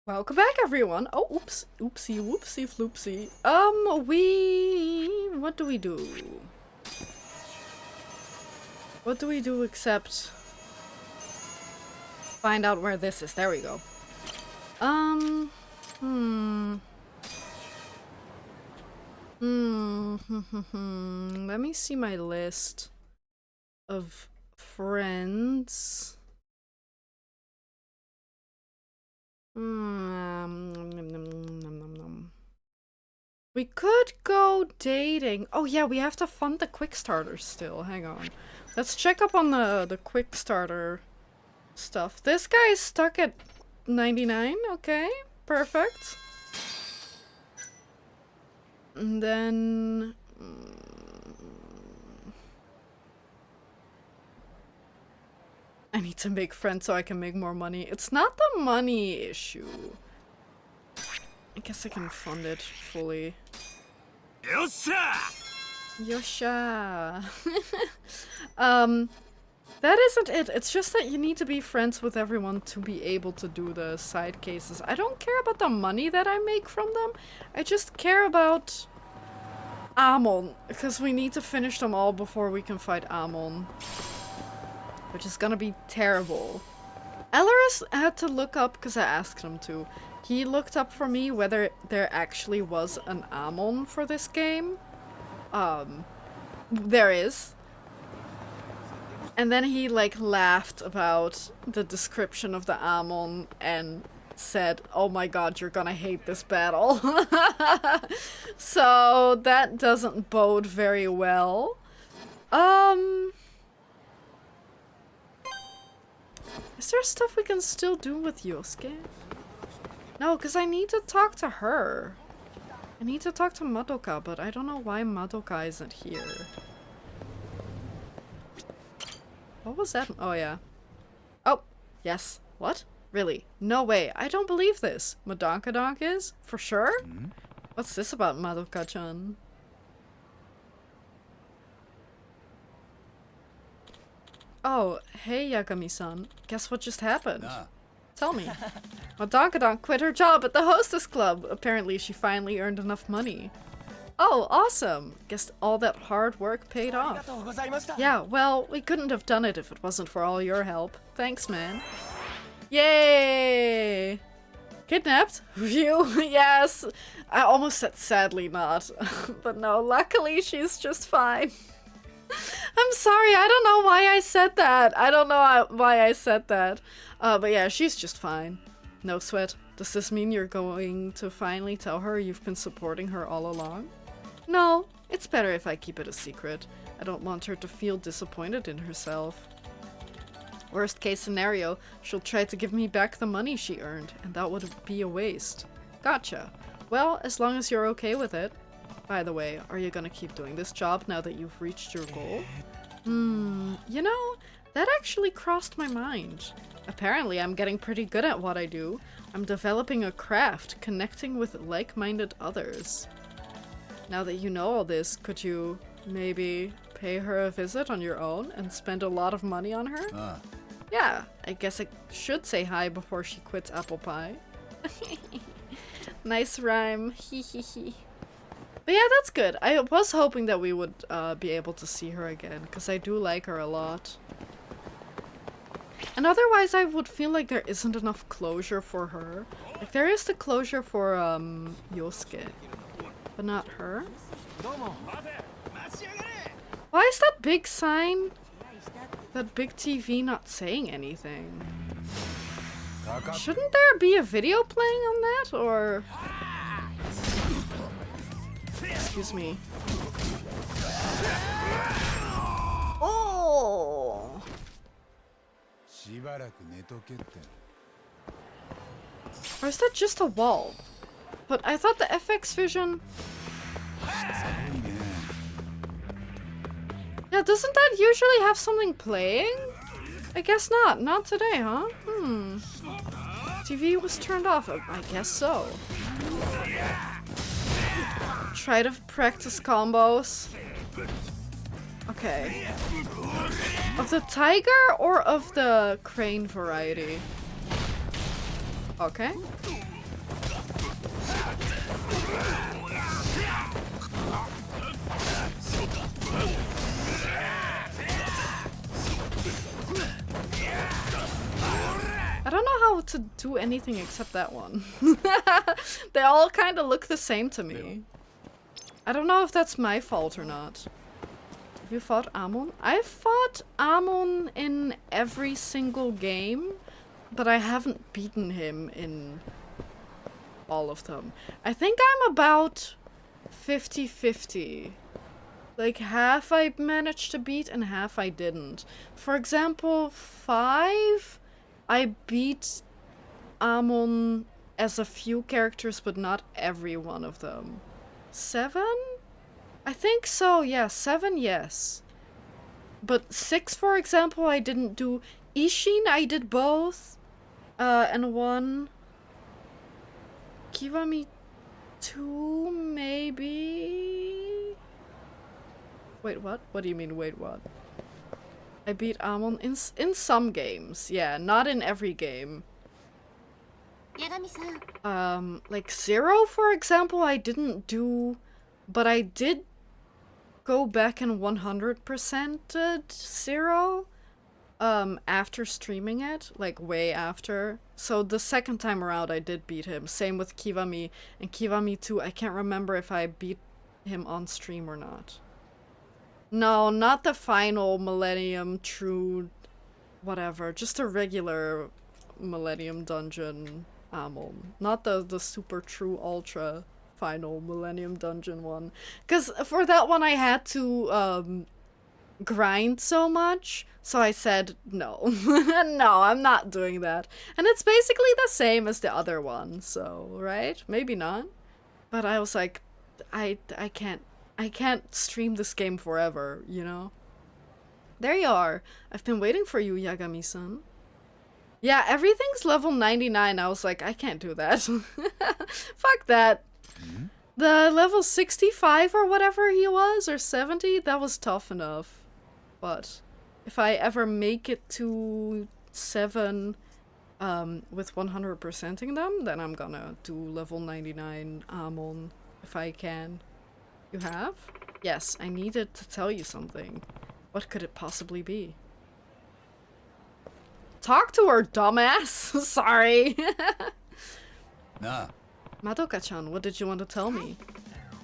Welcome back, everyone. Oh, oops. Oopsie, whoopsie, floopsie. What do we do? What do we do except find out where this is? There we go. Let me see my list of friends. We could go dating. Oh yeah, we have to fund the quick starters still. Hang on. Let's check up on the quick starter stuff. This guy is stuck at 99. Okay, perfect. And then I need to make friends so I can make more money. It's not the money issue. I guess I can fund it fully. Yosha! Yosha! That isn't it. It's just that you need to be friends with everyone to be able to do the side cases. I don't care about the money that I make from them. I just care about Amon, because we need to finish them all before we can fight Amon. Which is gonna be terrible. Elleris had to look up, because I asked him to. He looked up for me whether there actually was an Amon for this game. There is. And then he like laughed about the description of the Amon and said, "Oh my god, you're gonna hate this battle." So that doesn't bode very well. Is there stuff we can still do with Yosuke? No, because I need to talk to her. I need to talk to Madoka, but I don't know why Madoka isn't here. What was that? Oh, yeah. Oh, yes. What? Really? No way. I don't believe this. Madoka is? For sure? What's this about Madoka-chan? Oh, hey Yagami-san. Guess what just happened? Tell me. Madoka quit her job at the hostess club. Apparently she finally earned enough money. Oh, awesome. Guess all that hard work paid off. Yeah, well, we couldn't have done it if it wasn't for all your help. Thanks, man. Yay! Kidnapped? You? Yes! I almost said sadly not. But no, luckily she's just fine. I'm sorry, I don't know why I said that. I don't know why I said that. But yeah, she's just fine. No sweat. Does this mean you're going to finally tell her you've been supporting her all along? No, it's better if I keep it a secret. I don't want her to feel disappointed in herself. Worst case scenario, she'll try to give me back the money she earned, and that would be a waste. Gotcha. Well, as long as you're okay with it. By the way, are you gonna keep doing this job now that you've reached your goal? You know, that actually crossed my mind. Apparently, I'm getting pretty good at what I do. I'm developing a craft, connecting with like-minded others. Now that you know all this, could you maybe pay her a visit on your own and spend a lot of money on her? Yeah, I guess I should say hi before she quits apple pie. Nice rhyme. Hehehe. But yeah, that's good. I was hoping that we would be able to see her again, because I do like her a lot. And otherwise I would feel like there isn't enough closure for her. Like, there is the closure for Yosuke, but not her. Why is that big sign, that big TV, not saying anything? Shouldn't there be a video playing on that, or... Excuse me. Oh! Or is that just a wall? But I thought the FX Vision... Yeah, doesn't that usually have something playing? I guess not. Not today, huh? TV was turned off. I guess so. Try to practice combos. Okay. Of the tiger or of the crane variety? Okay. I don't know how to do anything except that one. They all kind of look the same to me. I don't know if that's my fault or not. Have you fought Amon? I've fought Amon in every single game, but I haven't beaten him in all of them. I think I'm about 50-50. Like, half I managed to beat and half I didn't. For example, 5, I beat Amon as a few characters, but not every one of them. 7? I think so, yeah, 7, yes. But 6, for example, I didn't do. Ishin, I did both. And 1. Kiwami 2, maybe? Wait, what? What do you mean, wait, what? I beat Amon in some games, yeah, not in every game. Like 0, for example, I didn't do, but I did go back and 100%ed 0 after streaming it, like way after. So the second time around I did beat him. Same with Kiwami, and Kiwami 2, I can't remember if I beat him on stream or not. No, not the final Millennium True whatever, just a regular Millennium Dungeon Amon. Not the super true ultra final Millennium Dungeon one. Cause for that one I had to grind so much, so I said no. No, I'm not doing that. And it's basically the same as the other one, so right? Maybe not. But I was like, I can't stream this game forever, you know? There you are. I've been waiting for you, Yagami-san. Yeah, everything's level 99. I was like, I can't do that. Fuck that. Mm-hmm. The level 65 or whatever he was, or 70, that was tough enough. But if I ever make it to 7 with 100%ing them, then I'm gonna do level 99 Amon if I can. You have? Yes, I needed to tell you something. What could it possibly be? Talk to her, dumbass! Sorry! Nah. Madoka-chan, what did you want to tell me?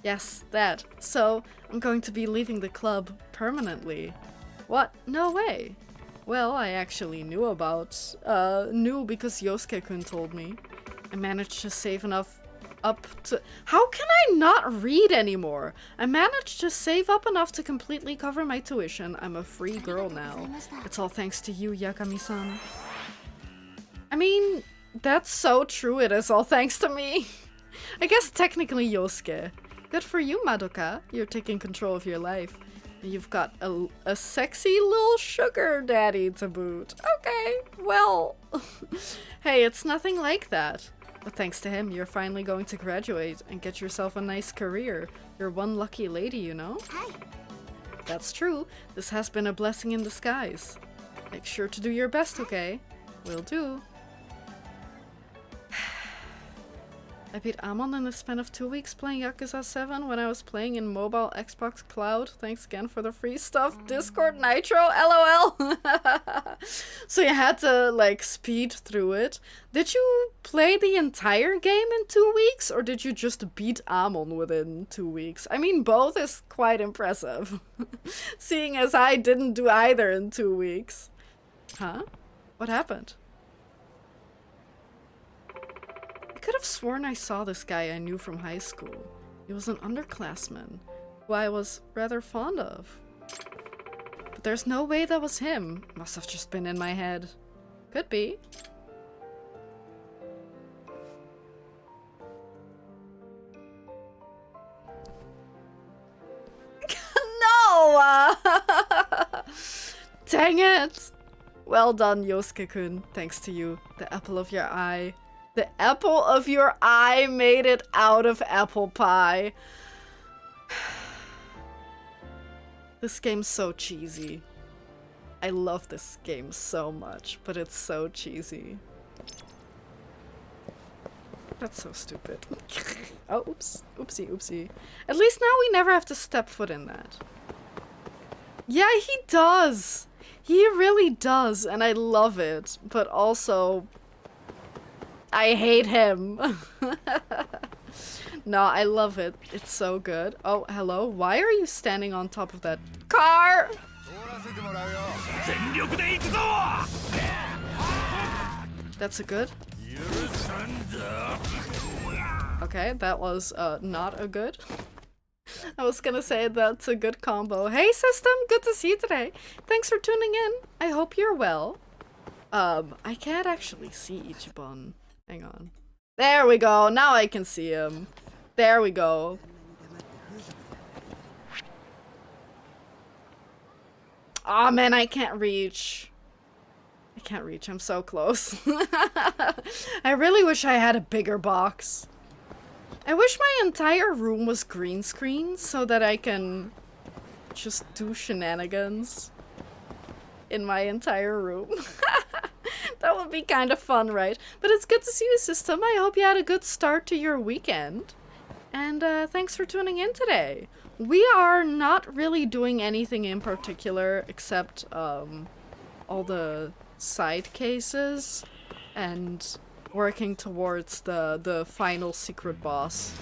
Yes, that. So, I'm going to be leaving the club permanently. What? No way! Well, I actually knew because Yosuke-kun told me. I managed to save enough up to— How can I not read anymore? I managed to save up enough to completely cover my tuition. I'm a free girl now. It's all thanks to you, Yagami-san. I mean, that's so true, it is all thanks to me. I guess technically Yosuke. Good for you, Madoka. You're taking control of your life. You've got a sexy little sugar daddy to boot. Okay, well. Hey, it's nothing like that. But thanks to him, you're finally going to graduate and get yourself a nice career. You're one lucky lady, you know? Hi. That's true. This has been a blessing in disguise. Make sure to do your best, okay? Will do. I beat Amon in the span of 2 weeks playing Yakuza 7 when I was playing in mobile Xbox Cloud. Thanks again for the free stuff. Discord Nitro, LOL. So you had to, like, speed through it. Did you play the entire game in 2 weeks, or did you just beat Amon within 2 weeks? I mean, both is quite impressive. Seeing as I didn't do either in 2 weeks. Huh? What happened? I could have sworn I saw this guy I knew from high school. He was an underclassman, who I was rather fond of. But there's no way that was him. Must have just been in my head. Could be. No! Dang it! Well done, Yosuke-kun. Thanks to you. The apple of your eye. The apple of your eye made it out of apple pie. This game's so cheesy. I love this game so much, but it's so cheesy. That's so stupid. Oh, oops. Oopsie, oopsie. At least now we never have to step foot in that. Yeah, he does. He really does, and I love it. But also, I hate him. No, I love it. It's so good. Oh, hello. Why are you standing on top of that car? That's a good. Okay, that was not a good. I was gonna say that's a good combo. Hey system, good to see you today. Thanks for tuning in. I hope you're well. I can't actually see Ichiban. Hang on. There we go. Now I can see him. There we go. Aw, man, I can't reach. I can't reach. I'm so close. I really wish I had a bigger box. I wish my entire room was green screen so that I can just do shenanigans in my entire room. That would be kind of fun, right? But it's good to see you, system. I hope you had a good start to your weekend. And thanks for tuning in today. We are not really doing anything in particular except all the side cases and working towards the final secret boss.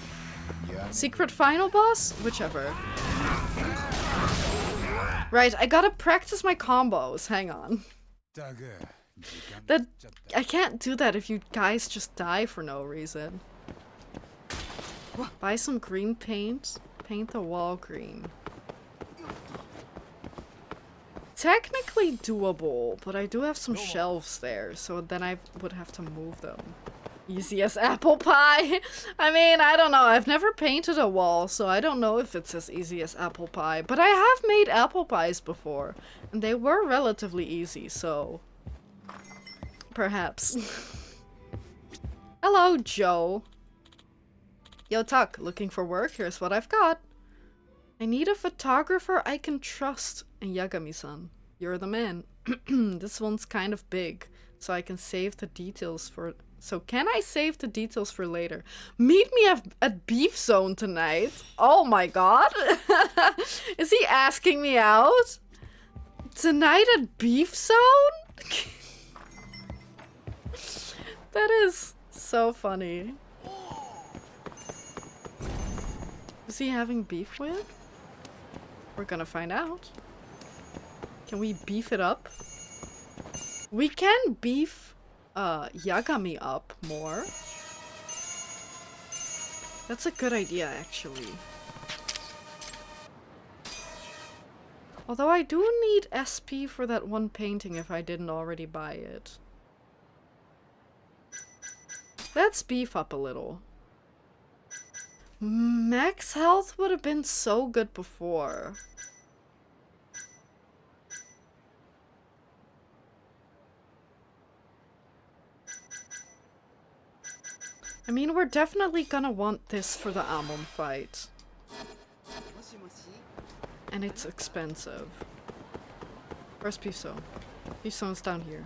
Secret final boss? Whichever. Right, I gotta practice my combos. Hang on. That I can't do that if you guys just die for no reason. Buy some green paint. Paint the wall green. Technically doable, but I do have some shelves there, so then I would have to move them. Easy as apple pie. I mean, I don't know. I've never painted a wall, so I don't know if it's as easy as apple pie. But I have made apple pies before, and they were relatively easy, so perhaps. Hello, Joe. Yo, Tuck, looking for work? Here's what I've got. I need a photographer I can trust. And Yagami-san, you're the man. This one's kind of big, so I can save the details for... So can I save the details for later? Meet me at Beef Zone tonight. Oh my god. Is he asking me out? Tonight at Beef Zone? That is so funny. Is he having beef with? We're gonna find out. Can we beef it up? We can beef Yagami up more. That's a good idea, actually. Although I do need SP for that one painting if I didn't already buy it. Let's beef up a little. Max health would have been so good before. I mean, we're definitely gonna want this for the Amon fight. And it's expensive. Where's Beef Zone? Beef Zone's down here.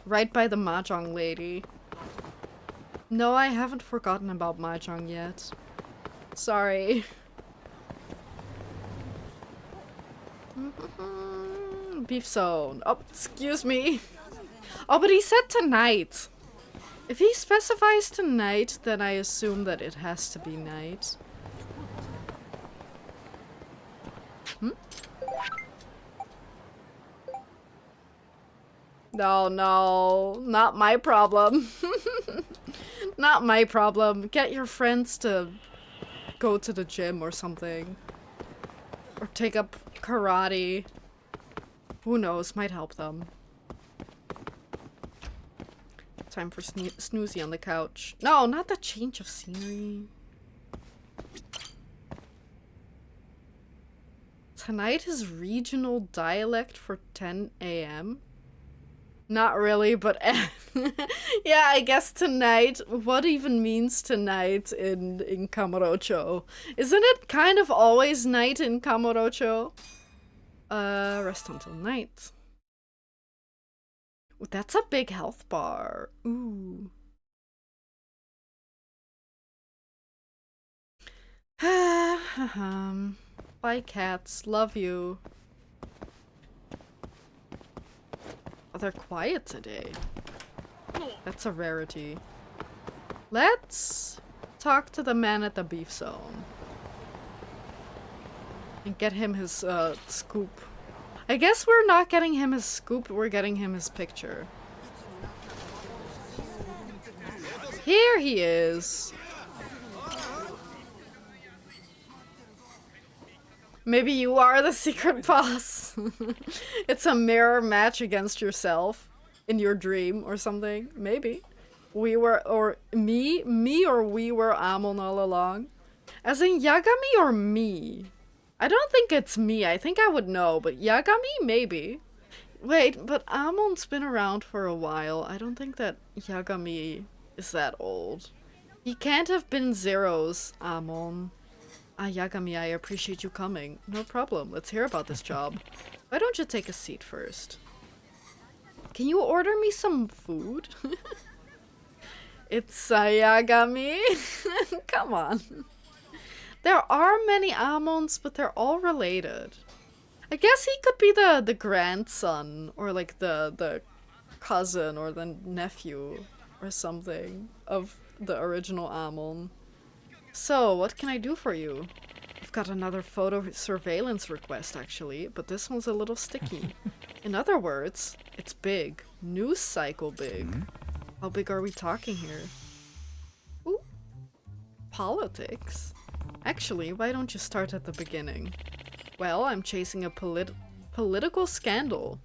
Right by the Mahjong lady. No, I haven't forgotten about Mahjong yet. Sorry. Beef Zone. Oh, excuse me. Oh, but he said tonight. If he specifies tonight, then I assume that it has to be night. No, no, not my problem. Not my problem. Get your friends to go to the gym or something. Or take up karate. Who knows, might help them. Time for Snoozy on the couch. No, not the change of scenery. Tonight is regional dialect for 10 a.m. Not really, but yeah, I guess tonight. What even means tonight in Kamurocho? Isn't it kind of always night in Kamurocho? Rest until night. Ooh, that's a big health bar. Ooh. Bye cats, love you. Oh, they're quiet today. That's a rarity. Let's talk to the man at the beef zone. And get him his, scoop. I guess we're not getting him his scoop, we're getting him his picture. Here he is. Maybe you are the secret boss. It's a mirror match against yourself in your dream or something. Maybe. We were, or me or we were Amon all along. As in Yagami or me? I don't think it's me. I think I would know, but Yagami? Maybe. Wait, but Amon's been around for a while. I don't think that Yagami is that old. He can't have been Zero's Amon. Ah, Yagami, I appreciate you coming. No problem. Let's hear about this job. Why don't you take a seat first? Can you order me some food? It's Yagami. Come on. There are many Amons, but they're all related. I guess he could be the grandson, or like the cousin, or the nephew, or something, of the original Amon. So, what can I do for you? I've got another photo surveillance request, actually, but this one's a little sticky. In other words, it's big. News cycle big. How big are we talking here? Ooh. Politics? Actually, why don't you start at the beginning? Well, I'm chasing a political scandal.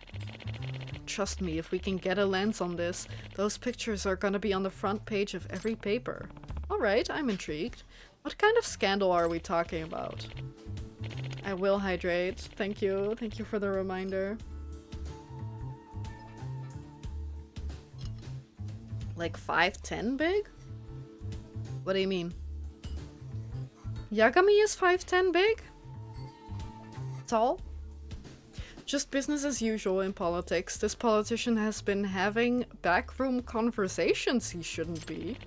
Trust me, if we can get a lens on this, those pictures are gonna be on the front page of every paper. Alright, I'm intrigued. What kind of scandal are we talking about? I will hydrate. Thank you. Thank you for the reminder. Like 5'10" big? What do you mean? Yagami is 5'10" big? Tall? Just business as usual in politics. This politician has been having backroom conversations he shouldn't be.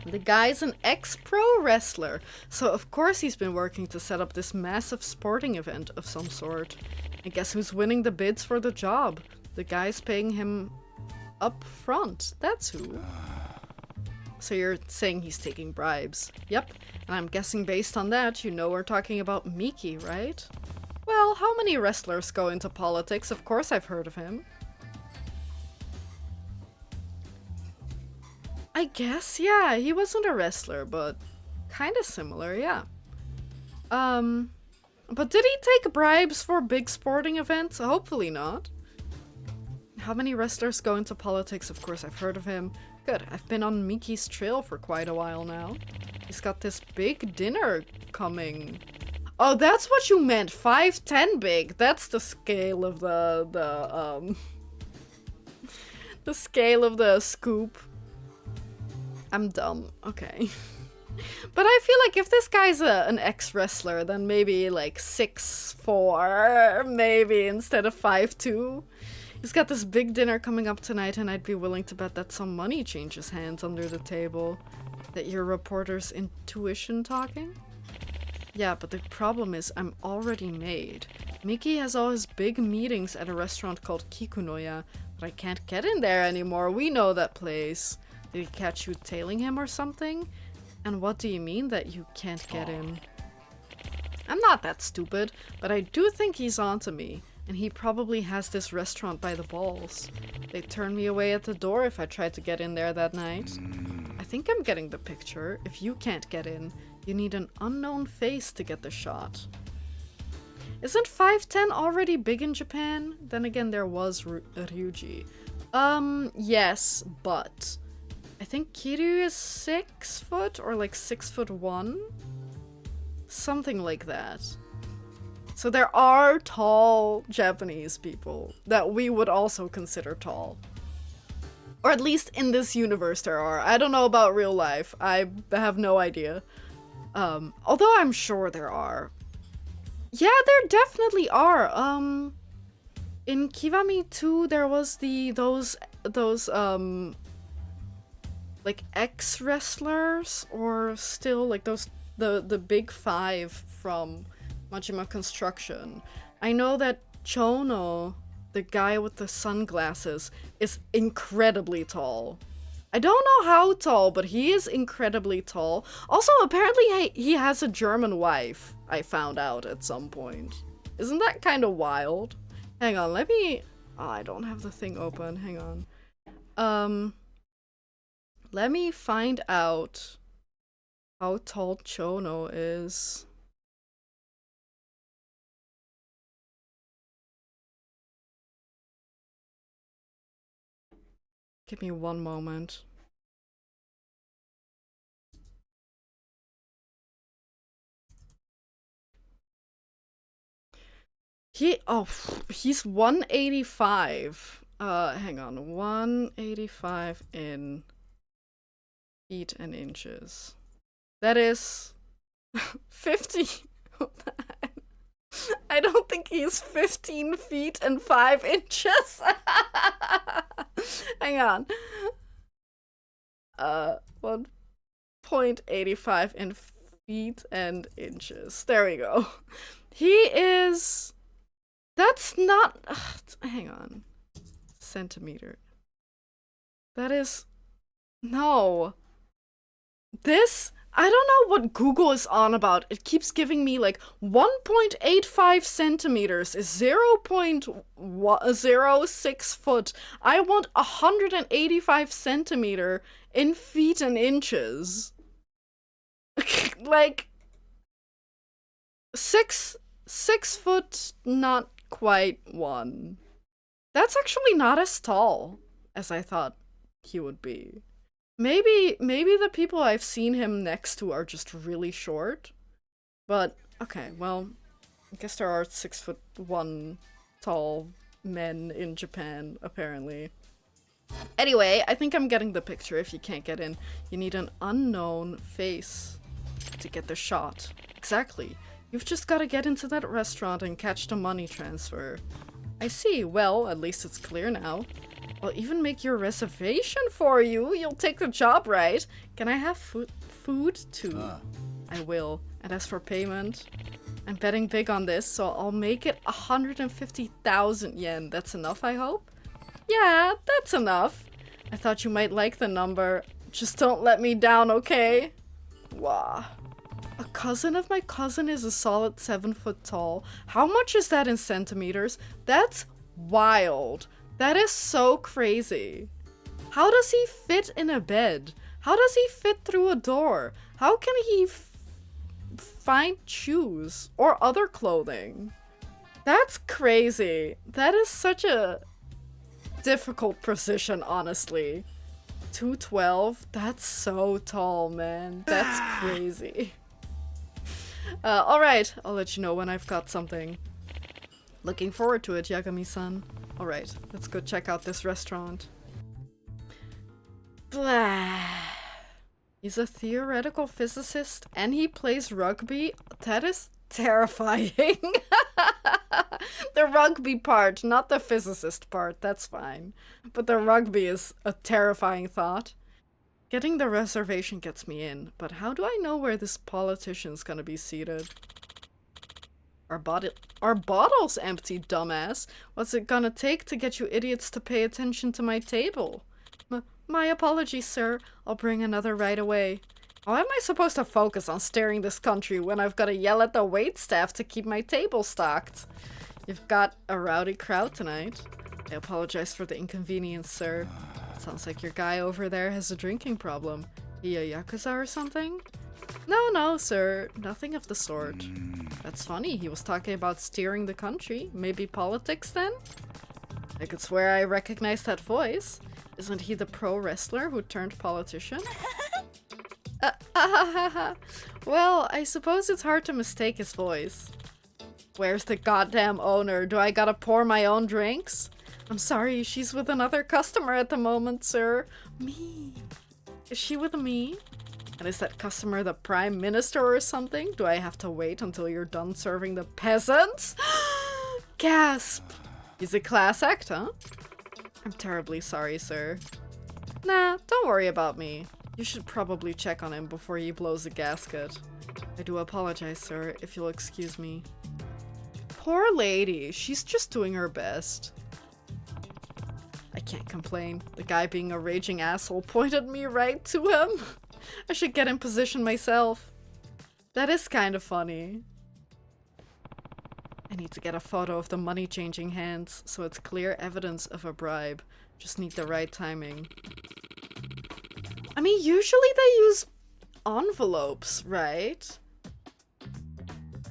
The guy's an ex-pro wrestler, so of course he's been working to set up this massive sporting event of some sort. And guess who's winning the bids for the job? The guy's paying him up front. That's who. So you're saying he's taking bribes. Yep, and I'm guessing based on that, you know we're talking about Miki, right? Well, how many wrestlers go into politics? Of course I've heard of him. I guess, yeah, he wasn't a wrestler, but kinda similar, yeah. But did he take bribes for big sporting events? Hopefully not. How many wrestlers go into politics? Of course I've heard of him. Good, I've been on Miki's trail for quite a while now. He's got this big dinner coming. Oh, that's what you meant, 5'10" big. That's the scale of the scale of the scoop. I'm dumb. Okay. But I feel like if this guy's an ex-wrestler, then maybe like 6'4", maybe instead of 5'2". He's got this big dinner coming up tonight, and I'd be willing to bet that some money changes hands under the table. That your reporter's intuition talking? Yeah, but the problem is I'm already made. Miki has all his big meetings at a restaurant called Kikunoya, but I can't get in there anymore. We know that place. Did he catch you tailing him or something? And what do you mean that you can't get in? I'm not that stupid, but I do think he's onto me. And he probably has this restaurant by the balls. They'd turn me away at the door if I tried to get in there that night. I think I'm getting the picture. If you can't get in, you need an unknown face to get the shot. Isn't 5'10" already big in Japan? Then again, there was Ryuji. Yes, but I think Kiryu is 6 foot or like 6'1". Something like that. So there are tall Japanese people that we would also consider tall. Or at least in this universe there are. I don't know about real life. I have no idea. Although I'm sure there are. Yeah, there definitely are. In Kiwami 2 there was those like ex-wrestlers, or still like those the big five from Majima Construction. I know that Chono, the guy with the sunglasses, is incredibly tall. I don't know how tall, but he is incredibly tall. Also, apparently he has a German wife, I found out at some point. Isn't that kind of wild? Hang on, let me... Oh, I don't have the thing open. Hang on. Let me find out how tall Chono is. Give me one moment. He's 185. Hang on. 185 in feet and inches. That is 50. I don't think he's 15 feet and 5 inches. Hang on. 1.85 in feet and inches. There we go. He is... That's not... hang on. Centimeter. That is... No. This... I don't know what Google is on about. It keeps giving me like 1.85 centimeters is 0.06 foot. I want 185 centimeter in feet and inches. Like 6 foot, not quite 1. That's actually not as tall as I thought he would be. Maybe the people I've seen him next to are just really short. But, okay, well, I guess there are 6'1" tall men in Japan, apparently. Anyway, I think I'm getting the picture. If you can't get in, you need an unknown face to get the shot. Exactly. You've just gotta get into that restaurant and catch the money transfer. I see. Well, at least it's clear now. I'll even make your reservation for you. You'll take the job, right? Can I have food too? I will. And as for payment, I'm betting big on this, so I'll make it 150,000 yen. That's enough, I hope? Yeah, that's enough. I thought you might like the number. Just don't let me down, okay? Wow. A cousin of my cousin is a solid 7 foot tall. How much is that in centimeters? That's wild. That is so crazy. How does he fit in a bed? How does he fit through a door? How can he find shoes or other clothing? That's crazy. That is such a difficult position, honestly. 212? That's so tall, man. That's crazy. Alright, I'll let you know when I've got something. Looking forward to it, Yagami-san. Alright, let's go check out this restaurant. Blah. He's a theoretical physicist and he plays rugby? That is terrifying. The rugby part, not the physicist part, that's fine. But the rugby is a terrifying thought. Getting the reservation gets me in, but how do I know where this politician's gonna be seated? Our bottle's empty, dumbass. What's it gonna take to get you idiots to pay attention to my table? My apologies, sir. I'll bring another right away. How am I supposed to focus on steering this country when I've got to yell at the waitstaff to keep my table stocked? You've got a rowdy crowd tonight. I apologize for the inconvenience, sir. Sounds like your guy over there has a drinking problem. He a yakuza or something? No, sir. Nothing of the sort. That's funny. He was talking about steering the country. Maybe politics, then? I could swear I recognize that voice. Isn't he the pro wrestler who turned politician? Well, I suppose it's hard to mistake his voice. Where's the goddamn owner? Do I gotta pour my own drinks? I'm sorry, she's with another customer at the moment, sir. Me? Is she with me? And is that customer the prime minister or something? Do I have to wait until you're done serving the peasants? Gasp! He's a class act, huh? I'm terribly sorry, sir. Nah, don't worry about me. You should probably check on him before he blows a gasket. I do apologize, sir, if you'll excuse me. Poor lady, she's just doing her best. I can't complain. The guy being a raging asshole pointed me right to him. I should get in position myself. That is kind of funny. I need to get a photo of the money-changing hands, so it's clear evidence of a bribe. Just need the right timing. I mean, usually they use envelopes, right?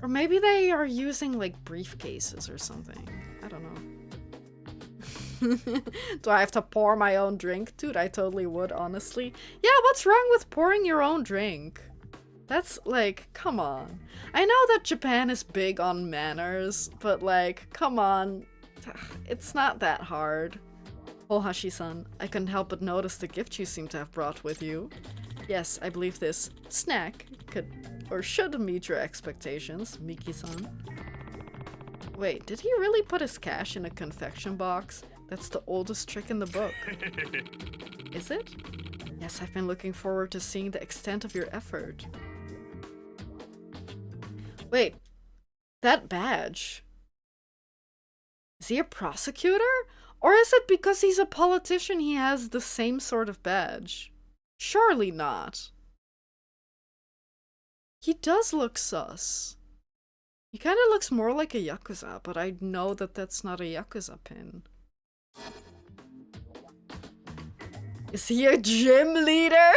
Or maybe they are using, like, briefcases or something. I don't know. Do I have to pour my own drink? Dude, I totally would, honestly. Yeah, what's wrong with pouring your own drink? That's, like, come on. I know that Japan is big on manners, but, like, come on. It's not that hard. Ohashi-san, I couldn't help but notice the gift you seem to have brought with you. Yes, I believe this snack could or should meet your expectations, Miki-san. Wait, did he really put his cash in a confection box? That's the oldest trick in the book. Is it? Yes, I've been looking forward to seeing the extent of your effort. Wait, that badge. Is he a prosecutor? Or is it because he's a politician he has the same sort of badge? Surely not. He does look sus. He kind of looks more like a yakuza, but I know that that's not a yakuza pin. Is he a gym leader?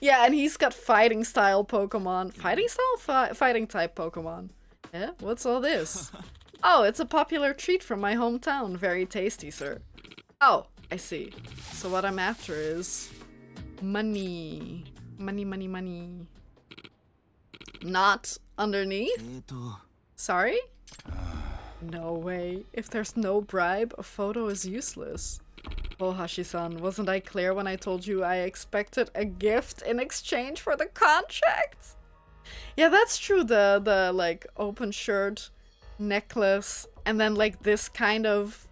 Yeah, and he's got fighting style Pokemon. Fighting style? Fighting type Pokemon. Yeah, what's all this? Oh, it's a popular treat from my hometown. Very tasty, sir. Oh, I see. So what I'm after is money. Money, money, money. Not underneath? Sorry? No way. If there's no bribe, a photo is useless. Ohashi-san, wasn't I clear when I told you I expected a gift in exchange for the contract? Yeah, that's true. The like open shirt, necklace, and then like this kind of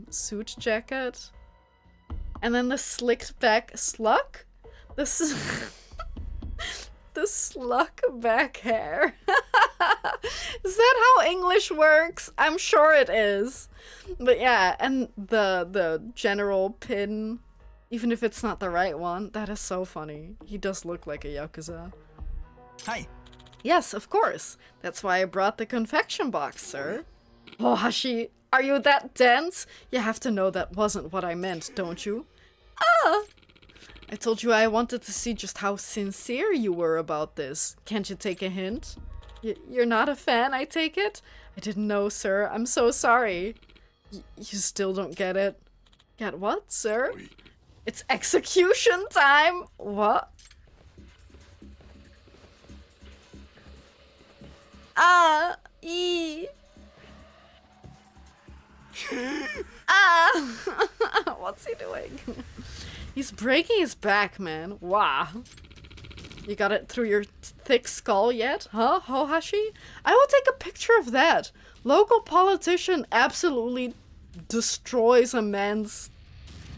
suit jacket. And then the slicked back slug? This is the slug back hair. Is that how English works? I'm sure it is. But yeah, and the general pin, even if it's not the right one, that is so funny. He does look like a yakuza. Hi. Yes, of course. That's why I brought the confection box, sir. Ohashi, are you that dense? You have to know that wasn't what I meant, don't you? Ah! I told you I wanted to see just how sincere you were about this. Can't you take a hint? You're not a fan, I take it? I didn't know, sir. I'm so sorry. You still don't get it. Get what, sir? It's execution time! What? Ah! E. Ah! What's he doing? He's breaking his back, man. Wow. You got it through your thick skull yet? Huh, Ohashi? I will take a picture of that. Local politician absolutely destroys a man's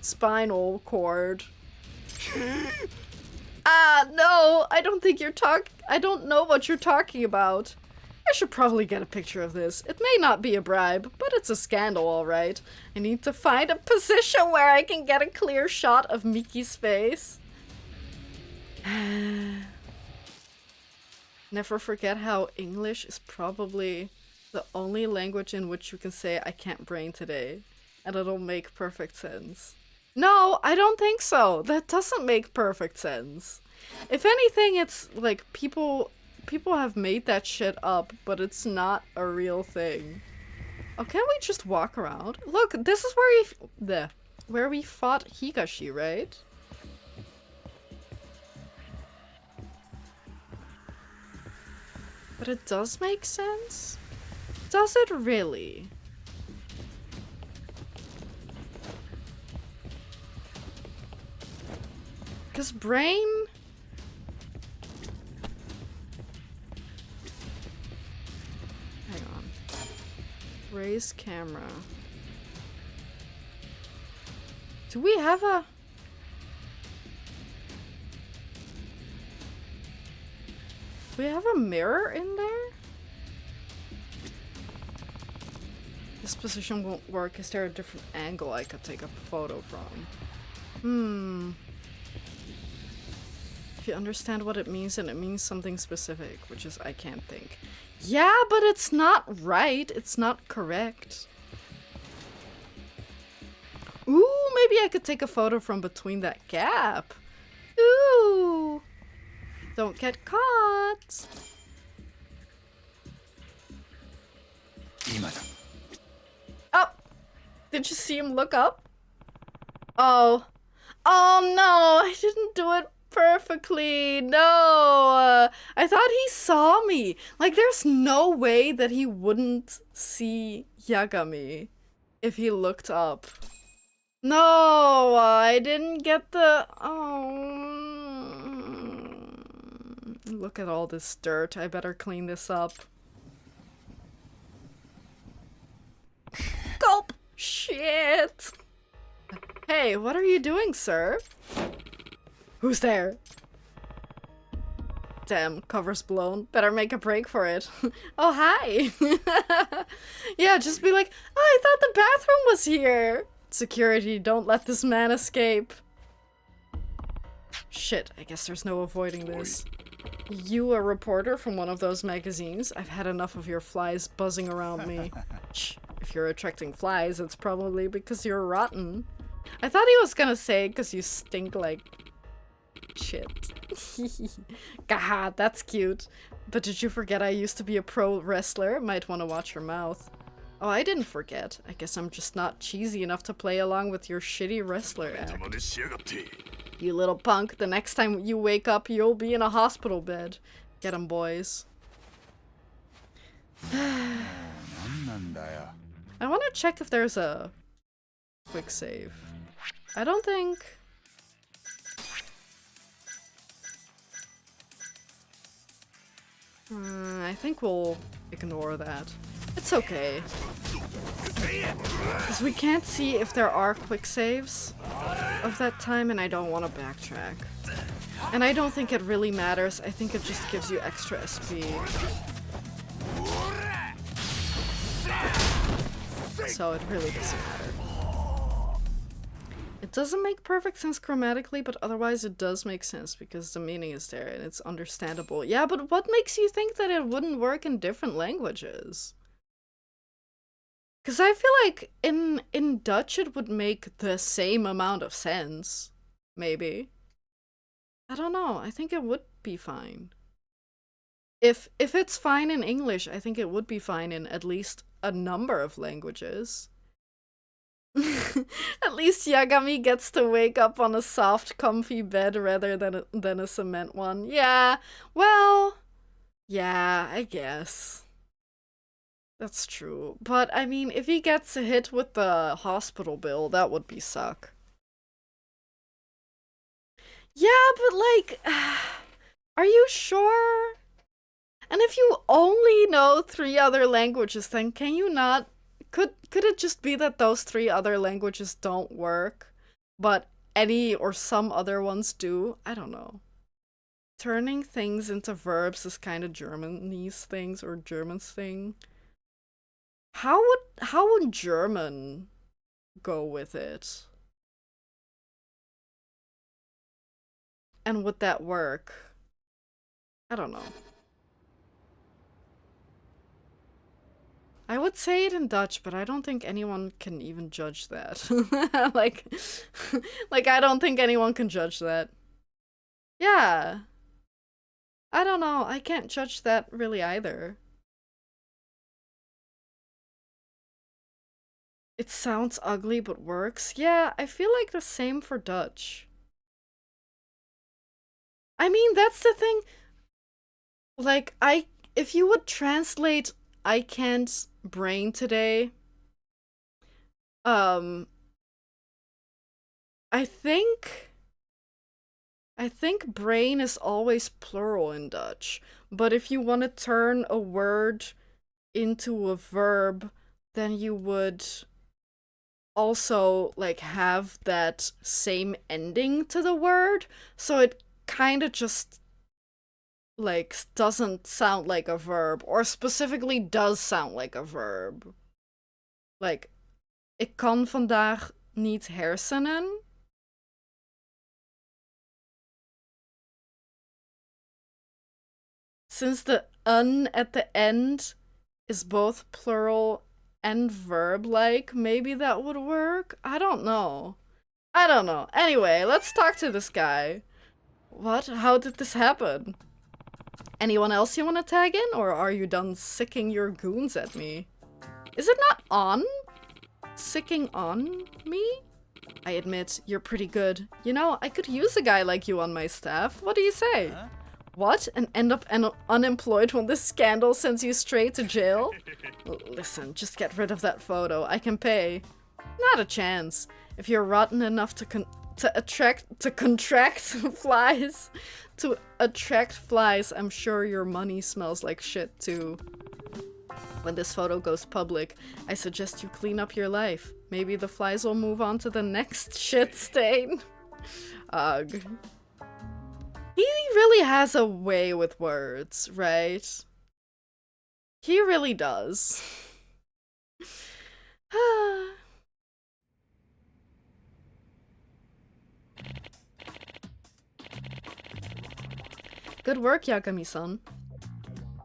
spinal cord. Ah, no! I don't think I don't know what you're talking about. I should probably get a picture of this. It may not be a bribe, but it's a scandal, alright. I need to find a position where I can get a clear shot of Miki's face. Never forget how English is probably the only language in which you can say I can't brain today. And it'll make perfect sense. No, I don't think so. That doesn't make perfect sense. If anything, it's like people have made that shit up, but it's not a real thing. Oh, can't we just walk around? Look, this is where we fought Higashi, right? But it does make sense? Does it really? Because brain... Hang on. Raise camera. Do we have a... Do we have a mirror in there? This position won't work. Is there a different angle I could take a photo from? If you understand what it means, and it means something specific, which is I can't think. Yeah, but it's not right. It's not correct. Ooh, maybe I could take a photo from between that gap. Ooh. Don't get caught. Oh, did you see him look up? Oh. Oh no, I didn't do it perfectly. No. I thought he saw me. Like, there's no way that he wouldn't see Yagami if he looked up. No, I didn't get the... Oh. Look at all this dirt. I better clean this up. Gulp! Shit! Hey, what are you doing, sir? Who's there? Damn, cover's blown. Better make a break for it. Oh, hi! Yeah, just be like, oh, I thought the bathroom was here! Security, don't let this man escape. Shit, I guess there's no avoiding this. You a reporter from one of those magazines? I've had enough of your flies buzzing around me. Shh, if you're attracting flies, it's probably because you're rotten. I thought he was gonna say because you stink like shit. God, that's cute. But did you forget I used to be a pro wrestler? Might want to watch your mouth. Oh, I didn't forget. I guess I'm just not cheesy enough to play along with your shitty wrestler act. You little punk, the next time you wake up, you'll be in a hospital bed. Get 'em, boys. I want to check if there's a quick save. I don't think... I think we'll ignore that. It's okay. Because we can't see if there are quick saves of that time, and I don't want to backtrack. And I don't think it really matters. I think it just gives you extra SP. So it really doesn't matter. It doesn't make perfect sense grammatically, but otherwise it does make sense because the meaning is there and it's understandable. Yeah, but what makes you think that it wouldn't work in different languages? Because I feel like in Dutch it would make the same amount of sense. Maybe. I don't know. I think it would be fine. If it's fine in English, I think it would be fine in at least a number of languages. At least Yagami gets to wake up on a soft, comfy bed rather than a cement one. Yeah, well, yeah, I guess. That's true. But, I mean, if he gets hit with the hospital bill, that would be suck. Yeah, but like, are you sure? And if you only know 3 other languages, then can you not... Could it just be that those 3 other languages don't work, but any or some other ones do? I don't know. Turning things into verbs is kind of Germany's things or German's thing. How would German go with it? And would that work? I don't know. I would say it in Dutch, but I don't think anyone can even judge that. like, I don't think anyone can judge that. Yeah. I don't know. I can't judge that really either. It sounds ugly, but works. Yeah, I feel like the same for Dutch. I mean, that's the thing. Like, if you would translate I can't brain today, I think brain is always plural in Dutch, but if you want to turn a word into a verb, then you would also like have that same ending to the word, so it kind of just like, doesn't sound like a verb, or specifically does sound like a verb. Like, ik kan vandaag niet hersenen. Since the un at the end is both plural and verb-like, maybe that would work? I don't know. I don't know. Anyway, let's talk to this guy. What? How did this happen? Anyone else you want to tag in, or are you done sicking your goons at me? Is it not on? Sicking on me? I admit, you're pretty good. You know, I could use a guy like you on my staff. What do you say? Huh? What? And end up unemployed when this scandal sends you straight to jail? Listen, just get rid of that photo. I can pay. Not a chance. If you're rotten enough to contract flies, to attract flies, I'm sure your money smells like shit too. When this photo goes public, I suggest you clean up your life. Maybe the flies will move on to the next shit stain. Ugh. He really has a way with words, right? He really does. Good work, Yagami-san.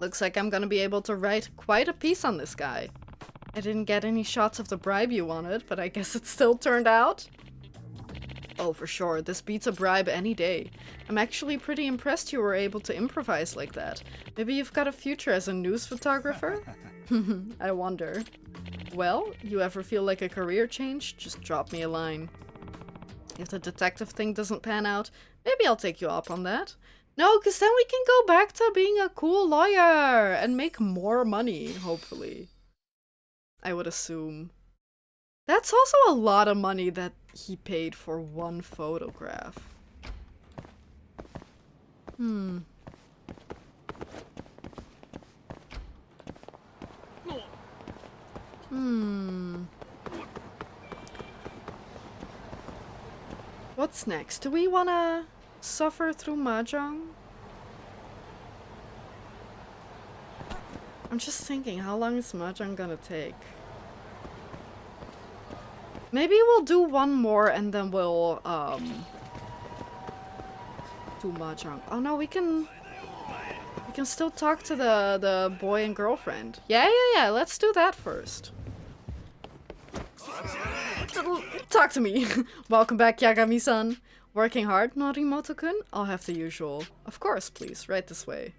Looks like I'm gonna be able to write quite a piece on this guy. I didn't get any shots of the bribe you wanted, but I guess it still turned out. Oh, for sure. This beats a bribe any day. I'm actually pretty impressed you were able to improvise like that. Maybe you've got a future as a news photographer? I wonder. Well, you ever feel like a career change? Just drop me a line. If the detective thing doesn't pan out, maybe I'll take you up on that. No, because then we can go back to being a cool lawyer and make more money, hopefully. I would assume. That's also a lot of money that he paid for one photograph. What's next? Do we wanna suffer through mahjong? I'm just thinking, how long is mahjong gonna take? Maybe we'll do one more and then we'll do mahjong. Oh no, we can still talk to the boy and girlfriend. Yeah, let's do that first. Talk to me. Welcome back, Yagami-san. Working hard, Norimoto-kun? I'll have the usual. Of course, please, right this way.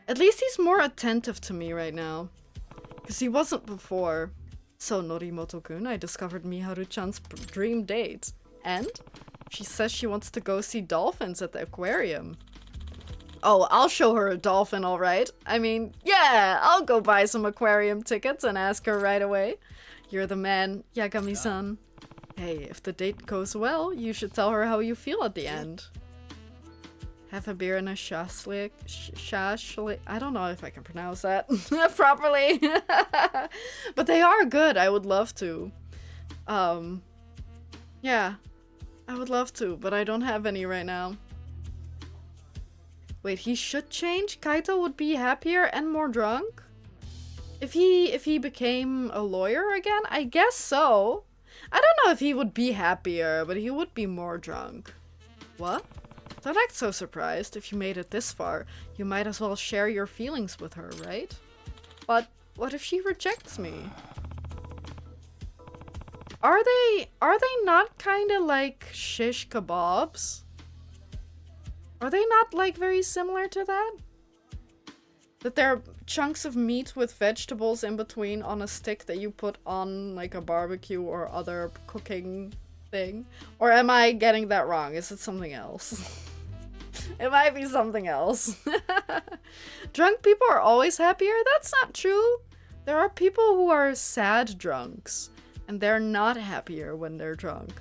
At least he's more attentive to me right now. Because he wasn't before. So, Norimoto-kun, I discovered Miharu-chan's dream date. And? She says she wants to go see dolphins at the aquarium. Oh, I'll show her a dolphin, alright. I mean, yeah, I'll go buy some aquarium tickets and ask her right away. You're the man, Yagami-san. Hey, if the date goes well, you should tell her how you feel at the end. Have a beer and a shashlik. I don't know if I can pronounce that properly. But they are good. I would love to. Yeah. I would love to, but I don't have any right now. Wait, he should change? Kaito would be happier and more drunk? If he became a lawyer again? I guess so. I don't know if he would be happier, but he would be more drunk. What? Don't act so surprised. If you made it this far, you might as well share your feelings with her, right? But what if she rejects me? Are they not kind of like shish kebabs? Are they not like very similar to that? That they're chunks of meat with vegetables in between on a stick that you put on like a barbecue or other cooking thing? Or am I getting that wrong? Is it something else? It might be something else. Drunk people are always happier? That's not true. There are people who are sad drunks, and they're not happier when they're drunk.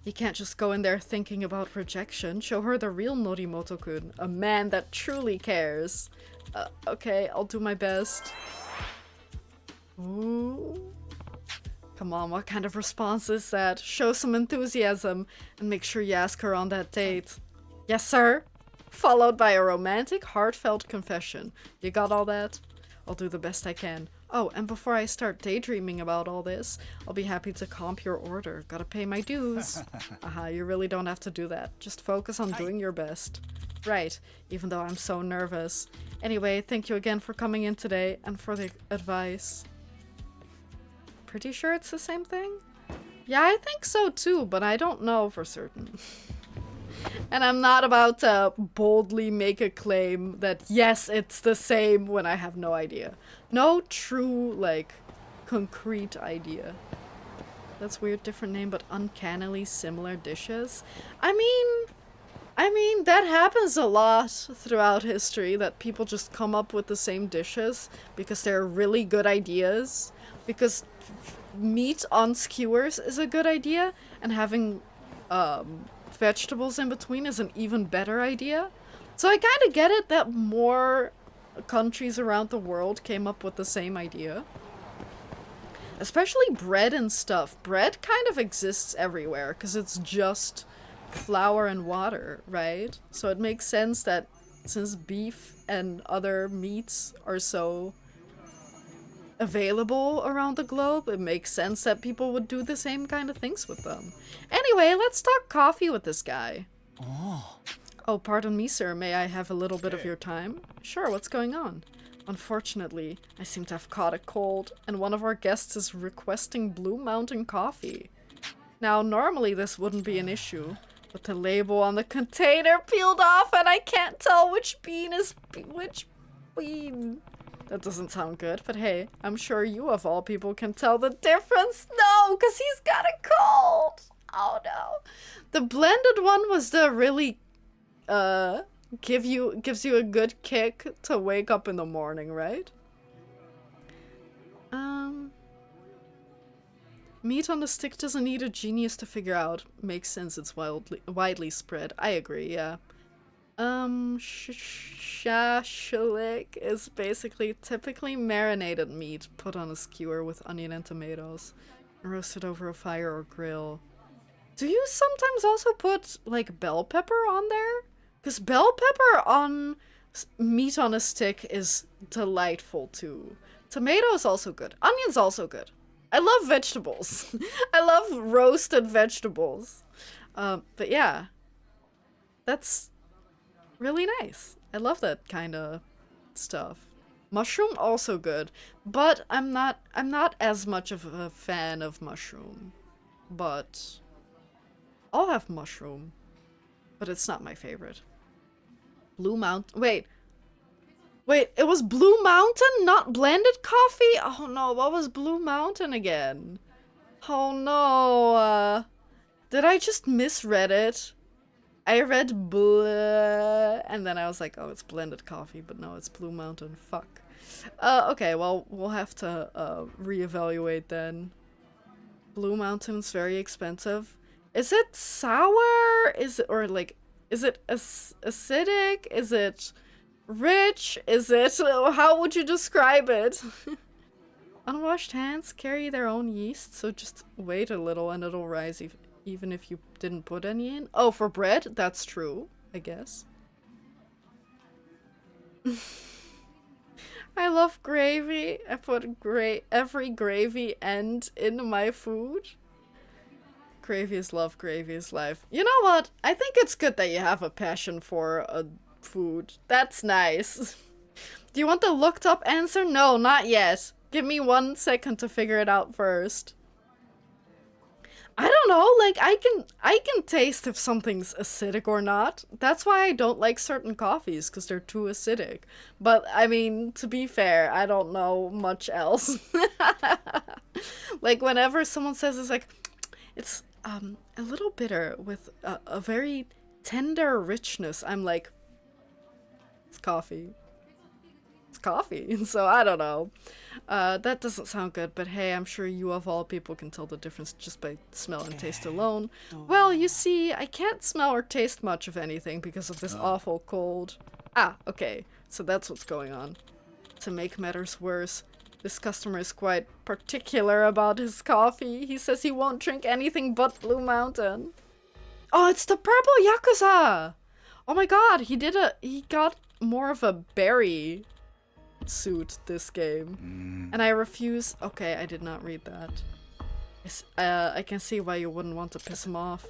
You can't just go in there thinking about rejection. Show her the real Norimoto-kun, a man that truly cares. Okay, I'll do my best. Ooh. Come on, what kind of response is that? Show some enthusiasm and make sure you ask her on that date. Yes, sir? Followed by a romantic, heartfelt confession. You got all that? I'll do the best I can. Oh, and before I start daydreaming about all this, I'll be happy to comp your order. Gotta pay my dues. You really don't have to do that. Just focus on doing your best. Right, even though I'm so nervous. Anyway, thank you again for coming in today and for the advice. Pretty sure it's the same thing? Yeah, I think so too, but I don't know for certain. And I'm not about to boldly make a claim that yes, it's the same when I have no idea. No true, like, concrete idea. That's weird, different name, but uncannily similar dishes. I mean, that happens a lot throughout history, that people just come up with the same dishes because they're really good ideas. Because meat on skewers is a good idea, and having, vegetables in between is an even better idea. So I kind of get it that more countries around the world came up with the same idea. Especially bread and stuff. Bread kind of exists everywhere because it's just flour and water, right? So it makes sense that since beef and other meats are so available around the globe, it makes sense that people would do the same kind of things with them. Anyway, let's talk coffee with this guy. Oh, pardon me, sir. May I have a little bit of your time? Sure, what's going on? Unfortunately, I seem to have caught a cold, and one of our guests is requesting Blue Mountain coffee. Now, normally this wouldn't be an issue, but the label on the container peeled off and I can't tell which bean is which bean. That doesn't sound good, but hey, I'm sure you of all people can tell the difference. No, because he's got a cold. Oh no. The blended one was the really, gives you a good kick to wake up in the morning, right? Meat on the stick doesn't need a genius to figure out. Makes sense, it's widely spread. I agree, yeah. Shashlik is basically typically marinated meat put on a skewer with onion and tomatoes and roasted over a fire or grill. Do you sometimes also put, like, bell pepper on there? Because bell pepper on meat on a stick is delightful too. Tomato is also good. Onion's also good. I love vegetables. I love roasted vegetables. But yeah, that's really nice. I love that kind of stuff. Mushroom also good, but I'm not as much of a fan of mushroom. But I'll have mushroom, but it's not my favorite. Blue Mountain. Wait, it was Blue Mountain, not blended coffee? Oh no, what was Blue Mountain again? Oh no, did I just misread it? I read blah, and then I was like, oh, it's blended coffee, but no, it's Blue Mountain. Fuck. Okay, well, we'll have to reevaluate then. Blue Mountain's very expensive. Is it sour? Is it acidic? Is it rich? Is it, how would you describe it? Unwashed hands carry their own yeast, so just wait a little and it'll rise even if you didn't put any in. Oh, for bread? That's true, I guess. I love gravy. I put every gravy end in my food. Gravy is love, gravy is life. You know what? I think it's good that you have a passion for food. That's nice. Do you want the looked up answer? No, not yet. Give me 1 second to figure it out first. I don't know, like, I can taste if something's acidic or not. That's why I don't like certain coffees, because they're too acidic. But, I mean, to be fair, I don't know much else. Like, whenever someone says it's a little bitter with a very tender richness, I'm like, it's coffee. It's coffee. So I don't know. That doesn't sound good, but hey, I'm sure you of all people can tell the difference just by smell and taste alone. Well, you see, I can't smell or taste much of anything because of this awful cold. Ah, okay. So that's what's going on. To make matters worse, this customer is quite particular about his coffee. He says he won't drink anything but Blue Mountain. Oh, it's the purple yakuza! Oh my god, he got more of a berry suit this game. And I refuse. Okay, I did not read that. I can see why you wouldn't want to piss him off.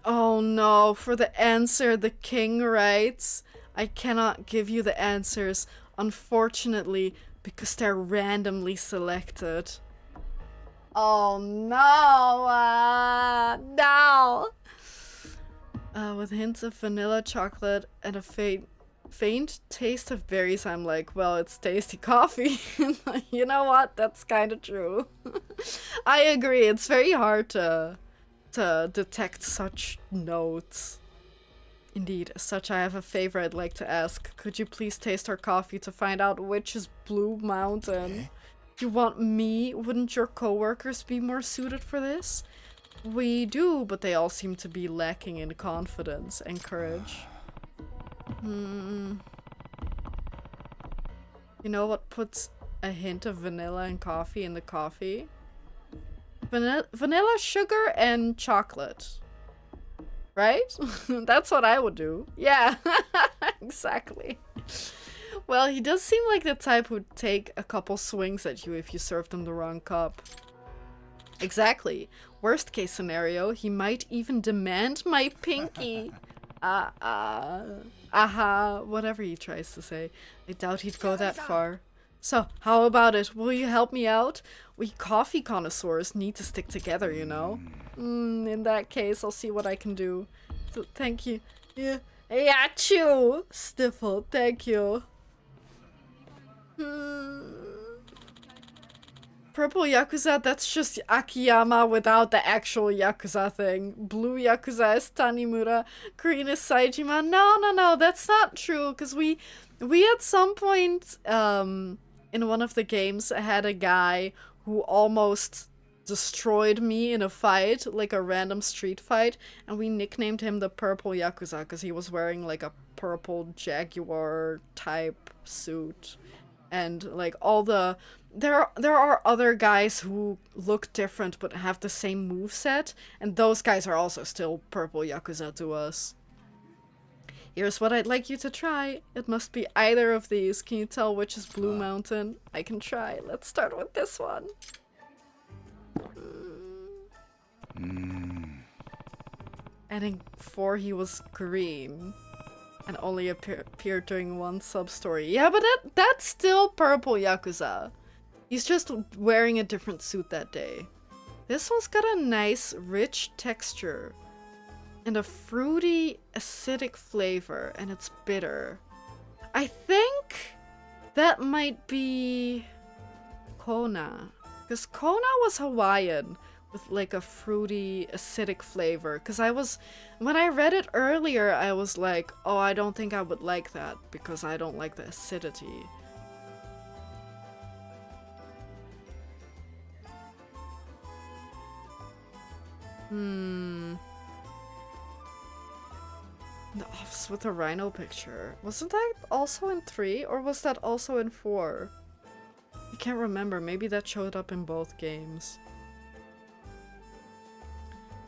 Oh no, for the answer the king writes, I cannot give you the answers, unfortunately, because they're randomly selected. Oh no, no! With hints of vanilla, chocolate, and a faint taste of berries, I'm like, well, it's tasty coffee. You know what? That's kind of true. I agree. It's very hard to detect such notes. Indeed, as such, I have a favor I'd like to ask. Could you please taste our coffee to find out which is Blue Mountain? You want me? Wouldn't your coworkers be more suited for this? We do, but they all seem to be lacking in confidence and courage. You know what puts a hint of vanilla and coffee in the coffee? Vanilla, sugar, and chocolate. Right? That's what I would do. Yeah, exactly. Well, he does seem like the type who'd take a couple swings at you if you served him the wrong cup. Exactly. Worst case scenario, he might even demand my pinky. Whatever he tries to say. I doubt he'd go that far. So, how about it? Will you help me out? We coffee connoisseurs need to stick together, you know? In that case, I'll see what I can do. Thank you. Yeah. Achoo! Stifle, thank you. Purple Yakuza, that's just Akiyama without the actual Yakuza thing. Blue Yakuza is Tanimura. Green is Saijima. No, that's not true. Because we at some point in one of the games had a guy who almost destroyed me in a fight, like a random street fight, and we nicknamed him the Purple Yakuza because he was wearing like a purple Jaguar type suit. And like all the there are other guys who look different but have the same moveset, and those guys are also still Purple Yakuza to us. Here's what I'd like you to try. It must be either of these. Can you tell which is Blue Mountain? I can try. Let's start with this one. And in 4 he was green. And only appeared during one sub-story. Yeah, but that's still Purple Yakuza. He's just wearing a different suit that day. This one's got a nice, rich texture. And a fruity, acidic flavor. And it's bitter. I think that might be Kona. Because Kona was Hawaiian. With like a fruity, acidic flavor. Because when I read it earlier, I was like, oh, I don't think I would like that. Because I don't like the acidity. The office with the rhino picture. Wasn't that also in 3? Or was that also in 4? I can't remember. Maybe that showed up in both games.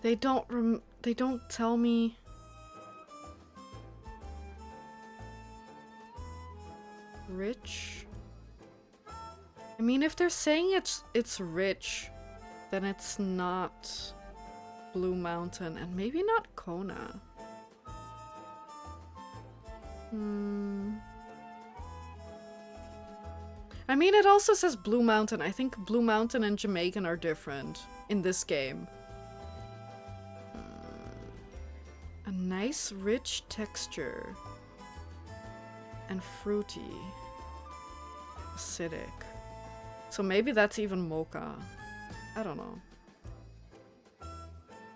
They don't tell me. Rich? I mean, if they're saying it's rich, then it's not Blue Mountain, and maybe not Kona. I mean, it also says Blue Mountain. I think Blue Mountain and Jamaican are different in this game. A nice rich texture and fruity, acidic. So maybe that's even mocha. I don't know.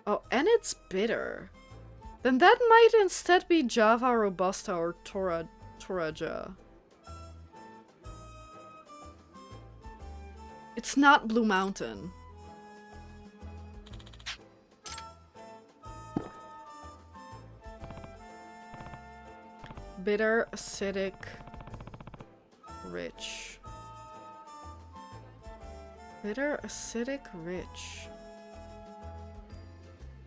Oh, and it's bitter. Then that might instead be Java Robusta or Toraja. It's not Blue Mountain. Bitter, acidic, rich. Bitter, acidic, rich.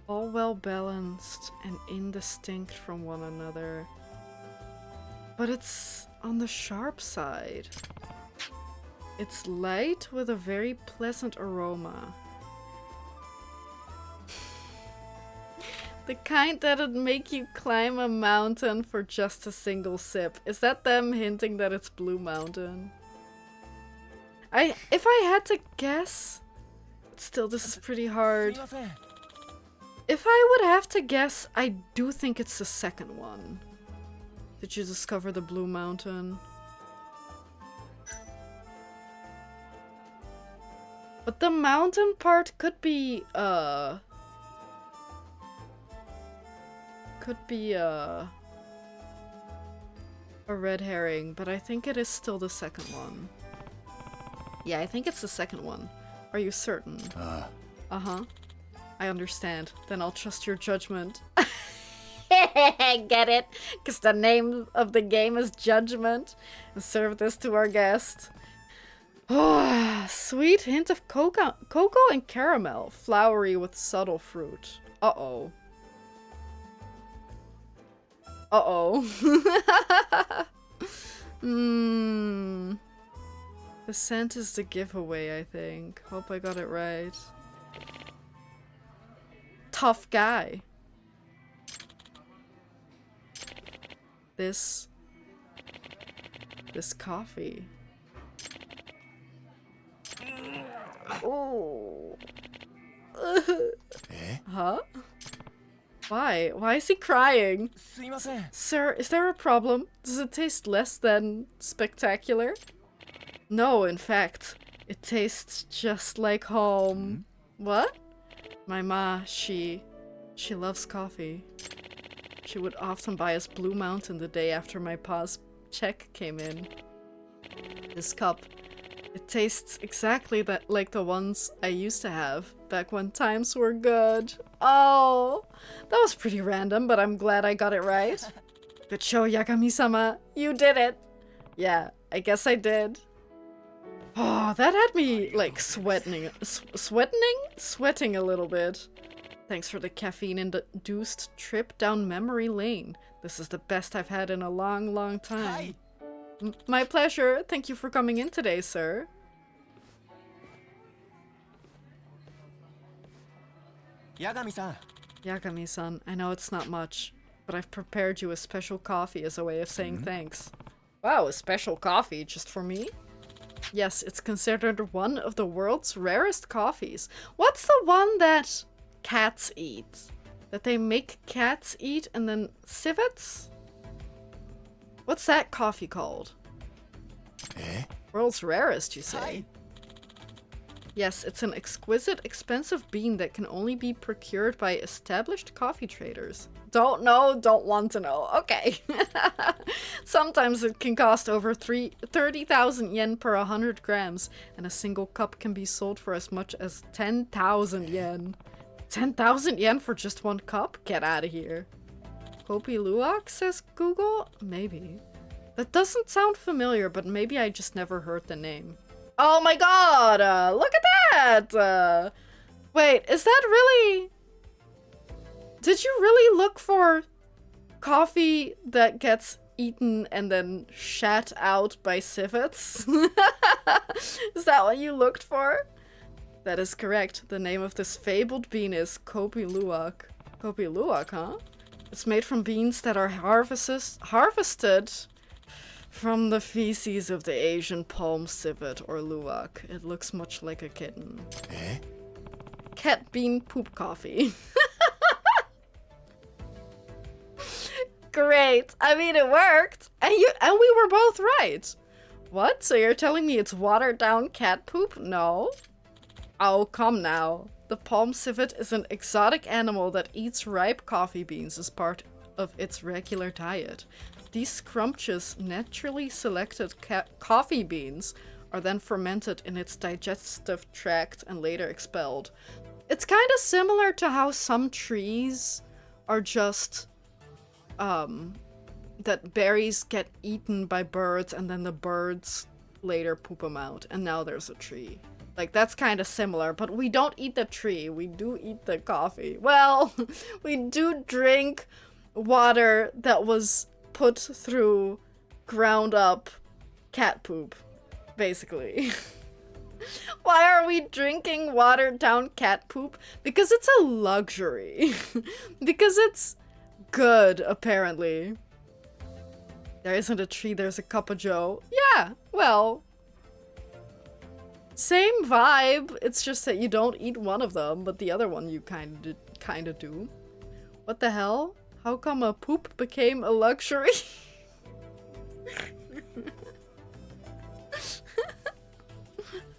All well balanced and indistinct from one another. But it's on the sharp side. It's light with a very pleasant aroma. The kind that'd make you climb a mountain for just a single sip. Is that them hinting that it's Blue Mountain? If I had to guess... Still, this is pretty hard. If I would have to guess, I do think it's the second one. Did you discover the Blue Mountain? But the mountain part could be, a red herring, but I think it is still the second one. Yeah, I think it's the second one. Are you certain? Uh-huh. I understand. Then I'll trust your judgment. Get it? Because the name of the game is Judgment. And serve this to our guest. Oh, sweet hint of cocoa and caramel. Flowery with subtle fruit. Uh-oh. Uh-oh. The scent is the giveaway, I think. Hope I got it right. Tough guy. This coffee. Oh. Huh? Why? Why is he crying? Sir, is there a problem? Does it taste less than spectacular? No, in fact, it tastes just like home. What? My ma, she loves coffee. She would often buy us Blue Mountain the day after my pa's check came in. This cup, it tastes exactly like the ones I used to have back when times were good. Oh, that was pretty random, but I'm glad I got it right. Good show, Yagami-sama. You did it. Yeah, I guess I did. Oh, that had me, like, sweating a little bit. Thanks for the caffeine-induced trip down memory lane. This is the best I've had in a long, long time. My pleasure. Thank you for coming in today, sir. Yagami-san. Yagami-san, I know it's not much, but I've prepared you a special coffee as a way of saying thanks. Wow, a special coffee just for me? Yes, it's considered one of the world's rarest coffees. What's the one that cats eat? That they make cats eat and then civets? What's that coffee called? World's rarest, you say? Yes, it's an exquisite, expensive bean that can only be procured by established coffee traders. Don't know, don't want to know. Okay. Sometimes it can cost over 30,000 yen per 100 grams, and a single cup can be sold for as much as 10,000 yen. 10,000 yen for just one cup? Get out of here. Kopi Luwak, says Google? Maybe. That doesn't sound familiar, but maybe I just never heard the name. Oh my god! Look at that! Wait, is that really... Did you really look for coffee that gets eaten and then shat out by civets? Is that what you looked for? That is correct. The name of this fabled bean is Kopi Luwak. Kopi Luwak, huh? It's made from beans that are harvested from the feces of the Asian palm civet or luwak. It looks much like a kitten. Cat bean poop coffee. Great. I mean, it worked. And we were both right. What? So you're telling me it's watered down cat poop? No. Oh, come now. The palm civet is an exotic animal that eats ripe coffee beans as part of its regular diet. These scrumptious, naturally selected coffee beans are then fermented in its digestive tract and later expelled. It's kind of similar to how some trees are just, that berries get eaten by birds and then the birds later poop them out, and now there's a tree. Like, that's kind of similar, but we don't eat the tree. We do eat the coffee. Well, we do drink water that was put through ground up cat poop, basically. Why are we drinking watered down cat poop? Because it's a luxury. Because it's good, apparently. There isn't a tree, there's a cup of joe. Yeah, well, same vibe. It's just that you don't eat one of them, but the other one you kinda do. What the hell? How come a poop became a luxury?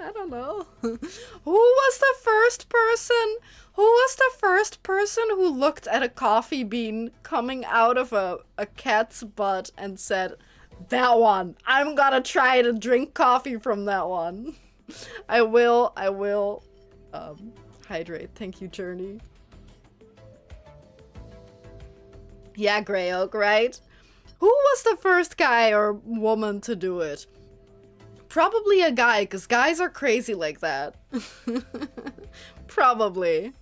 I don't know. Who was the first person? Who was the first person who looked at a coffee bean coming out of a cat's butt and said, "That one. I'm gonna try to drink coffee from that one." I will hydrate. Thank you, Journey. Yeah, Grey Oak, right? Who was the first guy or woman to do it? Probably a guy, because guys are crazy like that. Probably.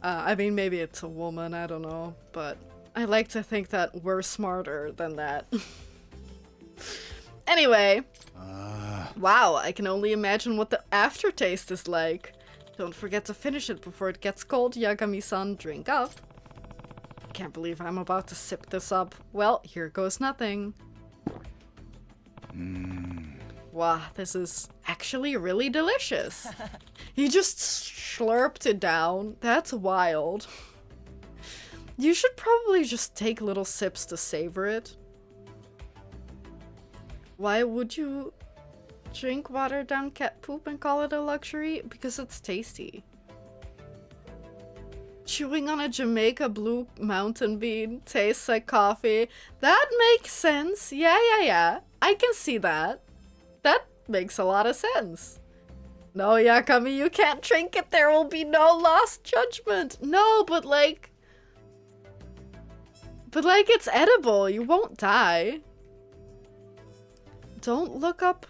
I mean, maybe it's a woman, I don't know. But I like to think that we're smarter than that. Anyway. Wow, I can only imagine what the aftertaste is like. Don't forget to finish it before it gets cold, Yagami-san. Drink up. Can't believe I'm about to sip this up. Well, here goes nothing. Wow, this is actually really delicious. He just slurped it down. That's wild. You should probably just take little sips to savor it. Why would you drink watered down cat poop and call it a luxury? Because it's tasty. Chewing on a Jamaica Blue Mountain Bean tastes like coffee. That makes sense. Yeah. I can see that. That makes a lot of sense. No, Yakami, you can't drink it. There will be no lost judgment. No, but like, it's edible. You won't die. Don't look up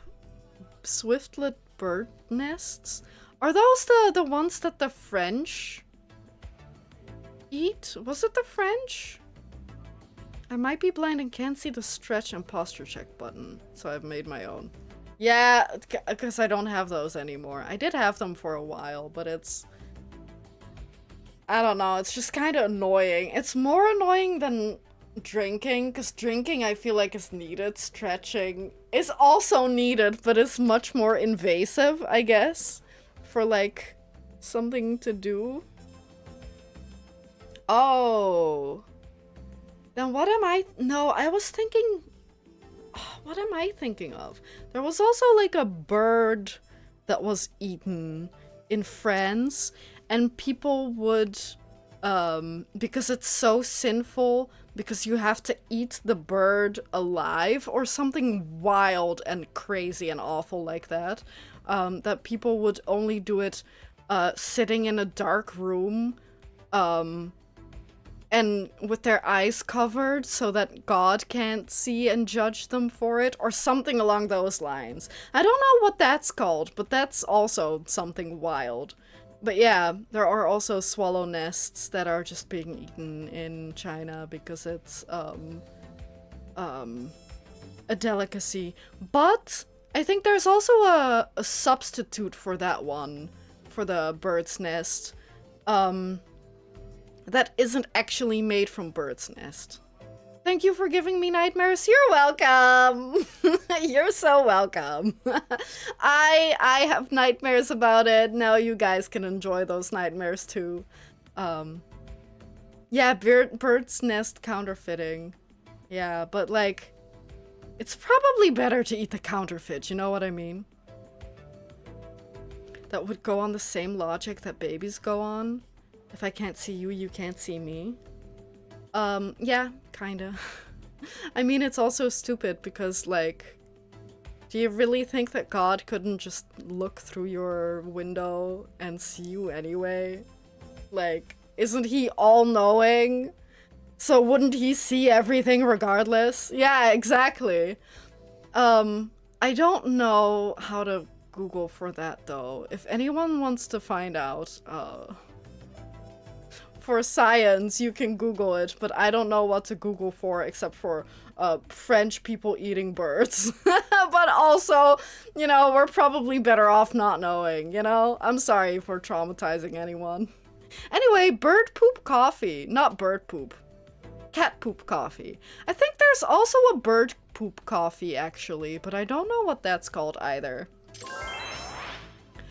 swiftlet bird nests. Are those the ones that the French eat? Was it the French? I might be blind and can't see the stretch and posture check button, so I've made my own. Yeah, because I don't have those anymore. I did have them for a while, but it's... I don't know, it's just kind of annoying. It's more annoying than drinking, because drinking I feel like is needed. Stretching is also needed, but it's much more invasive, I guess, for like something to do. Oh. Then what am I... No, I was thinking... What am I thinking of? There was also like a bird that was eaten in France, and people would, because it's so sinful, because you have to eat the bird alive or something wild and crazy and awful like that, that people would only do it sitting in a dark room, and with their eyes covered so that God can't see and judge them for it, or something along those lines. I don't know what that's called, but that's also something wild. But yeah, there are also swallow nests that are just being eaten in China because it's a delicacy. But I think there's also a substitute for that one, for the bird's nest. That isn't actually made from bird's nest. Thank you for giving me nightmares. You're welcome. You're so welcome. I have nightmares about it. Now you guys can enjoy those nightmares too. Yeah, bird's nest counterfeiting. Yeah, but like, it's probably better to eat the counterfeit, you know what I mean? That would go on the same logic that babies go on. If I can't see you, you can't see me. Yeah, kinda. I mean, it's also stupid because, like, do you really think that God couldn't just look through your window and see you anyway? Like, isn't he all-knowing? So wouldn't he see everything regardless? Yeah, exactly. I don't know how to Google for that though. If anyone wants to find out, for science, you can Google it, but I don't know what to Google for except for French people eating birds. But also, you know, we're probably better off not knowing, you know? I'm sorry for traumatizing anyone. Anyway, bird poop coffee. Not bird poop. Cat poop coffee. I think there's also a bird poop coffee, actually, but I don't know what that's called either.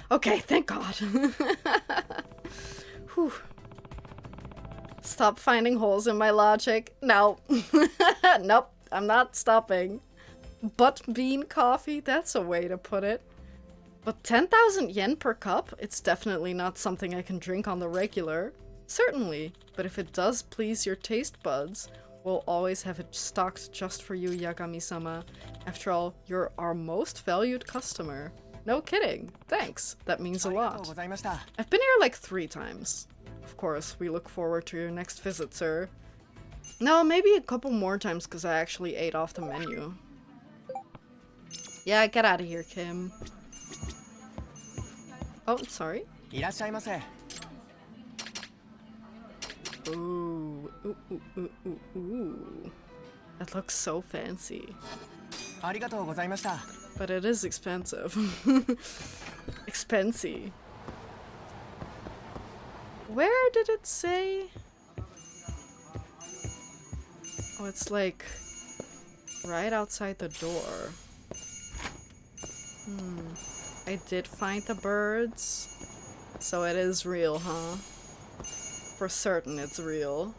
Okay, thank God. Whew. Stop finding holes in my logic. No. Nope, I'm not stopping. Butt bean coffee? That's a way to put it. But 10,000 yen per cup? It's definitely not something I can drink on the regular. Certainly, but if it does please your taste buds, we'll always have it stocked just for you, Yagami-sama. After all, you're our most valued customer. No kidding. Thanks. That means a lot. I've been here like 3 times. Of course, we look forward to your next visit, sir. No, maybe a couple more times because I actually ate off the menu. Yeah, get out of here, Kim. Oh, sorry. Ooh, ooh, ooh, ooh, ooh, ooh. That looks so fancy. But it is expensive. Expensive. Where did it say? Oh, it's like right outside the door. I did find the birds. So it is real, huh? For certain it's real.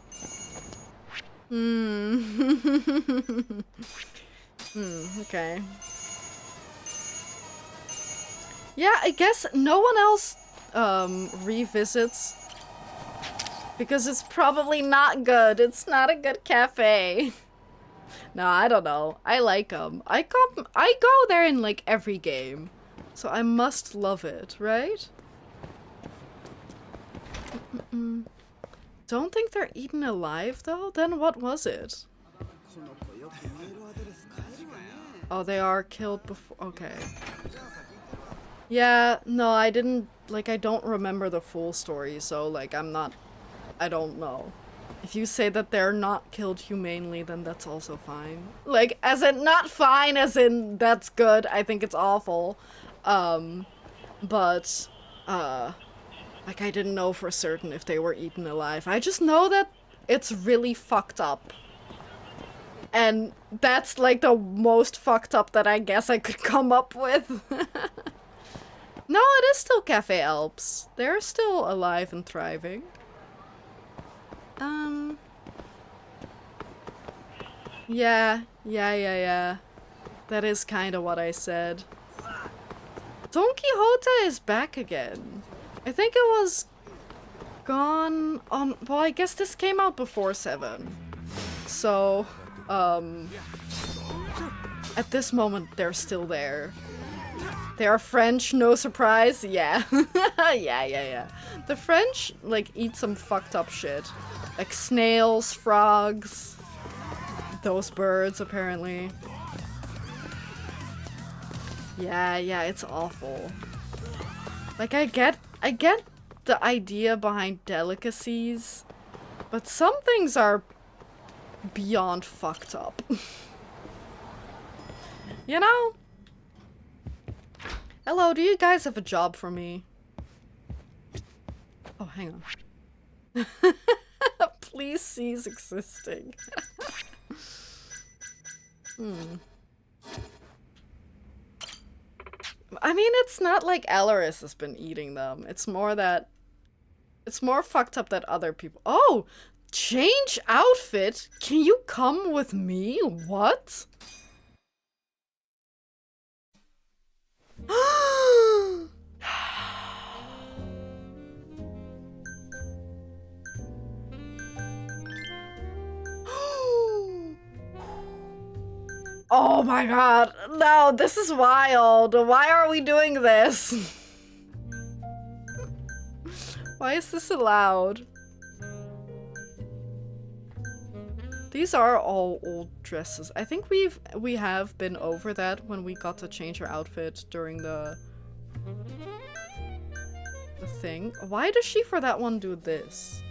Okay. Yeah, I guess no one else revisits because it's probably not good. It's not a good cafe. No, I don't know. I like them. I go there in like every game. So I must love it, right? Don't think they're eaten alive though? Then what was it? Oh, they are killed before. Okay. Yeah, no, I didn't, like, I don't remember the full story, so, like, I don't know. If you say that they're not killed humanely, then that's also fine. Like, as in, not fine, as in, that's good, I think it's awful. But, like, I didn't know for certain if they were eaten alive. I just know that it's really fucked up. And that's, like, the most fucked up that I guess I could come up with. No, it is still Cafe Alps. They're still alive and thriving. Yeah. That is kind of what I said. Don Quixote is back again. I think it was gone on... Well, I guess this came out before 7. So, at this moment, they're still there. They are French, no surprise. Yeah. Yeah. The French, like, eat some fucked up shit. Like snails, frogs, those birds, apparently. Yeah, it's awful. Like, I get the idea behind delicacies, but some things are beyond fucked up. You know? Hello, do you guys have a job for me? Oh, hang on. Please cease existing. I mean, it's not like Alaris has been eating them. It's more that... It's more fucked up that other people... Oh! Change outfit? Can you come with me? What? Oh my god, no, this is wild. Why are we doing this? Why is this allowed? These are all old dresses. I think we have been over that when we got to change our outfit during the The thing. Why does she for that one do this?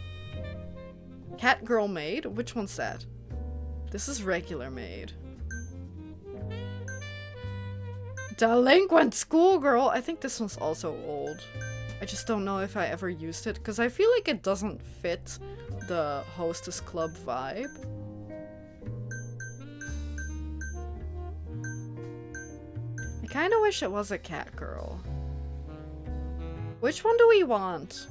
Cat girl maid? Which one's that? This is regular maid. Delinquent schoolgirl. I think this one's also old. I just don't know if I ever used it because I feel like it doesn't fit the hostess club vibe. I kind of wish it was a cat girl. Which one do we want?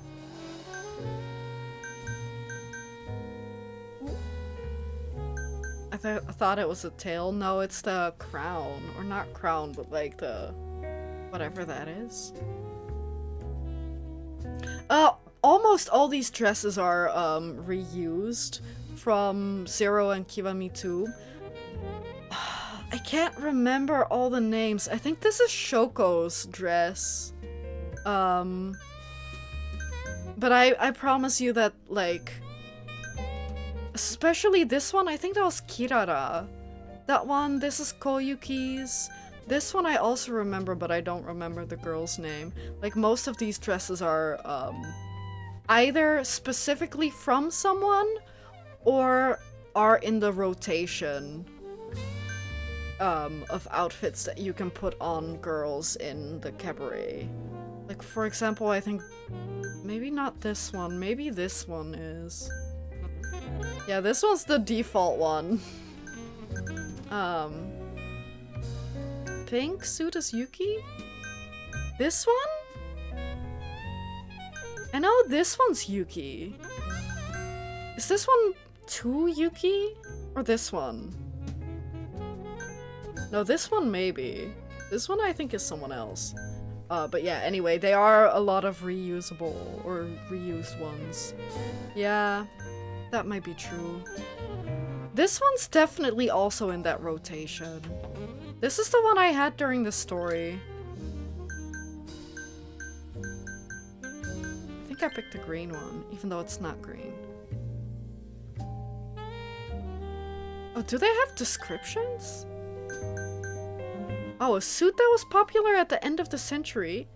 I thought it was a tail. No, it's the crown. Or not crown, but like the... whatever that is. Almost all these dresses are reused from Zero and Kiwami 2. I can't remember all the names. I think this is Shoko's dress. But I promise you that, like... especially this one, I think that was Kirara. That one, this is Koyuki's. This one I also remember, but I don't remember the girl's name. Like, most of these dresses are, either specifically from someone, or are in the rotation, of outfits that you can put on girls in the cabaret. Like, for example, I think, maybe not this one, maybe this one is. Yeah, this one's the default one. Pink suit as Yuki? This one? I know this one's Yuki. Is this one too Yuki? Or this one? No, this one maybe. This one I think is someone else. But yeah, anyway, they are a lot of reusable or reused ones. Yeah. That might be true. This one's definitely also in that rotation. This is the one I had during the story. I think I picked the green one, even though it's not green. Oh, do they have descriptions? Oh, a suit that was popular at the end of the century.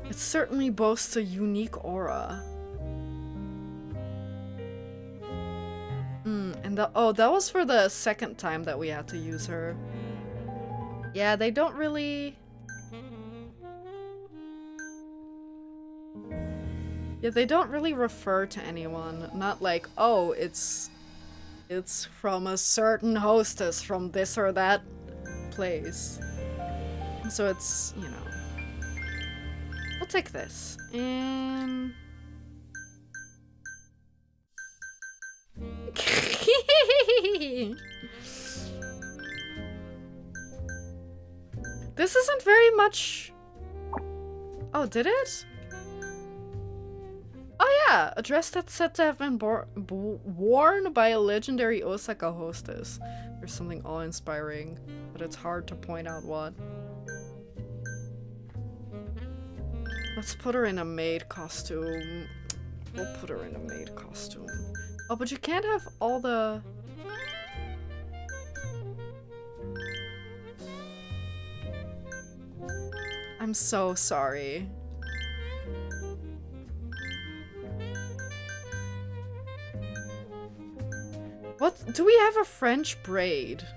It certainly boasts a unique aura. And that was for the second time that we had to use her. Yeah, they don't really... yeah, they don't really refer to anyone. Not like, oh, it's from a certain hostess from this or that place. So it's, you know... I'll take this. And... This isn't very much... Oh, did it? Oh yeah, a dress that's said to have been worn by a legendary Osaka hostess. There's something awe-inspiring, but it's hard to point out what. Let's put her in a maid costume. We'll put her in a maid costume. Oh, but you can't have all the... I'm so sorry. What? Do we have a French braid?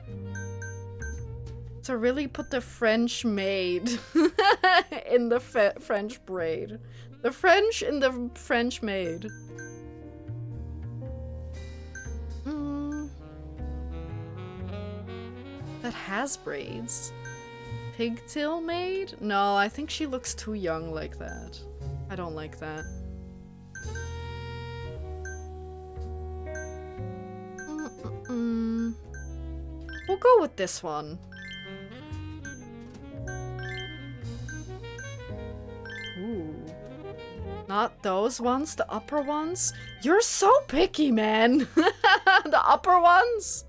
To really put the French maid in the French braid. The French in the French maid. That has braids. Pigtail maid? No, I think she looks too young like that. I don't like that. We'll go with this one. Ooh. Not those ones, the upper ones? You're so picky, man! The upper ones?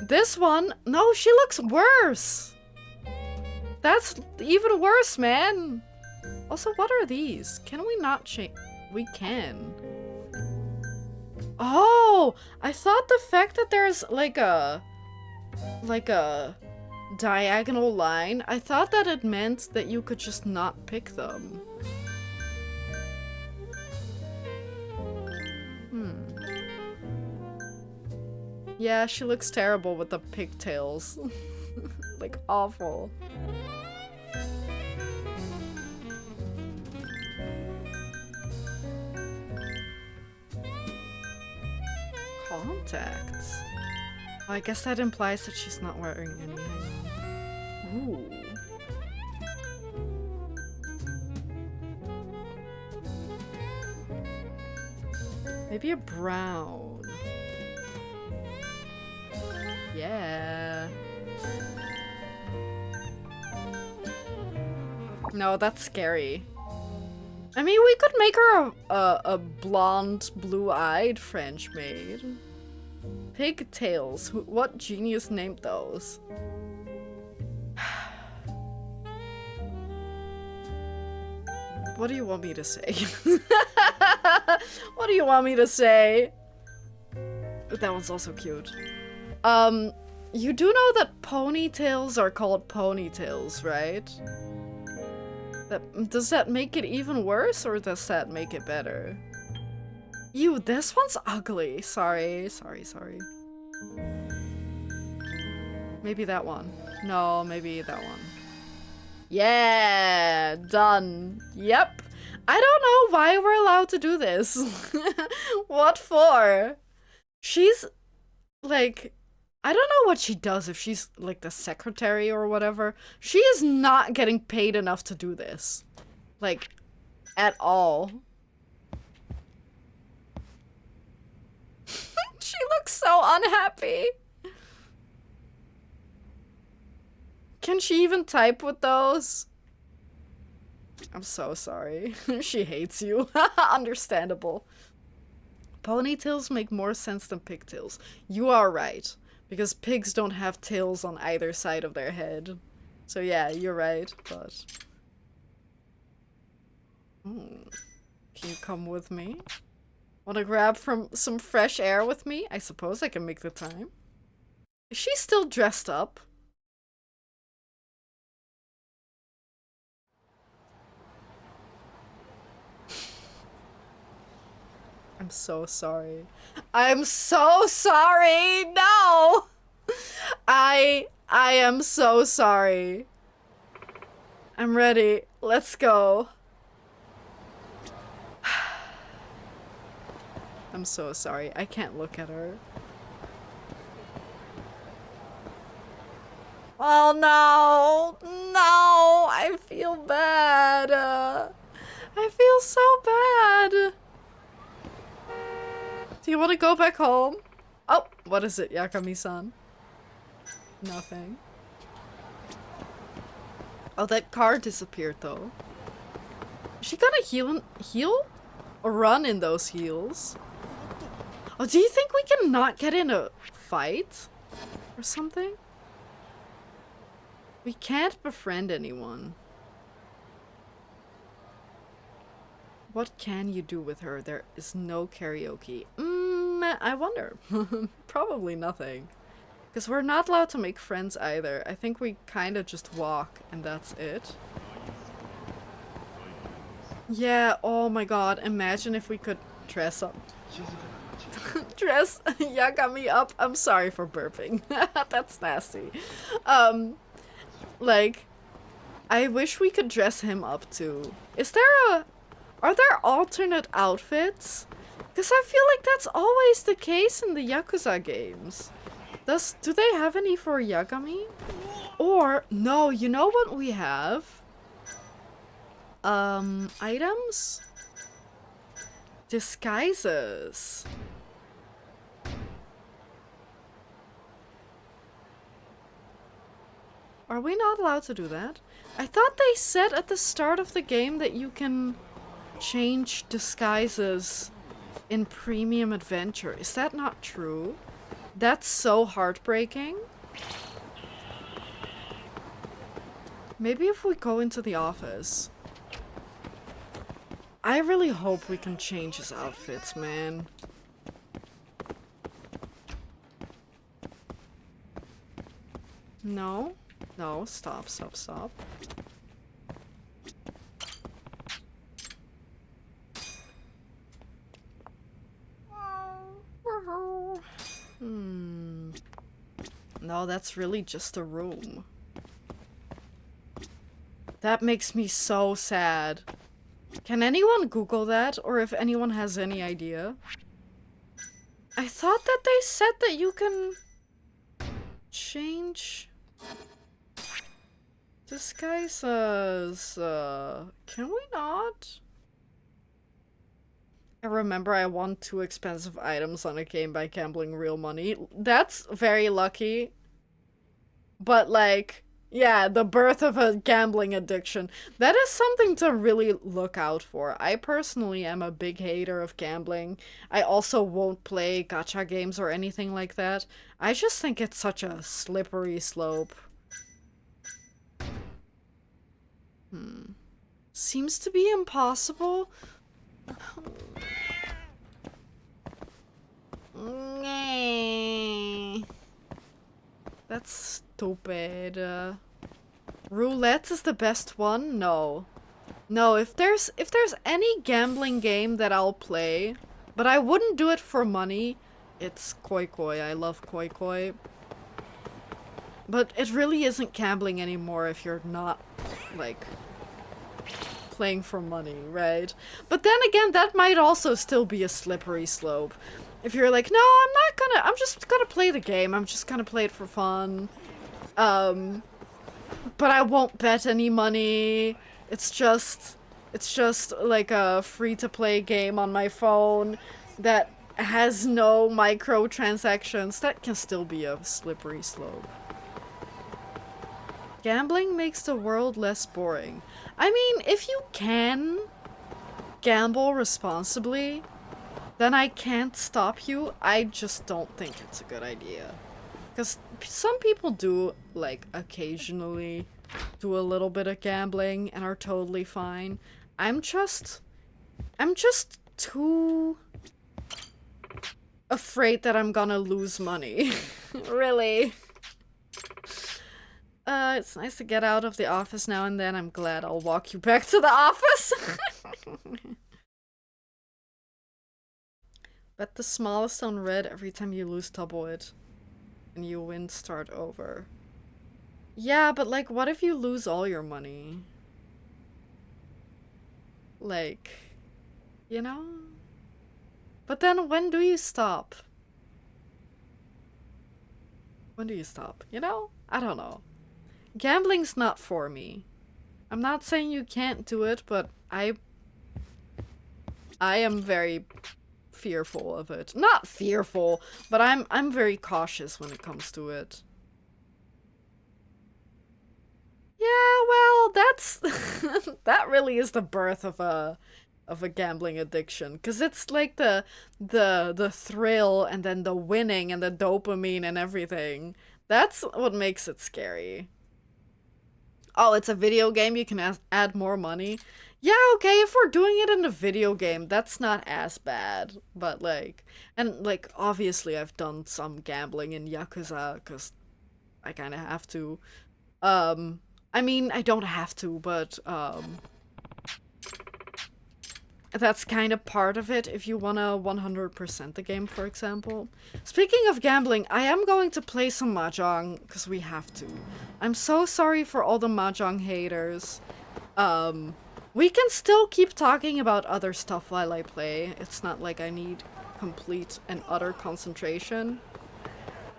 This one? No, she looks worse! That's even worse, man! Also, what are these? Can we not change? We can. Oh! I thought the fact that there's like a Diagonal line? I thought that it meant that you could just not pick them. Yeah, she looks terrible with the pigtails. Like, awful. Contacts? Oh, I guess that implies that she's not wearing any. Ooh. Maybe a brown. Yeah. No, that's scary. I mean, we could make her a blonde, blue-eyed French maid. Pigtails. What genius named those? What do you want me to say? What do you want me to say? That one's also cute. You do know that ponytails are called ponytails, right? Does that make it even worse, or does that make it better? Ew, this one's ugly. Sorry. Maybe that one. No, maybe that one. Yeah, done. Yep. I don't know why we're allowed to do this. What for? She's, like... I don't know what she does, if she's like the secretary or whatever. She is not getting paid enough to do this. Like, at all. She looks so unhappy. Can she even type with those? I'm so sorry. She hates you. Understandable. Ponytails make more sense than pigtails. You are right. Because pigs don't have tails on either side of their head. So yeah, you're right, but... Can you come with me? Wanna grab some fresh air with me? I suppose I can make the time. Is she still dressed up? I'm so sorry. I'm so sorry! No! I am so sorry. I'm ready. Let's go. I'm so sorry. I can't look at her. Oh no! No! I feel bad. I feel so bad. Do you want to go back home? Oh, what is it, Yakami-san? Nothing. Oh, that car disappeared though. Is she gonna heal? Or run in those heels? Oh, do you think we can not get in a fight? Or something? We can't befriend anyone. What can you do with her? There is no karaoke. I wonder. Probably nothing. Because we're not allowed to make friends either. I think we kind of just walk and that's it. Yeah, oh my god. Imagine if we could dress up. Dress Yagami up. I'm sorry for burping. That's nasty. Like, I wish we could dress him up too. Are there alternate outfits? Because I feel like that's always the case in the Yakuza games. Do they have any for Yagami? Or, no, you know what we have? Items? Disguises. Are we not allowed to do that? I thought they said at the start of the game that you can change disguises in Premium Adventure. Is that not true? That's so heartbreaking. Maybe if we go into the office. I really hope we can change his outfits, man. No? No, stop, stop, stop. No, that's really just a room. That makes me so sad. Can anyone Google that, or if anyone has any idea? I thought that they said that you can change. This guy says, can we not? I remember I won 2 expensive items on a game by gambling real money. That's very lucky. But like, yeah, the birth of a gambling addiction. That is something to really look out for. I personally am a big hater of gambling. I also won't play gacha games or anything like that. I just think it's such a slippery slope. Seems to be impossible. That's stupid. Roulette is the best one? No. No, if there's any gambling game that I'll play, but I wouldn't do it for money, it's Koi Koi. I love Koi Koi. But it really isn't gambling anymore if you're not, like, playing for money, right? But then again, that might also still be a slippery slope. If you're like, no, I'm just gonna play the game. I'm just gonna play it for fun. But I won't bet any money. It's just like a free-to-play game on my phone that has no microtransactions. That can still be a slippery slope. Gambling makes the world less boring. I mean, if you can gamble responsibly, then I can't stop you. I just don't think it's a good idea. Because some people do, like, occasionally do a little bit of gambling and are totally fine. I'm just too afraid that I'm gonna lose money. Really. It's nice to get out of the office now and then. I'm glad I'll walk you back to the office. Bet the smallest on red every time you lose double it. And you win, start over. Yeah, but like, what if you lose all your money? Like, you know? But then when do you stop? When do you stop? You know? I don't know. Gambling's not for me. I'm not saying you can't do it, but I am very fearful of it. Not fearful, but I'm very cautious when it comes to it. Yeah, well, that's that really is the birth of a gambling addiction, because it's like the thrill and then the winning and the dopamine and everything. That's what makes it scary. Oh, it's a video game, you can add more money. Yeah, okay, if we're doing it in a video game, that's not as bad. But like, and like, obviously I've done some gambling in Yakuza, because I kind of have to. I mean, I don't have to, but that's kind of part of it if you wanna 100% the game, for example. Speaking of gambling, I am going to play some Mahjong, because we have to. I'm so sorry for all the Mahjong haters. We can still keep talking about other stuff while I play. It's not like I need complete and utter concentration.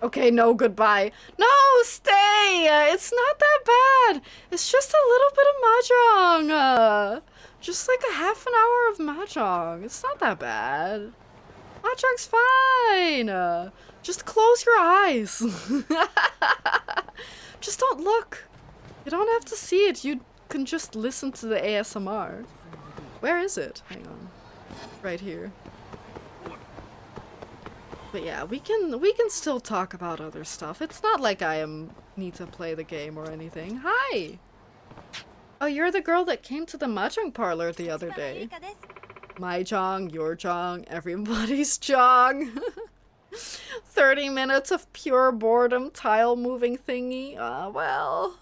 Okay, no, goodbye. No, stay! It's not that bad! It's just a little bit of Mahjong! Just like a half an hour of Mahjong. It's not that bad. Mahjong's fine! Just close your eyes. Just don't look. You don't have to see it. You can just listen to the ASMR. Where is it? Hang on. Right here. But yeah, we can still talk about other stuff. It's not like I need to play the game or anything. Hi! Oh, you're the girl that came to the Mahjong parlor the other day. My Jong, your Jong, everybody's Jong. 30 minutes of pure boredom tile moving thingy. Well.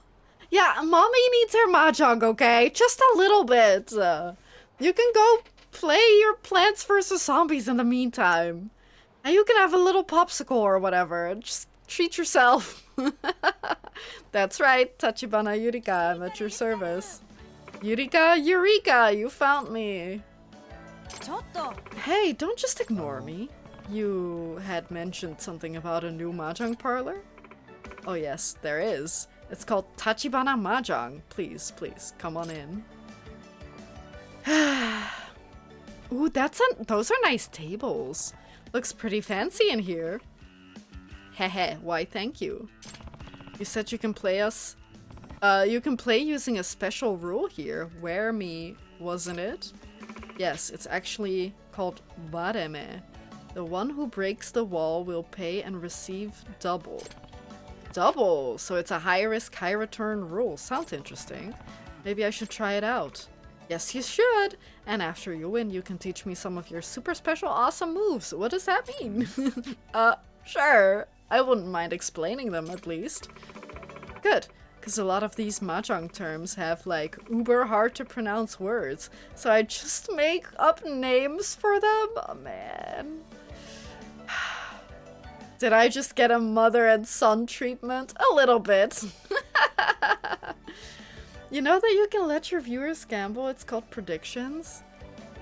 Yeah, mommy needs her mahjong, okay? Just a little bit. You can go play your Plants vs. Zombies in the meantime. And you can have a little popsicle or whatever. Just treat yourself. That's right, Tachibana Yurika, I'm at your service. Eureka, you found me. Hey, don't just ignore me. You had mentioned something about a new mahjong parlor? Oh yes, there is. It's called Tachibana Mahjong. Please, come on in. Ooh, those are nice tables. Looks pretty fancy in here. Hehe, why thank you. You said you can play us. You can play using a special rule here. Wear me, wasn't it? Yes, it's actually called bareme. The one who breaks the wall will pay and receive double. Double! So it's a high risk, high return rule. Sounds interesting. Maybe I should try it out. Yes, you should! And after you win, you can teach me some of your super special awesome moves. What does that mean? Sure. I wouldn't mind explaining them at least. Good. Because a lot of these mahjong terms have like uber hard to pronounce words. So I just make up names for them? Oh man. Did I just get a mother and son treatment? A little bit. You know that you can let your viewers gamble? It's called predictions.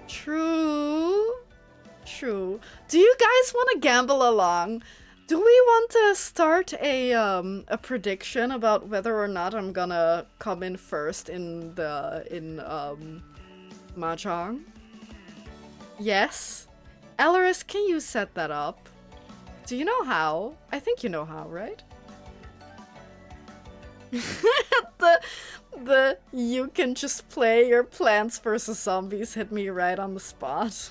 True. True. Do you guys want to gamble along? Do we want to start a prediction about whether or not I'm gonna come in first in mahjong? Yes? Alaris, can you set that up? Do you know how? I think you know how, right? the you can just play your Plants vs. Zombies hit me right on the spot.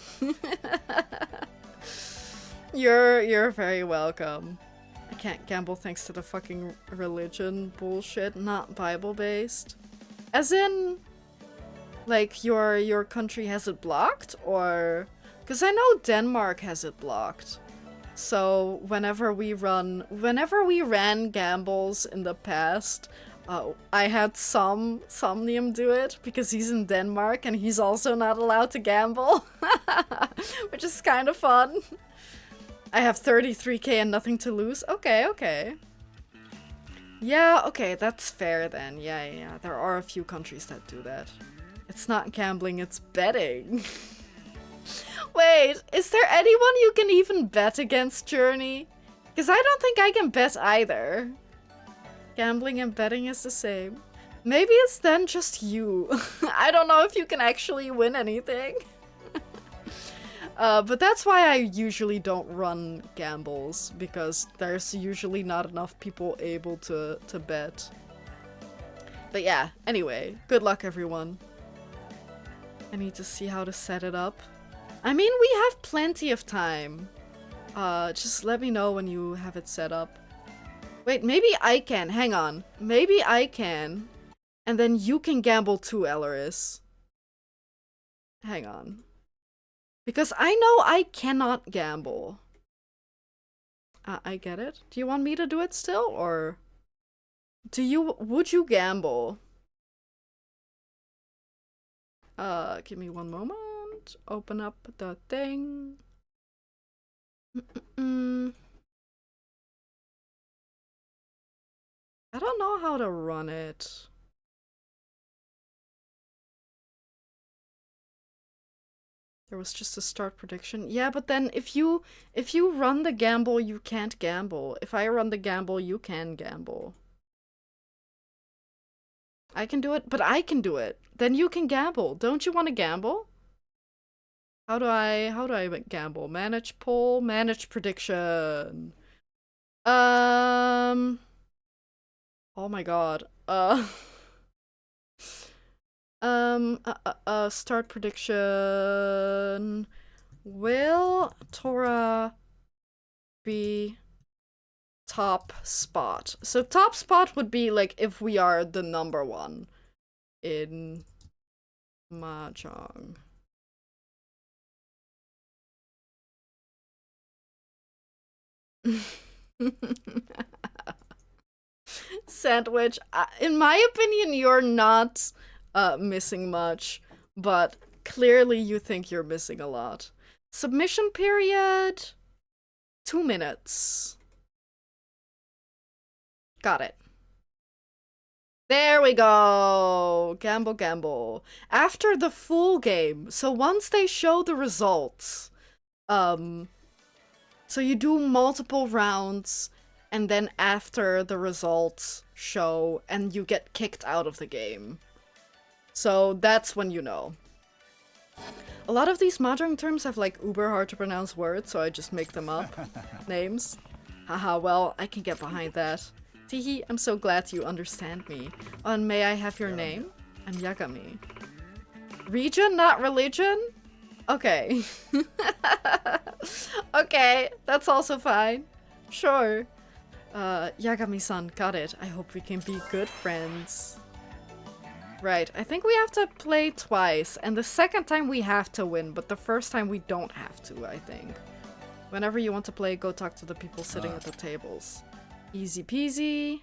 You're very welcome. I can't gamble thanks to the fucking religion bullshit, not Bible-based. As in, like, your country has it blocked, or... Because I know Denmark has it blocked. So whenever we ran gambles in the past, I had Somnium do it because he's in Denmark and he's also not allowed to gamble, which is kind of fun. I have 33k and nothing to lose. Okay. Yeah, okay, that's fair then. Yeah. There are a few countries that do that. It's not gambling, it's betting. Wait, is there anyone you can even bet against, Journey? Because I don't think I can bet either. Gambling and betting is the same. Maybe it's then just you. I don't know if you can actually win anything. But that's why I usually don't run gambles, because there's usually not enough people able to bet. But yeah, anyway, good luck everyone. I need to see how to set it up. I mean, we have plenty of time. Just let me know when you have it set up. Wait, maybe I can. Hang on. Maybe I can. And then you can gamble too, Elaris. Hang on. Because I know I cannot gamble. I get it. Do you want me to do it still, or... Would you gamble? Give me one moment. Open up the thing. I don't know how to run it. There was just a start prediction. Yeah, but then if you run the gamble, you can't gamble. If I run the gamble, you can gamble. I can do it, but I can do it. Then you can gamble. Don't you want to gamble? How do I gamble? Manage poll, manage prediction. Oh my god. Start prediction. Will Tora be top spot? So top spot would be like if we are the number one in mahjong. Sandwich, in my opinion, you're not missing much, but clearly you think you're missing a lot. Submission period, 2 minutes. Got it. There we go! Gamble, gamble. After the full game, so once they show the results, so you do multiple rounds, and then after the results show, and you get kicked out of the game. So that's when you know. A lot of these Mahjong terms have like uber hard to pronounce words, so I just make them up. Names. Haha, well, I can get behind that. Teehee, I'm so glad you understand me. Oh, and may I have your name? I'm Yagami. Region, not religion? Okay. Okay, that's also fine. Sure. Yagami-san, got it. I hope we can be good friends. Right, I think we have to play twice, and the second time we have to win, but the first time we don't have to, I think. Whenever you want to play, go talk to the people sitting at the tables. Easy peasy.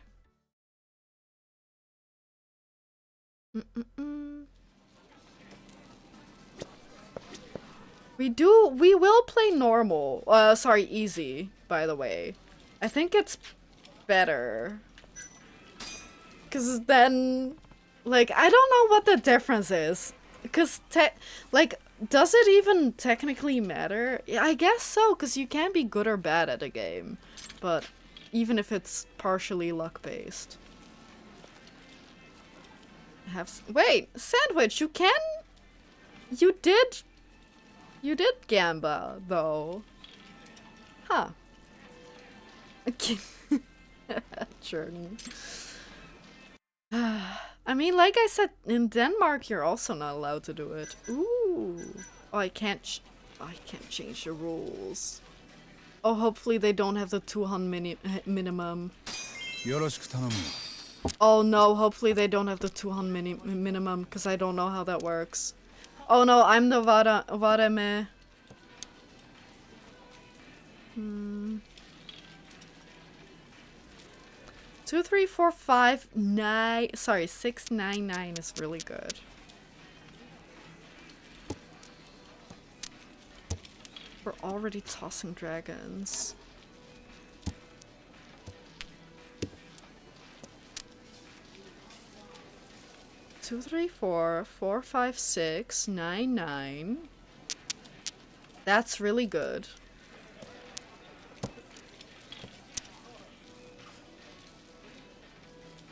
We will play normal. Sorry, easy, by the way. I think it's better. 'Cause then, like, I don't know what the difference is. 'Cause, like, does it even technically matter? Yeah, I guess so, 'cause you can be good or bad at a game. But even if it's partially luck-based. Wait, Sandwich, you can? You did Gamba, though. Huh. Journey. I mean, like I said, in Denmark, you're also not allowed to do it. Ooh. Oh, I can't change the rules. Oh, hopefully they don't have the 200 minimum. Oh no, hopefully they don't have the 200 minimum, because I don't know how that works. Oh no, I'm the Vareme. 2, 3, 4, 5, 9. Sorry, 6, 9, 9 is really good. We're already tossing dragons. Two, 3, 4, 4, 5, 6, 9, 9. That's really good.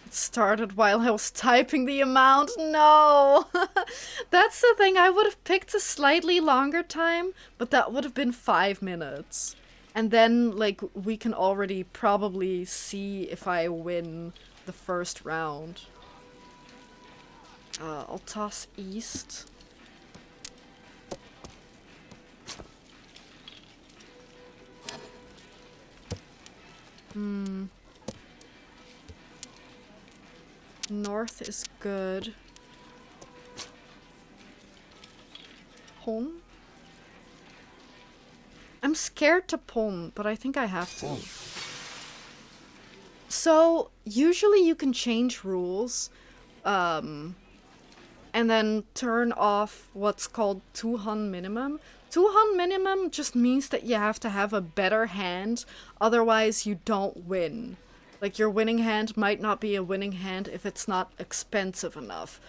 It started while I was typing the amount. No! That's the thing. I would have picked a slightly longer time, but that would have been 5 minutes. And then, like, we can already probably see if I win the first round. I'll toss east. North is good. Pon? I'm scared to pon, but I think I have to. So, usually you can change rules, and then turn off what's called 200 minimum. 200 minimum just means that you have to have a better hand, otherwise you don't win. Like, your winning hand might not be a winning hand if it's not expensive enough.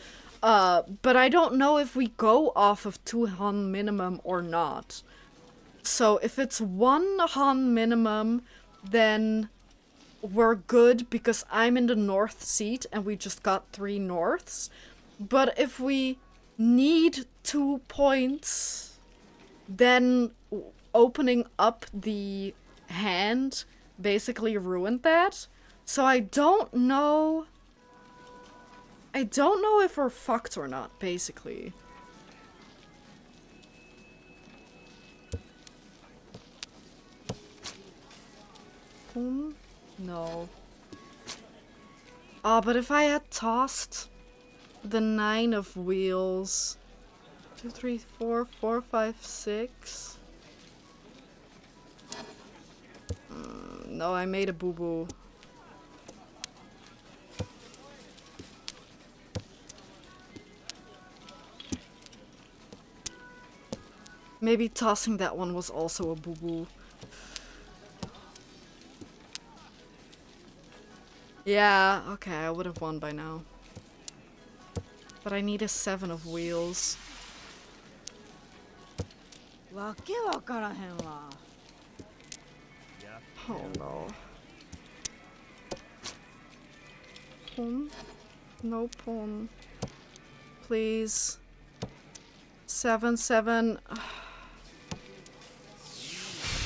But I don't know if we go off of 200 minimum or not. So if it's 100 minimum, then we're good because I'm in the north seat and we just got 3 norths. But if we need 2 points, then opening up the hand basically ruined that. So I don't know if we're fucked or not, basically. No. Ah, but if I had tossed the 9 of wheels. 2, 3, 4, 4, 5, 6. No, I made a boo-boo. Maybe tossing that one was also a boo-boo. Yeah, okay, I would have won by now. But I need a 7 of wheels. Oh no. Pawn? No pawn. Please. 7, 7.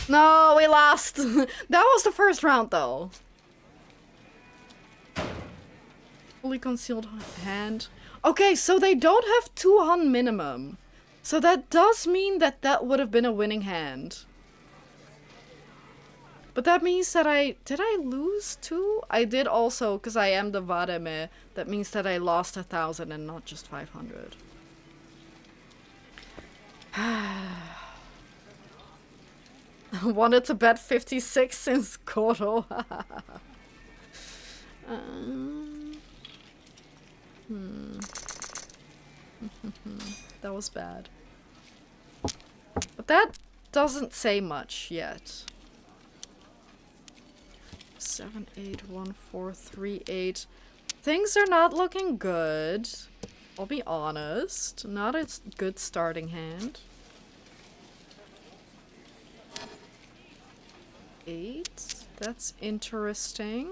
No, we lost! That was the first round though. Fully concealed hand. Okay, so they don't have 2 on minimum. So that does mean that that would have been a winning hand. But that means that did I lose 2? I did also, because I am the Vareme. That means that I lost 1,000 and not just 500. Wanted to bet 56 since Koro. That was bad. But that doesn't say much yet. 7, 8, 1, 4, 3, 8. Things are not looking good. I'll be honest. Not a good starting hand. 8. That's interesting.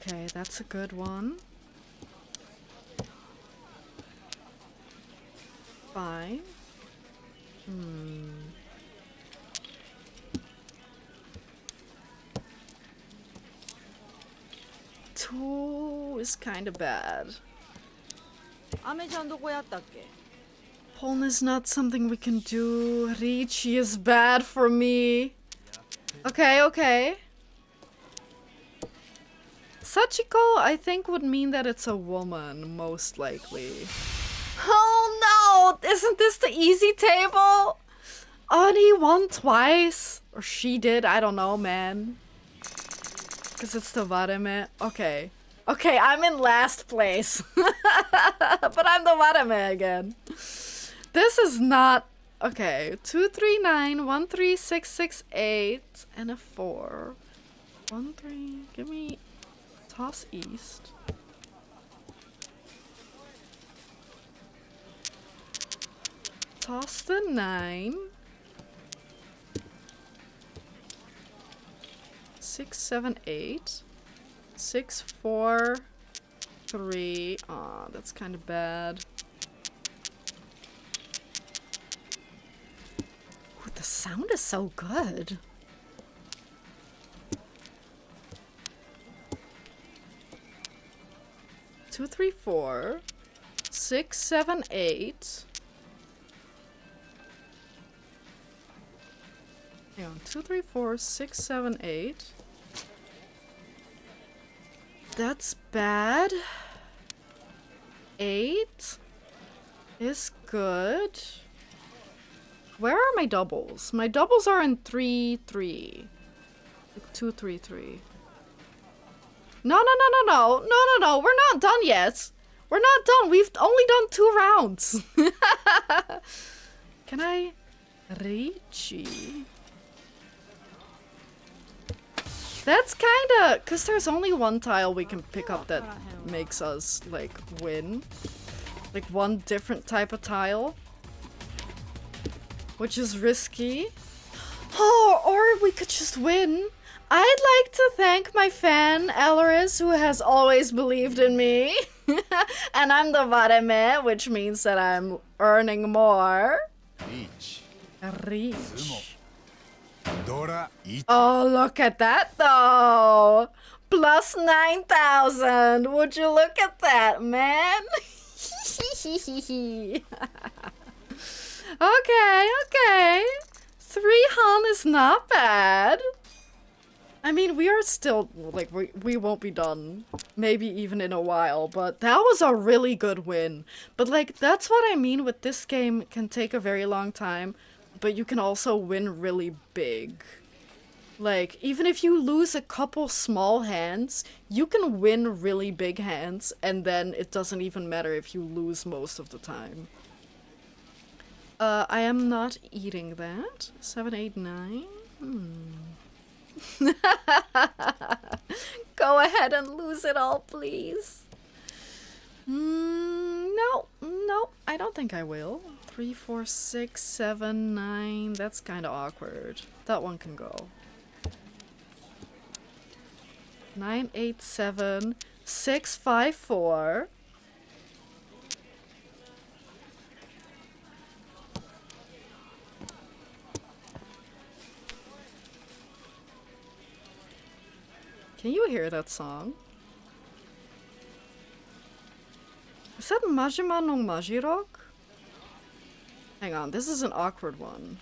Okay, that's a good one. 5. 2 is kind of bad. Pawn is not something we can do. Ricci is bad for me. Okay, okay. Sachiko, I think, would mean that it's a woman, most likely. Oh no! Isn't this the easy table? Oni won twice. Or she did, I don't know, man. Because it's the Vareme. Okay. Okay, I'm in last place. But I'm the Vareme again. This is not... Okay. 2, 3, 9, 1, 3, 6, 6, 8, and a 4. 1, 3... Give me... Toss east. Toss the 9. 6, 7, 8. 6, 4, 3. Aw, that's kind of bad. Ooh, the sound is so good. Two, 3, 4. 6, 7, 8. Hang on. 2, 3, 4, 6, 7, 8. That's bad. 8 is good. Where are my doubles? My doubles are in 3, 3. 2, 3, 3. No, no, no, no, no. No, no, no. We're not done yet. We're not done. We've only done 2 rounds. Can I... Ricci? That's kinda... Because there's only one tile we can pick up that makes us, like, win. Like, one different type of tile. Which is risky. Oh, or we could just win. I'd like to thank my fan, Elris, who has always believed in me. And I'm the Vareme, which means that I'm earning more. Reach. Reach. Dora, eat. Oh, look at that, though. Plus 9,000. Would you look at that, man? Okay, okay. 3 Han is not bad. I mean, we are still, like, we won't be done maybe even in a while, but that was a really good win. But like, that's what I mean with this game can take a very long time, but you can also win really big. Like, even if you lose a couple small hands, you can win really big hands, and then it doesn't even matter if you lose most of the time. I am not eating that. 7, 8, 9? Go ahead and lose it all, please. No, I don't think I will. 3, 4, 6, 7, 9. That's kind of awkward. That one can go. 9, 8, 7, 6, 5, 4. Can you hear that song? Is that Majima no Majirok? Hang on, this is an awkward one.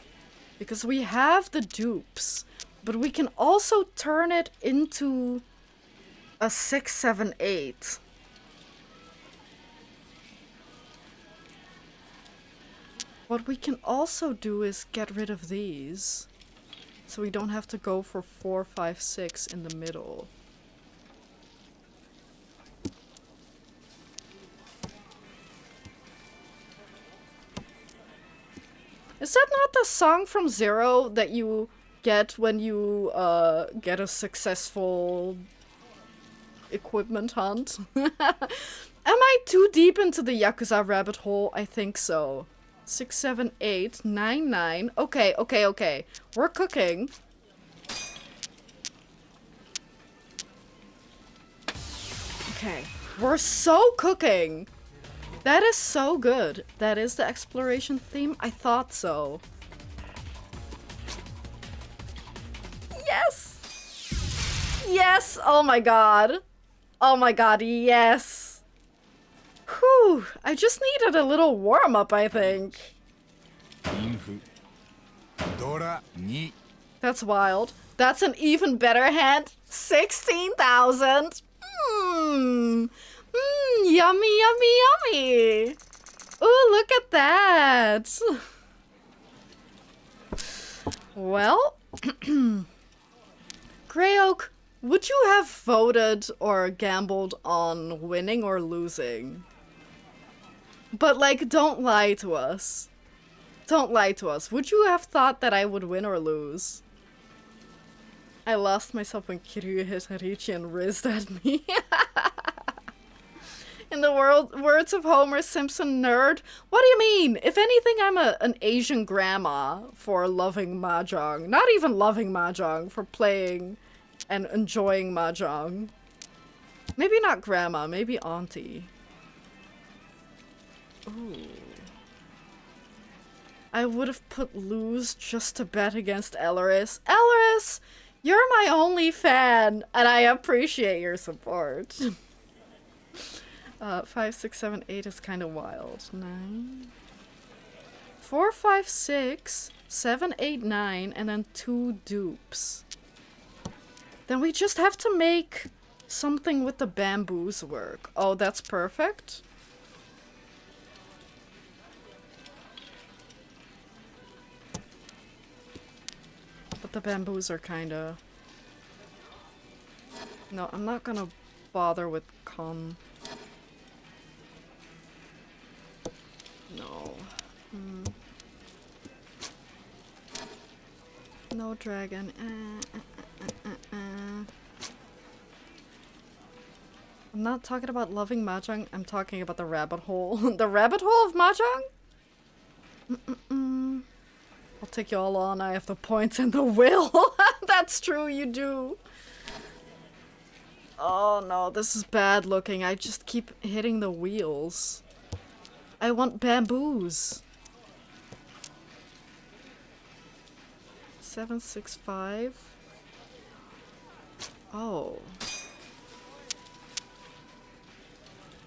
Because we have the dupes, but we can also turn it into a 6, 7, 8. What we can also do is get rid of these. So we don't have to go for 4, 5, 6 in the middle. Is that not the song from Zero that you get when you get a successful equipment hunt? Am I too deep into the Yakuza rabbit hole? I think so. 6, 7, 8, 9, 9. Okay. We're cooking. Okay. We're so cooking. That is so good. That is the exploration theme? I thought so. Yes! Yes! Oh my god. Oh my god, yes! Whew, I just needed a little warm-up, I think. インフドラ2 That's wild. That's an even better hand. 16,000. Yummy, yummy, yummy. Ooh, look at that. Well, Grey Oak, would you have voted or gambled on winning or losing? But like, don't lie to us. Don't lie to us. Would you have thought that I would win or lose? I lost myself when Kiryu hit Harichi and rizzed at me. In the words of Homer Simpson, nerd. What do you mean? If anything, I'm an Asian grandma for loving mahjong. Not even loving mahjong, for playing and enjoying mahjong. Maybe not grandma, maybe auntie. Ooh. I would have put lose just to bet against Elleris. Elleris, you're my only fan, and I appreciate your support. 5, 6, 7, 8 is kind of wild. 9. 4, 5, 6, 7, 8, 9, and then 2 dupes. Then we just have to make something with the bamboos work. Oh, that's perfect. But the bamboos are kinda... No, I'm not gonna bother with con. No. No dragon. I'm not talking about loving mahjong. I'm talking about the rabbit hole. The rabbit hole of mahjong? I'll take you all on. I have the points and the will. That's true, you do. Oh no, this is bad looking. I just keep hitting the wheels. I want bamboos. 7, 6, 5. Oh.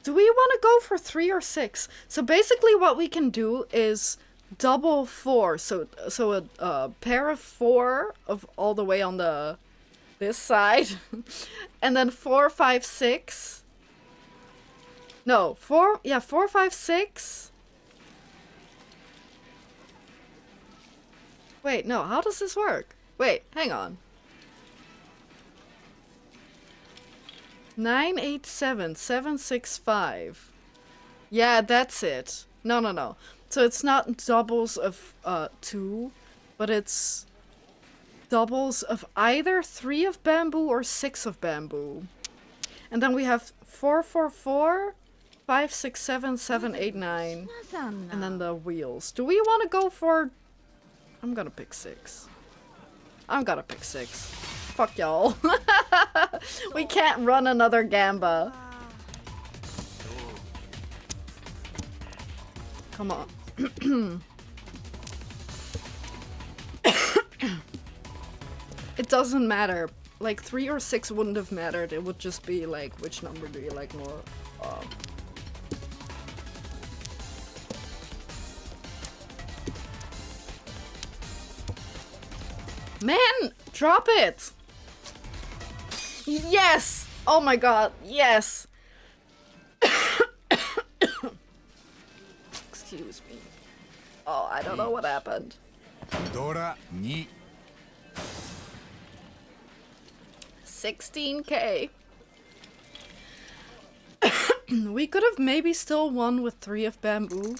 Do we want to go for 3 or 6? So basically what we can do is double 4. So a pair of 4 of all the way on the this side. And then 4, 5, 6. No, 4, yeah, 4, 5, 6. Wait, no, how does this work? Wait, hang on. 9, 8, 7, 7, 6, 5. Yeah, that's it. No, no, no. So it's not doubles of 2, but it's doubles of either 3 of bamboo or 6 of bamboo. And then we have 4, 4, 4, 5, 6, 7, 7, 8, 9. And then the wheels. Do we want to go for... I'm gonna pick 6. I'm gonna pick 6. Fuck y'all. We can't run another Gamba. Come on. It doesn't matter. Like 3 or 6 wouldn't have mattered. It would just be like, which number do you like more? Man, drop it! Yes! Oh my god, yes! Excuse me. Oh, I don't know what happened. ドラ2 16k. We could have maybe still won with 3 of bamboo,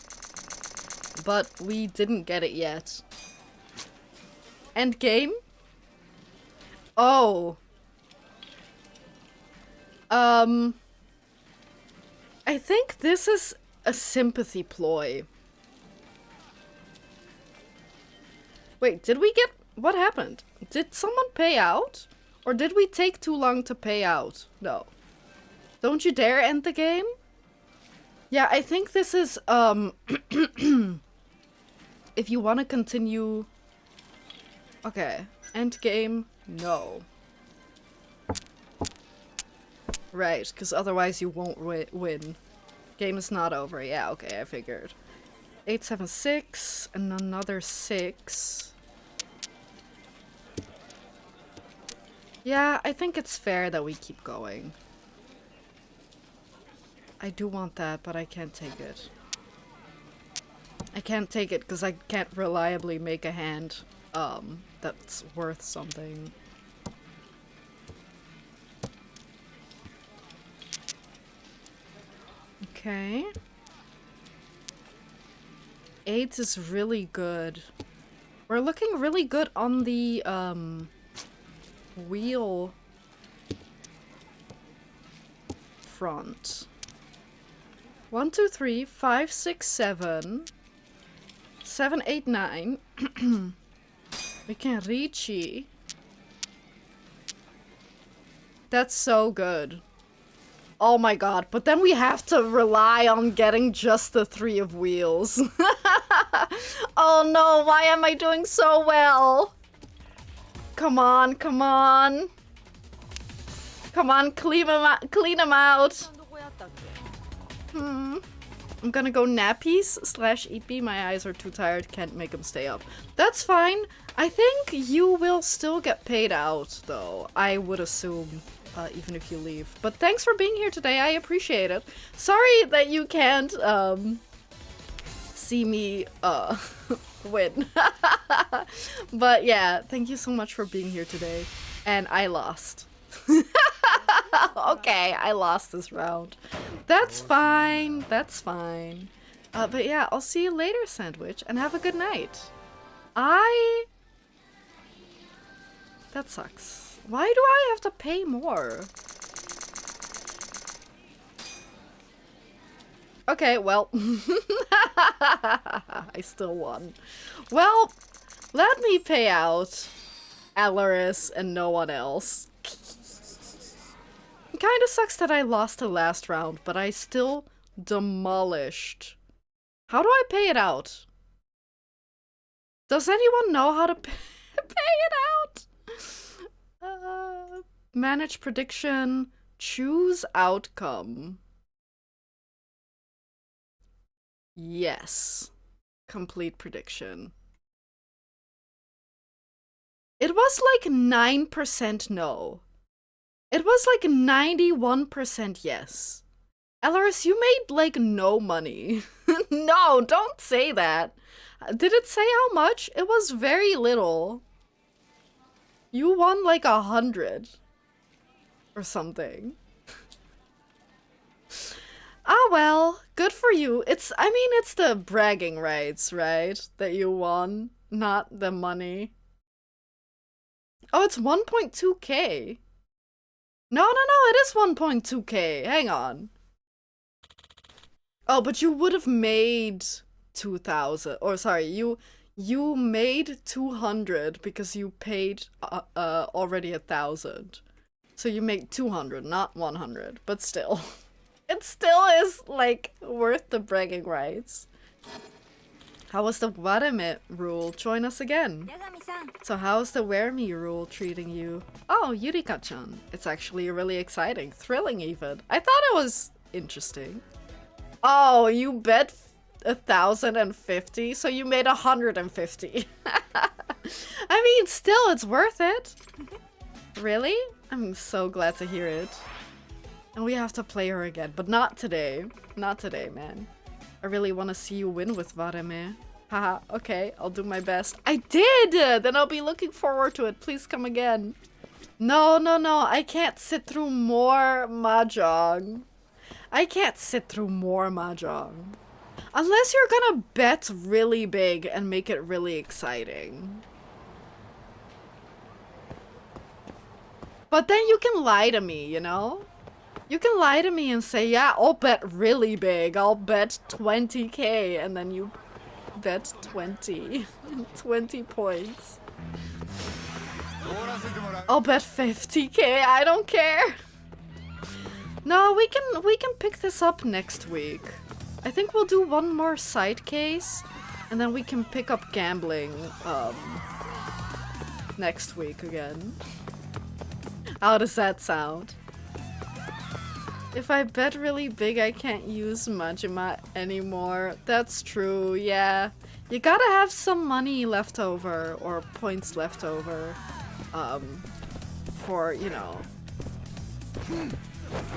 but we didn't get it yet. End game? Oh. I think this is a sympathy ploy. Wait, did we get... What happened? Did someone pay out? Or did we take too long to pay out? No. Don't you dare end the game? Yeah, I think this is, if you want to continue... Okay. End game? No. Right, because otherwise you won't win. Game is not over. Yeah, okay, I figured. 8, 7, 6, and another 6. Yeah, I think it's fair that we keep going. I do want that, but I can't take it. I can't take it because I can't reliably make a hand, that's worth something. Okay. 8 is really good. We're looking really good on the, wheel front. 1, 2, 3, 5, 6, 7. 7, 8, 9. We can reach it. That's so good. Oh my god, but then we have to rely on getting just the 3 of wheels. Oh no, why am I doing so well? Come on, come on. Come on, clean them out. I'm gonna go nappies / EP. My eyes are too tired, can't make them stay up. That's fine. I think you will still get paid out, though. I would assume, even if you leave. But thanks for being here today, I appreciate it. Sorry that you can't, see me, win. But yeah, thank you so much for being here today. And I lost. Okay, I lost this round. That's fine. That's fine. But yeah, I'll see you later, Sandwich, and have a good night. That sucks. Why do I have to pay more? Okay, well. I still won. Well, let me pay out Alaris and no one else. It kinda sucks that I lost the last round, but I still demolished. How do I pay it out? Does anyone know how to pay it out? Manage prediction. Choose outcome. Yes. Complete prediction. It was like 9% no. It was like 91% yes. Elleris, you made like no money. No, don't say that. Did it say how much? It was very little. You won like 100 or something. Ah well, good for you. I mean, it's the bragging rights, right? That you won, not the money. Oh, it's 1.2k. No, it is 1.2k. Hang on. Oh, but you would have made 2,000. Or sorry, you made 200 because you paid already 1,000. So you made 200, not 100, but still. It still is, like, worth the bragging rights. How was the Wareme rule? Join us again. So how's the Wear Me rule treating you? Oh, Yurika-chan. It's actually really exciting. Thrilling, even. I thought it was interesting. Oh, you bet 1,050, so you made 150. I mean, still, it's worth it. Really? I'm so glad to hear it. And we have to play her again, but not today. Not today, man. I really want to see you win with Wareme. Haha, okay, I'll do my best. I did! Then I'll be looking forward to it. Please come again. No, I can't sit through more Mahjong. I can't sit through more Mahjong. Unless you're gonna bet really big and make it really exciting. But then you can lie to me, you know? You can lie to me and say, yeah, I'll bet really big. I'll bet 20k, and then you bet 20. 20 points. I'll bet 50k, I don't care. No, we can pick this up next week. I think we'll do one more side case, and then we can pick up gambling next week again. How does that sound? If I bet really big, I can't use Majima anymore. That's true, yeah. You gotta have some money left over, or points left over, for, you know,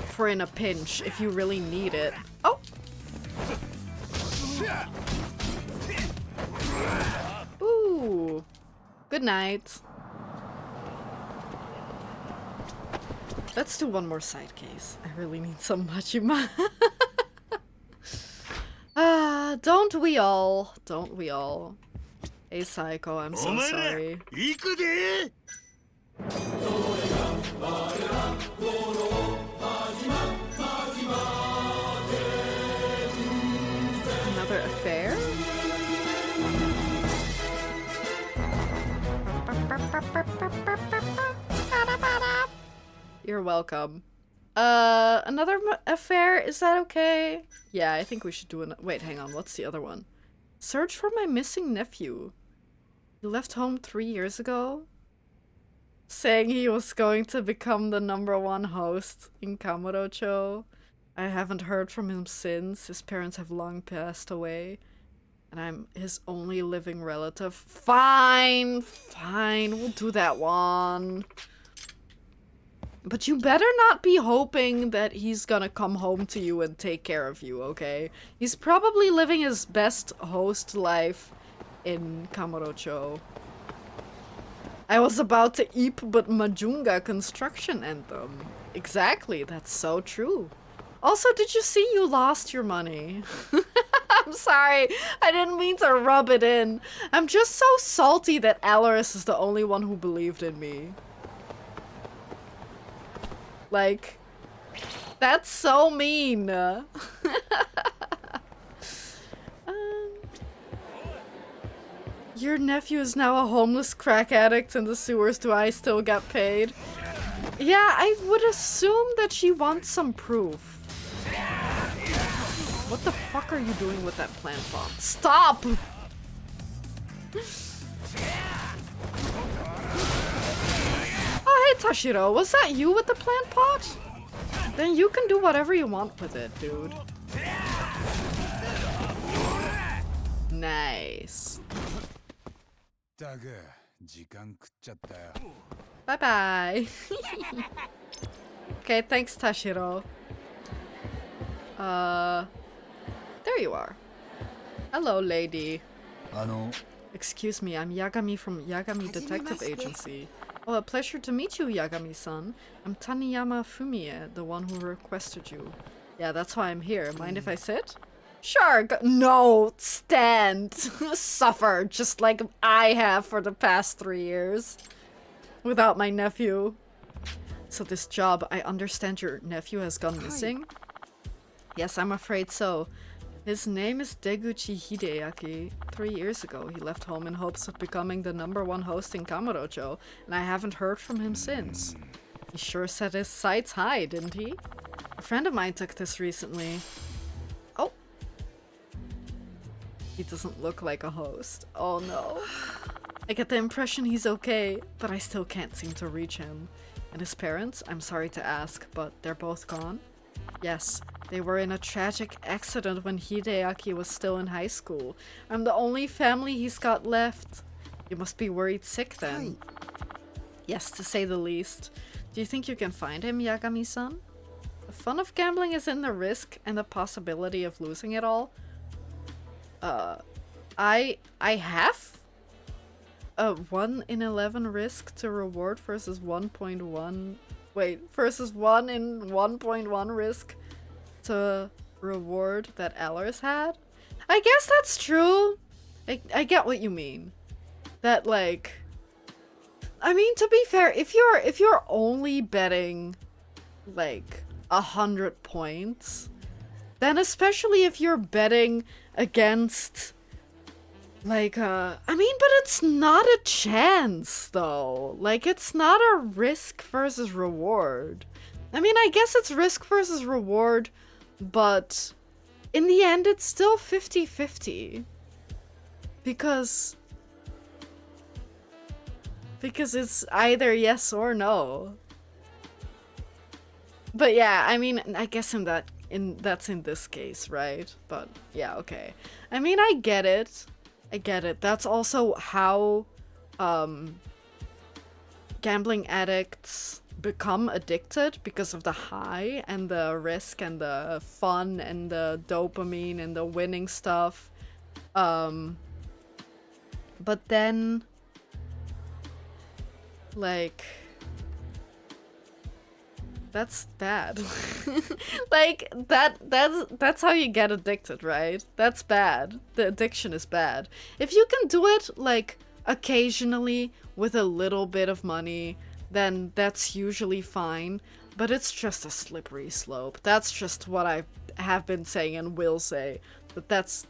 for in a pinch, if you really need it. Oh! Ooh. Good night. Let's do one more side case. I really need some Majima. Don't we all? Don't we all? Hey, Psycho, I'm so sorry. Another affair? You're welcome. Another affair? Is that okay? Yeah, I think we should do wait, hang on. What's the other one? Search for my missing nephew. He left home 3 years ago? Saying he was going to become the #1 host in Kamurocho. I haven't heard from him since. His parents have long passed away. And I'm his only living relative. Fine, we'll do that one. But you better not be hoping that he's gonna come home to you and take care of you, okay? He's probably living his best host life in Kamurocho. I was about to eep but Majunga construction anthem. Exactly, that's so true. Also, did you see you lost your money? I'm sorry, I didn't mean to rub it in. I'm just so salty that Alaris is the only one who believed in me. Like, that's so mean. Your nephew is now a homeless crack addict in the sewers. Do I still get paid? Yeah, I would assume that she wants some proof. What the fuck are you doing with that plant pot? Stop! Oh, hey Tashiro, was that you with the plant pot? Then you can do whatever you want with it, dude. Nice. 時間食っちゃったよ。 Bye bye. Okay, thanks, Tashiro. There you are. Hello, lady. あの Excuse me, I'm Yagami from Yagami Detective Agency. Oh, a pleasure to meet you, Yagami-san. I'm Taniyama Fumie, the one who requested you. Yeah, that's why I'm here. Mind if I sit? Sure, no, stand. Suffer, just like I have for the past 3 years. Without my nephew. So this job, I understand your nephew has gone missing? Yes, I'm afraid so. His name is Deguchi Hideaki. 3 years ago, he left home in hopes of becoming the #1 host in Kamurocho, and I haven't heard from him since. He sure set his sights high, didn't he? A friend of mine took this recently. Oh. He doesn't look like a host. Oh no. I get the impression he's okay, but I still can't seem to reach him. And his parents? I'm sorry to ask, but they're both gone? Yes, they were in a tragic accident when Hideaki was still in high school. I'm the only family he's got left. You must be worried sick then. Yes, to say the least. Do you think you can find him, Yagami-san? The fun of gambling is in the risk and the possibility of losing it all. I have a 1 in 11 risk to reward versus 1.1. Wait, versus 1 in 1.1 risk to reward that Ellers had? I guess that's true. I get what you mean. That, like, I mean, to be fair, if you're only betting like 100 points, then especially if you're betting against like I mean, but it's not a chance though. Like, it's not a risk versus reward. I mean, I guess it's risk versus reward, but in the end it's still 50-50. Because it's either yes or no. But yeah, I mean, I guess that's in this case, right? But yeah, okay. I mean, I get it. That's also how gambling addicts become addicted, because of the high and the risk and the fun and the dopamine and the winning stuff. But then, like, that's bad. Like, that's how you get addicted, right? That's bad. The addiction is bad. If you can do it, like, occasionally with a little bit of money, then that's usually fine. But it's just a slippery slope. That's just what I have been saying and will say. But that's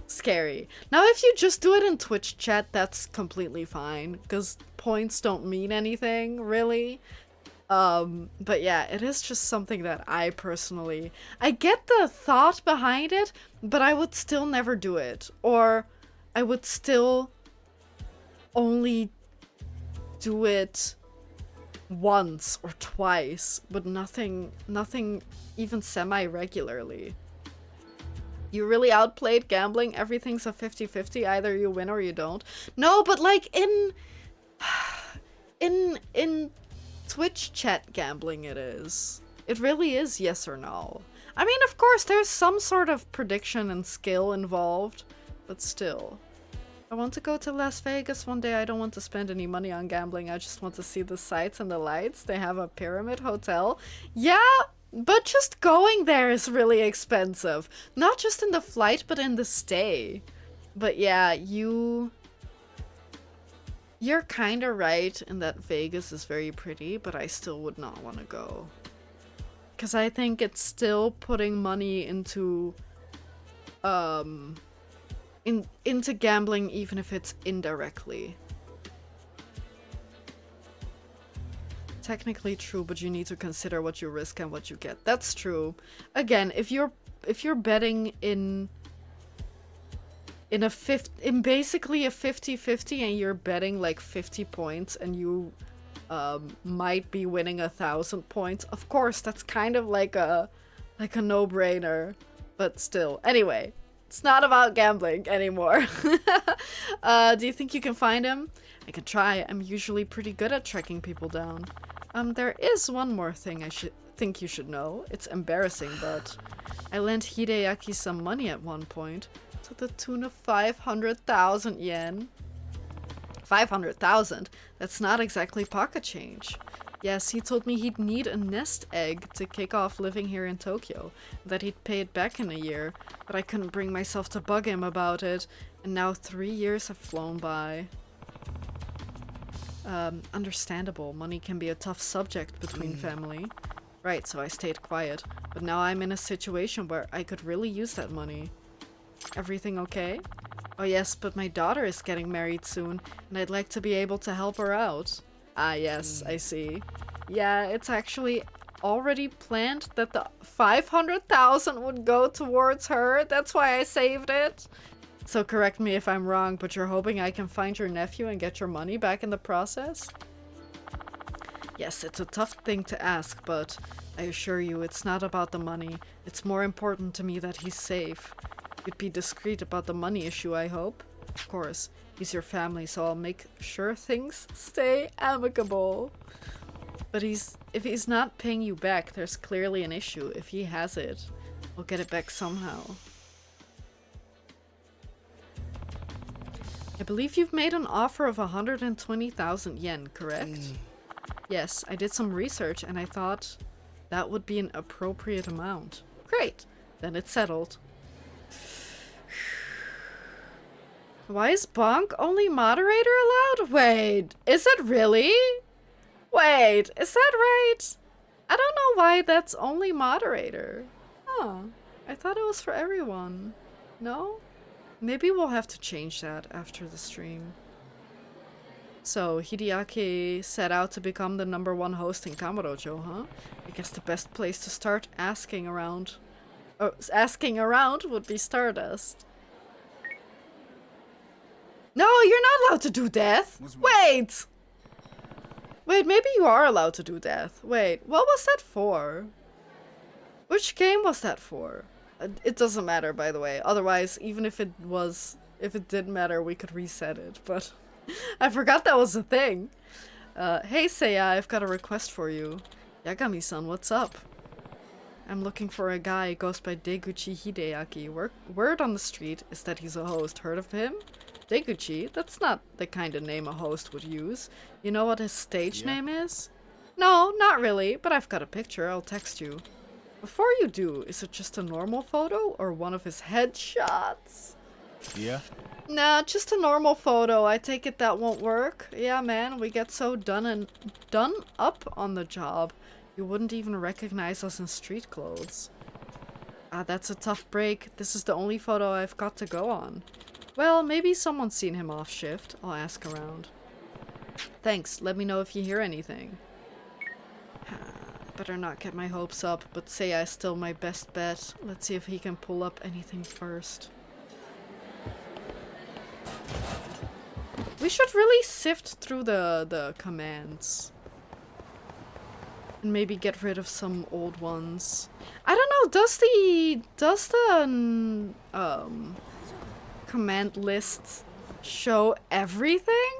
scary. Now, if you just do it in Twitch chat, that's completely fine, because points don't mean anything, really. But yeah, it is just something that I personally... I get the thought behind it, but I would still never do it. Or I would still only do it once or twice, but nothing even semi-regularly. You really outplayed gambling. Everything's a 50-50. Either you win or you don't. No, but like in Twitch chat gambling it is. It really is yes or no. I mean, of course, there's some sort of prediction and skill involved, but still. I want to go to Las Vegas one day. I don't want to spend any money on gambling. I just want to see the sights and the lights. They have a pyramid hotel. Yeah, but just going there is really expensive. Not just in the flight, but in the stay. But yeah, you're kind of right in that Vegas is very pretty, but I still would not want to go. Because I think it's still putting money into into gambling, even if it's indirectly. Technically true, but you need to consider what you risk and what you get. That's true. Again, if you're betting in basically a 50-50 and you're betting like 50 points and you might be winning 1,000 points, of course that's kind of like a no-brainer, but still. Anyway, It's not about gambling anymore. Do you think you can find him? I can try. I'm usually pretty good at tracking people down. There is one more thing I think you should know. It's embarrassing, but I lent Hideaki some money at one point to the tune of 500,000 yen. 500,000? That's not exactly pocket change. Yes, he told me he'd need a nest egg to kick off living here in Tokyo, that he'd pay it back in a year, but I couldn't bring myself to bug him about it, and now 3 years have flown by. Understandable. Money can be a tough subject between family. Right, so I stayed quiet, but now I'm in a situation where I could really use that money. Everything okay? Oh yes, but my daughter is getting married soon, and I'd like to be able to help her out. Ah yes, I see. Yeah, it's actually already planned that the 500,000 would go towards her. That's why I saved it. So correct me if I'm wrong, but you're hoping I can find your nephew and get your money back in the process? Yes, it's a tough thing to ask, but I assure you it's not about the money. It's more important to me that he's safe. You'd be discreet about the money issue, I hope. Of course, he's your family, so I'll make sure things stay amicable. But if he's not paying you back, there's clearly an issue. If he has it, we'll get it back somehow. I believe you've made an offer of 120,000 yen, correct? Yes, I did some research and I thought that would be an appropriate amount. Great, then it's settled. Why is Bonk only moderator allowed? Wait, is it really? Wait, is that right? I don't know why that's only moderator. Huh, I thought it was for everyone. No? Maybe we'll have to change that after the stream. So, Hideaki set out to become the #1 host in Kamurocho, huh? I guess the best place to start asking around would be Stardust. No, you're not allowed to do death! Wait! Wait, maybe you are allowed to do death. Wait, what was that for? Which game was that for? It doesn't matter, by the way. Otherwise, even if it did matter, we could reset it, but I forgot that was a thing. Hey Seiya, I've got a request for you. Yagami-san, what's up? I'm looking for a guy, goes by Deguchi Hideaki. Word on the street is that he's a host. Heard of him? Deguchi? That's not the kind of name a host would use. You know what his stage name is? No, not really, but I've got a picture. I'll text you. Before you do, is it just a normal photo or one of his headshots? Yeah? Nah, just a normal photo. I take it that won't work. Yeah, man, we get so done up on the job. You wouldn't even recognize us in street clothes. Ah, that's a tough break. This is the only photo I've got to go on. Well, maybe someone's seen him off shift. I'll ask around. Thanks. Let me know if you hear anything. Better not get my hopes up, but Seiya's still my best bet. Let's see if he can pull up anything first. We should really sift through the commands. And maybe get rid of some old ones. I don't know, does the command list show everything?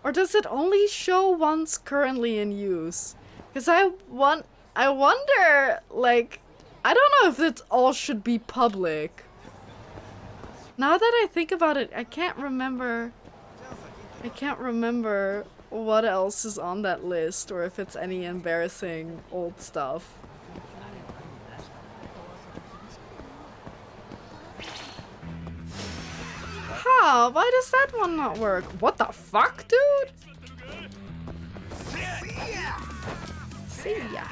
Or does it only show ones currently in use? Because I wonder, like, I don't know if it all should be public. Now that I think about it, I can't remember what else is on that list, or if it's any embarrassing old stuff. Huh, why does that one not work? What the fuck, dude? See ya.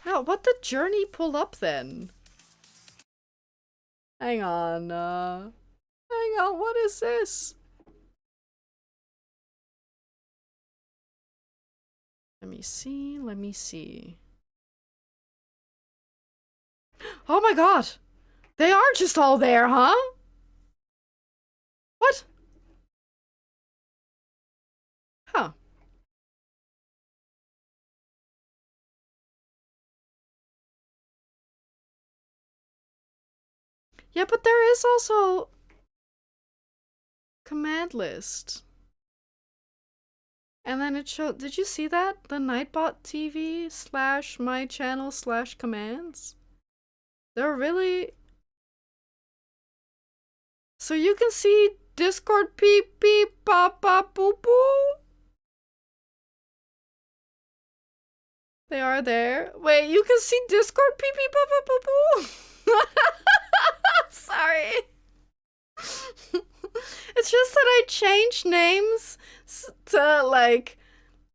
No, what did Journey pull up then? Hang on, what is this? Let me see. Oh my god! They are just all there, huh? What? Huh. Yeah, but there is also command list. And then it showed, did you see that? The Nightbot TV / my channel / commands? They're really... So you can see Discord peep peep pop pop boo boo. They are there. Wait, you can see Discord peep peep pop pop boo boo. Sorry. It's just that I changed names to like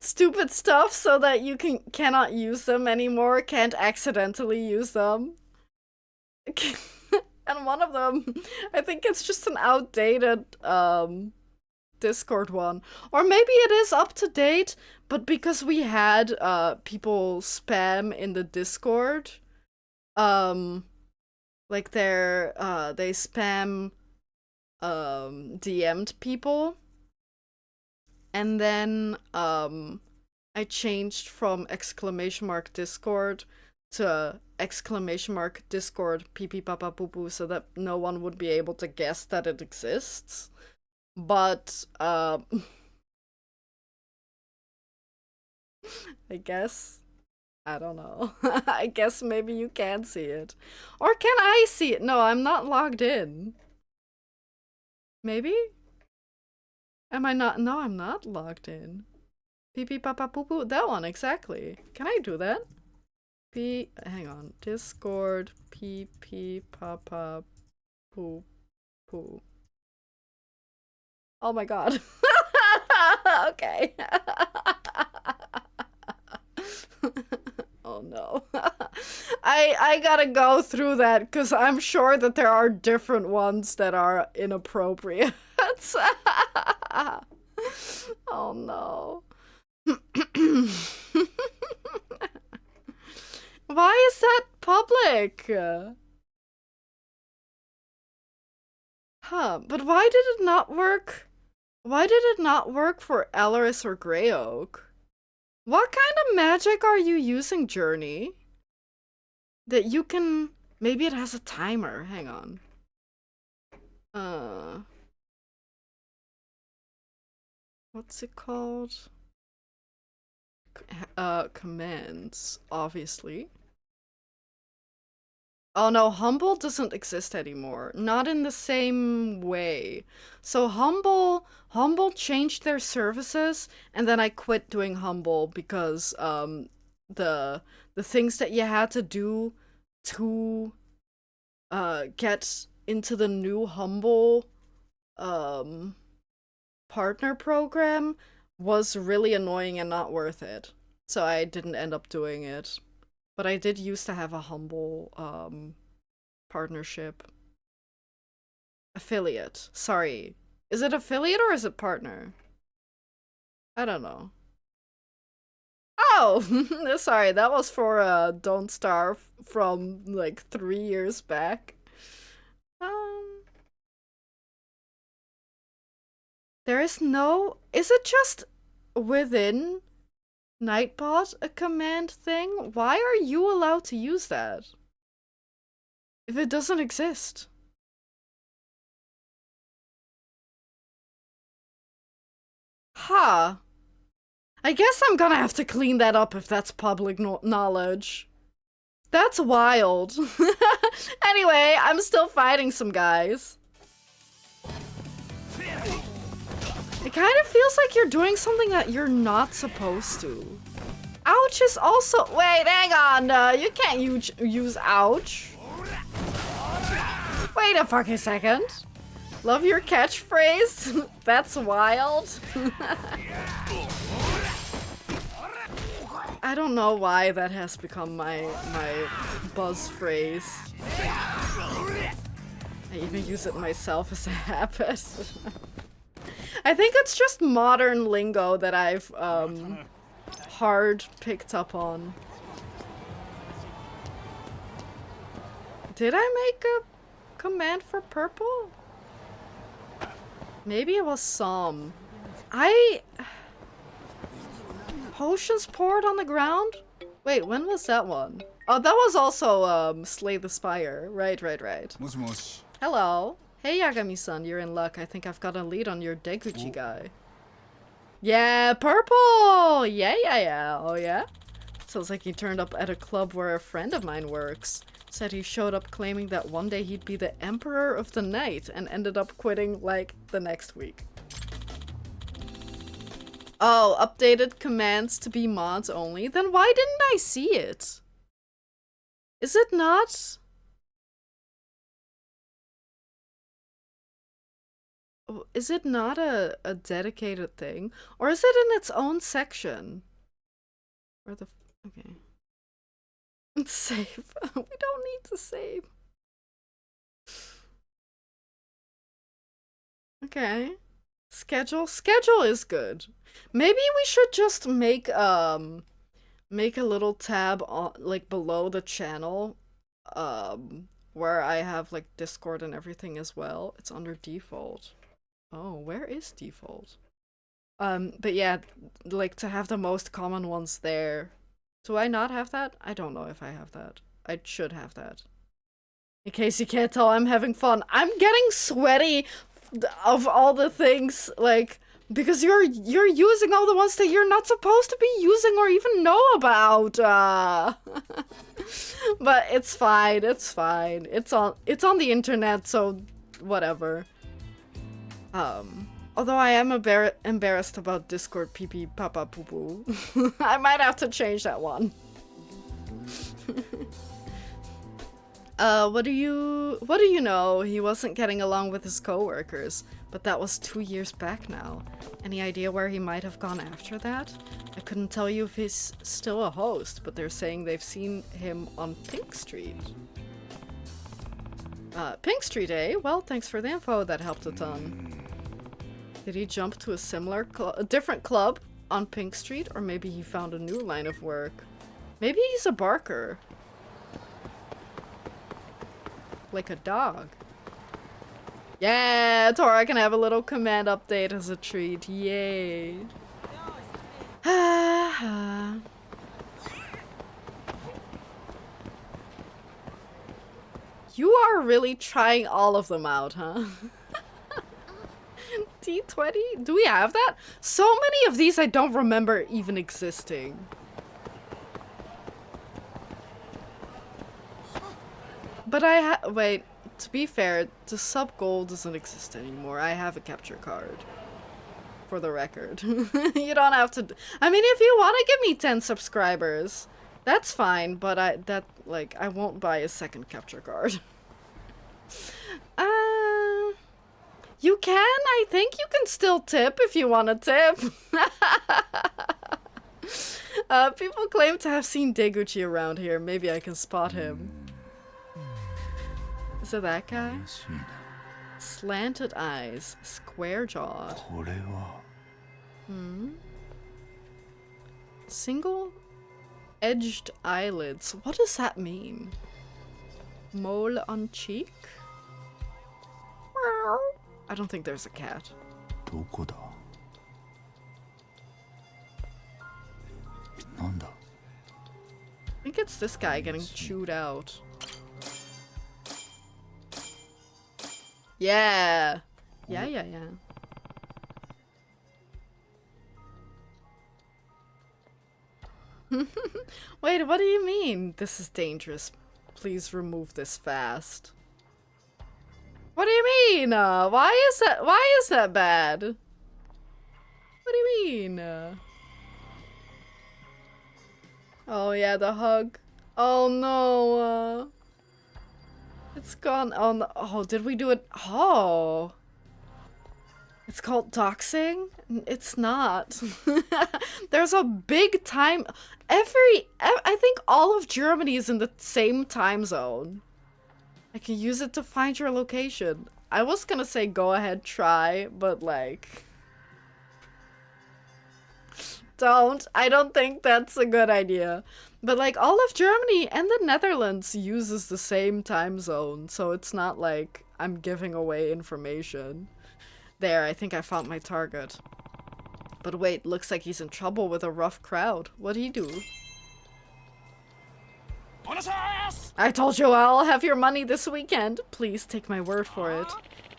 stupid stuff so that you cannot use them anymore, can't accidentally use them. And one of them, I think it's just an outdated Discord one. Or maybe it is up to date, but because we had people spam in the Discord, like they spam DM'd people. And then I changed from !Discord to !Discord pee papa poo poo so that no one would be able to guess that it exists. But I guess, I don't know. I guess maybe you can see it. Or can I see it? No, I'm not logged in. Maybe? Am I not? No, I'm not logged in. Pee pee papa poo poo. That one, exactly. Can I do that? Hang on. Discord pee pee papa poo poo. Oh my god. Okay. Oh no. I gotta go through that because I'm sure that there are different ones that are inappropriate. Oh no. Why is that public? Huh, but why did it not work? Why did it not work for Alaris or Grey Oak? What kind of magic are you using, Journey? That you can... Maybe it has a timer. Hang on. What's it called? Commands, obviously. Oh no, Humble doesn't exist anymore. Not in the same way. So Humble changed their services, and then I quit doing Humble because the things that you had to do to get into the new Humble partner program was really annoying and not worth it. So I didn't end up doing it. But I did used to have a Humble partnership. Affiliate. Sorry. Is it affiliate or is it partner? I don't know. Oh! Sorry, that was for Don't Starve from like 3 years back. There is no... Is it just within Nightbot a command thing? Why are you allowed to use that? If it doesn't exist. Huh. I guess I'm gonna have to clean that up if that's public knowledge. That's wild. Anyway, I'm still fighting some guys. It kind of feels like you're doing something that you're not supposed to. Ouch is also... Wait, hang on. You can't use ouch. Wait a fucking second. Love your catchphrase? That's wild. I don't know why that has become my buzz phrase. I even use it myself as a habit. I think it's just modern lingo that I've hard picked up on. Did I make a command for purple? Maybe it was some. Potions poured on the ground? Wait, when was that one? Oh, that was also Slay the Spire. Right. もしもし Hello. Hey, Yagami-san, you're in luck. I think I've got a lead on your Deguchi guy. Yeah, purple! Yeah, yeah, yeah. Oh, yeah? Sounds like he turned up at a club where a friend of mine works. Said he showed up claiming that one day he'd be the emperor of the night and ended up quitting, like, the next week. Oh, updated commands to be mods only? Then why didn't I see it? Is it not? Is it not a dedicated thing? Or is it in its own section? Or the... Okay. Save. We don't need to save. Okay. Schedule is good. Maybe we should just make a little tab on, like, below the channel where I have like Discord and everything as well. It's under default. Oh, where is default? But yeah, like to have the most common ones there. Do I not have that? I don't know if I have that. I should have that. In case you can't tell, I'm having fun. I'm getting sweaty of all the things, like, because you're using all the ones that you're not supposed to be using or even know about. But it's fine. It's fine. It's on the internet, so whatever. Although I am embarrassed about Discord pee pee papa poo poo. I might have to change that one. What do you know? He wasn't getting along with his coworkers, but that was 2 years back now. Any idea where he might have gone after that? I couldn't tell you if he's still a host, but they're saying they've seen him on Pink Street. Pink Street, eh? Well, thanks for the info. That helped a ton. Did he jump to a different club on Pink Street, or maybe he found a new line of work? Maybe he's a barker. Like a dog. Yeah, Tora can have a little command update as a treat. Yay. You are really trying all of them out, huh? T20? Do we have that? So many of these I don't remember even existing. But wait, to be fair, the sub goal doesn't exist anymore. I have a capture card. For the record. You don't have to... I mean, if you want to give me 10 subscribers, that's fine, but I won't buy a second capture card. You can? I think you can still tip if you want to tip. People claim to have seen Deguchi around here. Maybe I can spot him. Is it that guy? Slanted eyes, square jawed. Single edged eyelids. What does that mean? Mole on cheek? I don't think there's a cat. I think it's this guy getting chewed out. Yeah. Yeah. Wait, what do you mean? This is dangerous. Please remove this fast. What do you mean? Why is that bad? What do you mean? Oh yeah, the hug. Oh no. It's gone. Oh no. Oh, did we do it? Oh. It's called doxing? It's not. There's a big time. I think all of Germany is in the same time zone. I can use it to find your location. I was gonna say go ahead, try, but like... Don't. I don't think that's a good idea. But like all of Germany and the Netherlands uses the same time zone, so it's not like I'm giving away information. There, I think I found my target. But wait, looks like he's in trouble with a rough crowd. What'd he do? I told you I'll have your money this weekend. Please take my word for it.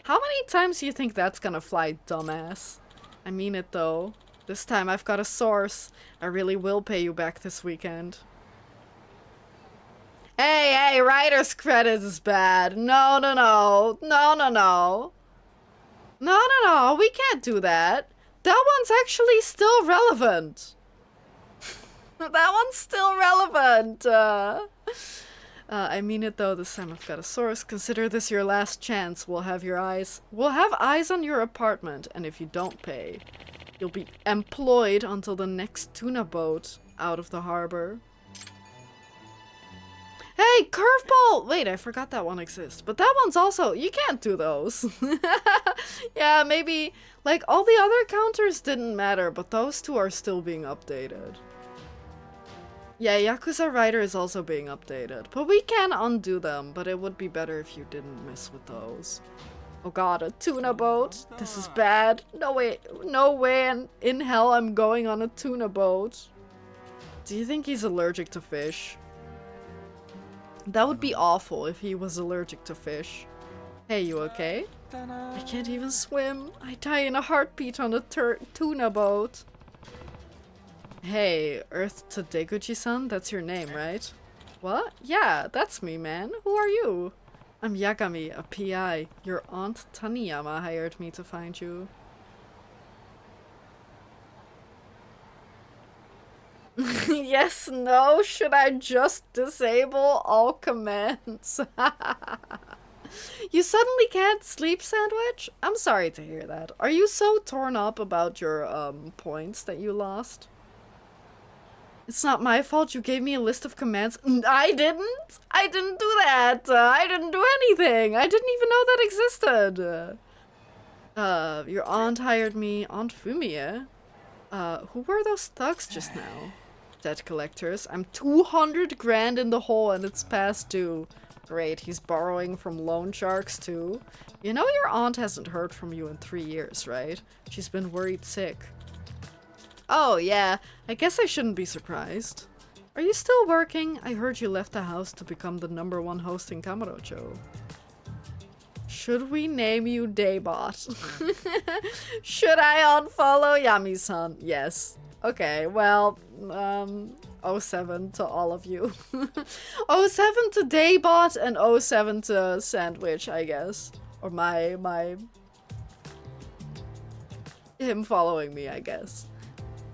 How many times do you think that's gonna fly, dumbass? I mean it though. This time I've got a source. I really will pay you back this weekend. Hey, writer's credit is bad. No. No. We can't do that. That one's actually still relevant. That one's still relevant. I mean it though, this time I've got a source. Consider this your last chance. We'll have eyes on your apartment, and if you don't pay, you'll be employed until the next tuna boat out of the harbor. Hey, curveball! Wait, I forgot that one exists. But that one's also, you can't do those. Yeah, maybe, like, all the other counters didn't matter, but those two are still being updated. Yeah, Yakuza Rider is also being updated, but we can undo them, but it would be better if you didn't mess with those. Oh god, a tuna boat? This is bad. No way in hell I'm going on a tuna boat. Do you think he's allergic to fish? That would be awful if he was allergic to fish. Hey, you okay? I can't even swim. I die in a heartbeat on a tuna boat. Hey, Earth to Deguchi-san, that's your name, right? What? Yeah, that's me, man. Who are you? I'm Yagami, a PI. Your aunt Taniyama hired me to find you. Yes, no, should I just disable all commands? You suddenly can't sleep, Sandwich? I'm sorry to hear that. Are you so torn up about your, points that you lost? It's not my fault you gave me a list of commands. I didn't! I didn't do that! I didn't do anything! I didn't even know that existed! Your aunt hired me. Aunt Fumie? Who were those thugs just now? Debt collectors. I'm 200 grand in the hole and it's past due. Great, he's borrowing from loan sharks too. You know your aunt hasn't heard from you in 3 years, right? She's been worried sick. Oh, yeah. I guess I shouldn't be surprised. Are you still working? I heard you left the house to become the #1 host in Kamurocho. Should we name you Daybot? Should I unfollow Yami-san? Yes. Okay, well, 07 to all of you. 07 to Daybot and 07 to Sandwich, I guess. Or him following me, I guess.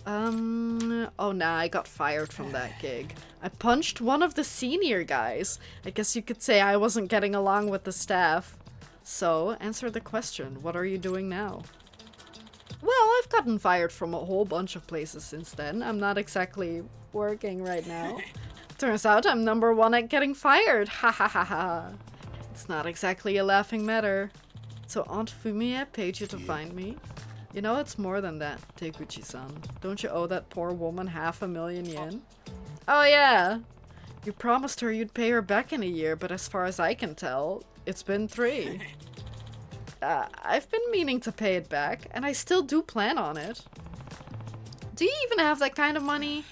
Oh nah, I got fired from that gig. I punched one of the senior guys. I guess you could say I wasn't getting along with the staff. So, answer the question, what are you doing now? Well, I've gotten fired from a whole bunch of places since then. I'm not exactly working right now. Turns out I'm #1 at getting fired. Ha ha ha ha. It's not exactly a laughing matter. So Aunt Fumie paid you to find me? You know, it's more than that, Teguchi-san. Don't you owe that poor woman 500,000 yen? Oh yeah! You promised her you'd pay her back in a year, but as far as I can tell, it's been 3. I've been meaning to pay it back, and I still do plan on it. Do you even have that kind of money?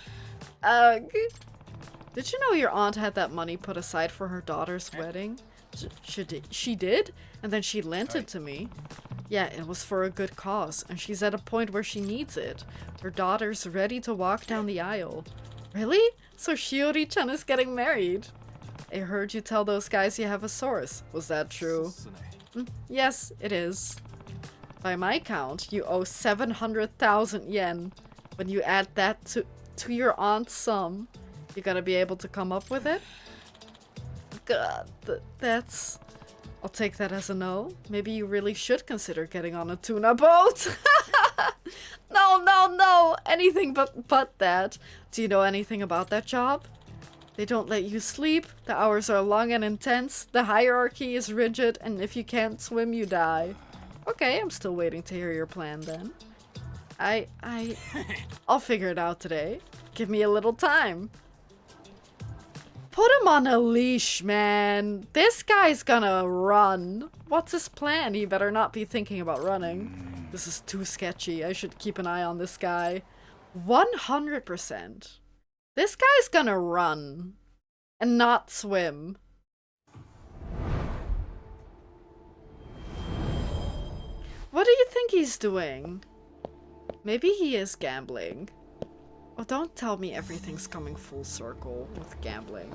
Did you know your aunt had that money put aside for her daughter's wedding? She did? And then she lent it to me. Yeah, it was for a good cause, and she's at a point where she needs it. Her daughter's ready to walk down the aisle. Really? So Shiori-chan is getting married? I heard you tell those guys you have a source. Was that true? Yes, it is. By my count, you owe 700,000 yen. When you add that to your aunt's sum, you gotta be able to come up with it? God, that's... I'll take that as a no. Maybe you really should consider getting on a tuna boat. No. Anything but that. Do you know anything about that job? They don't let you sleep. The hours are long and intense. The hierarchy is rigid. And if you can't swim, you die. Okay, I'm still waiting to hear your plan then. I'll figure it out today. Give me a little time. Put him on a leash, man. This guy's gonna run. What's his plan? He better not be thinking about running. This is too sketchy. I should keep an eye on this guy. 100%. This guy's gonna run. and not swim. What do you think he's doing? Maybe he is gambling. Oh, don't tell me everything's coming full circle with gambling.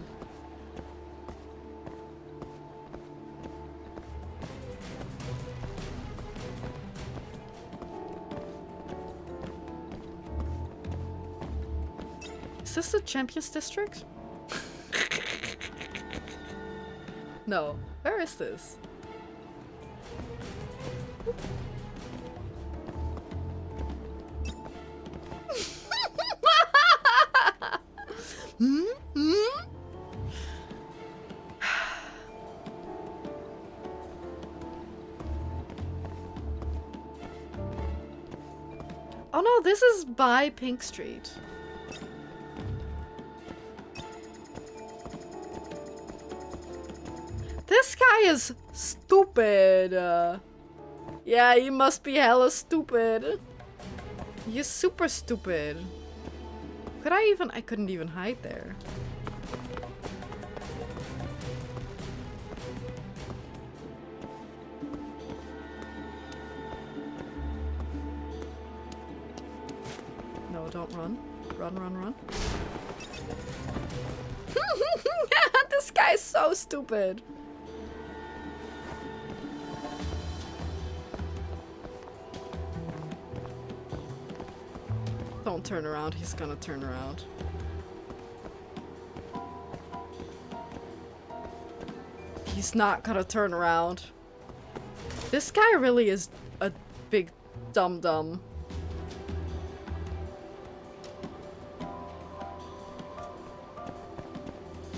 Is this the Champions District? No. Where is this? Oh no, this is by Pink Street. This guy is stupid. Yeah, he must be hella stupid. He's super stupid. Could I even? I couldn't even hide there. No, don't run. Run, run, run. This guy's so stupid. Don't turn around, he's gonna turn around. He's not gonna turn around. This guy really is a big dum-dum.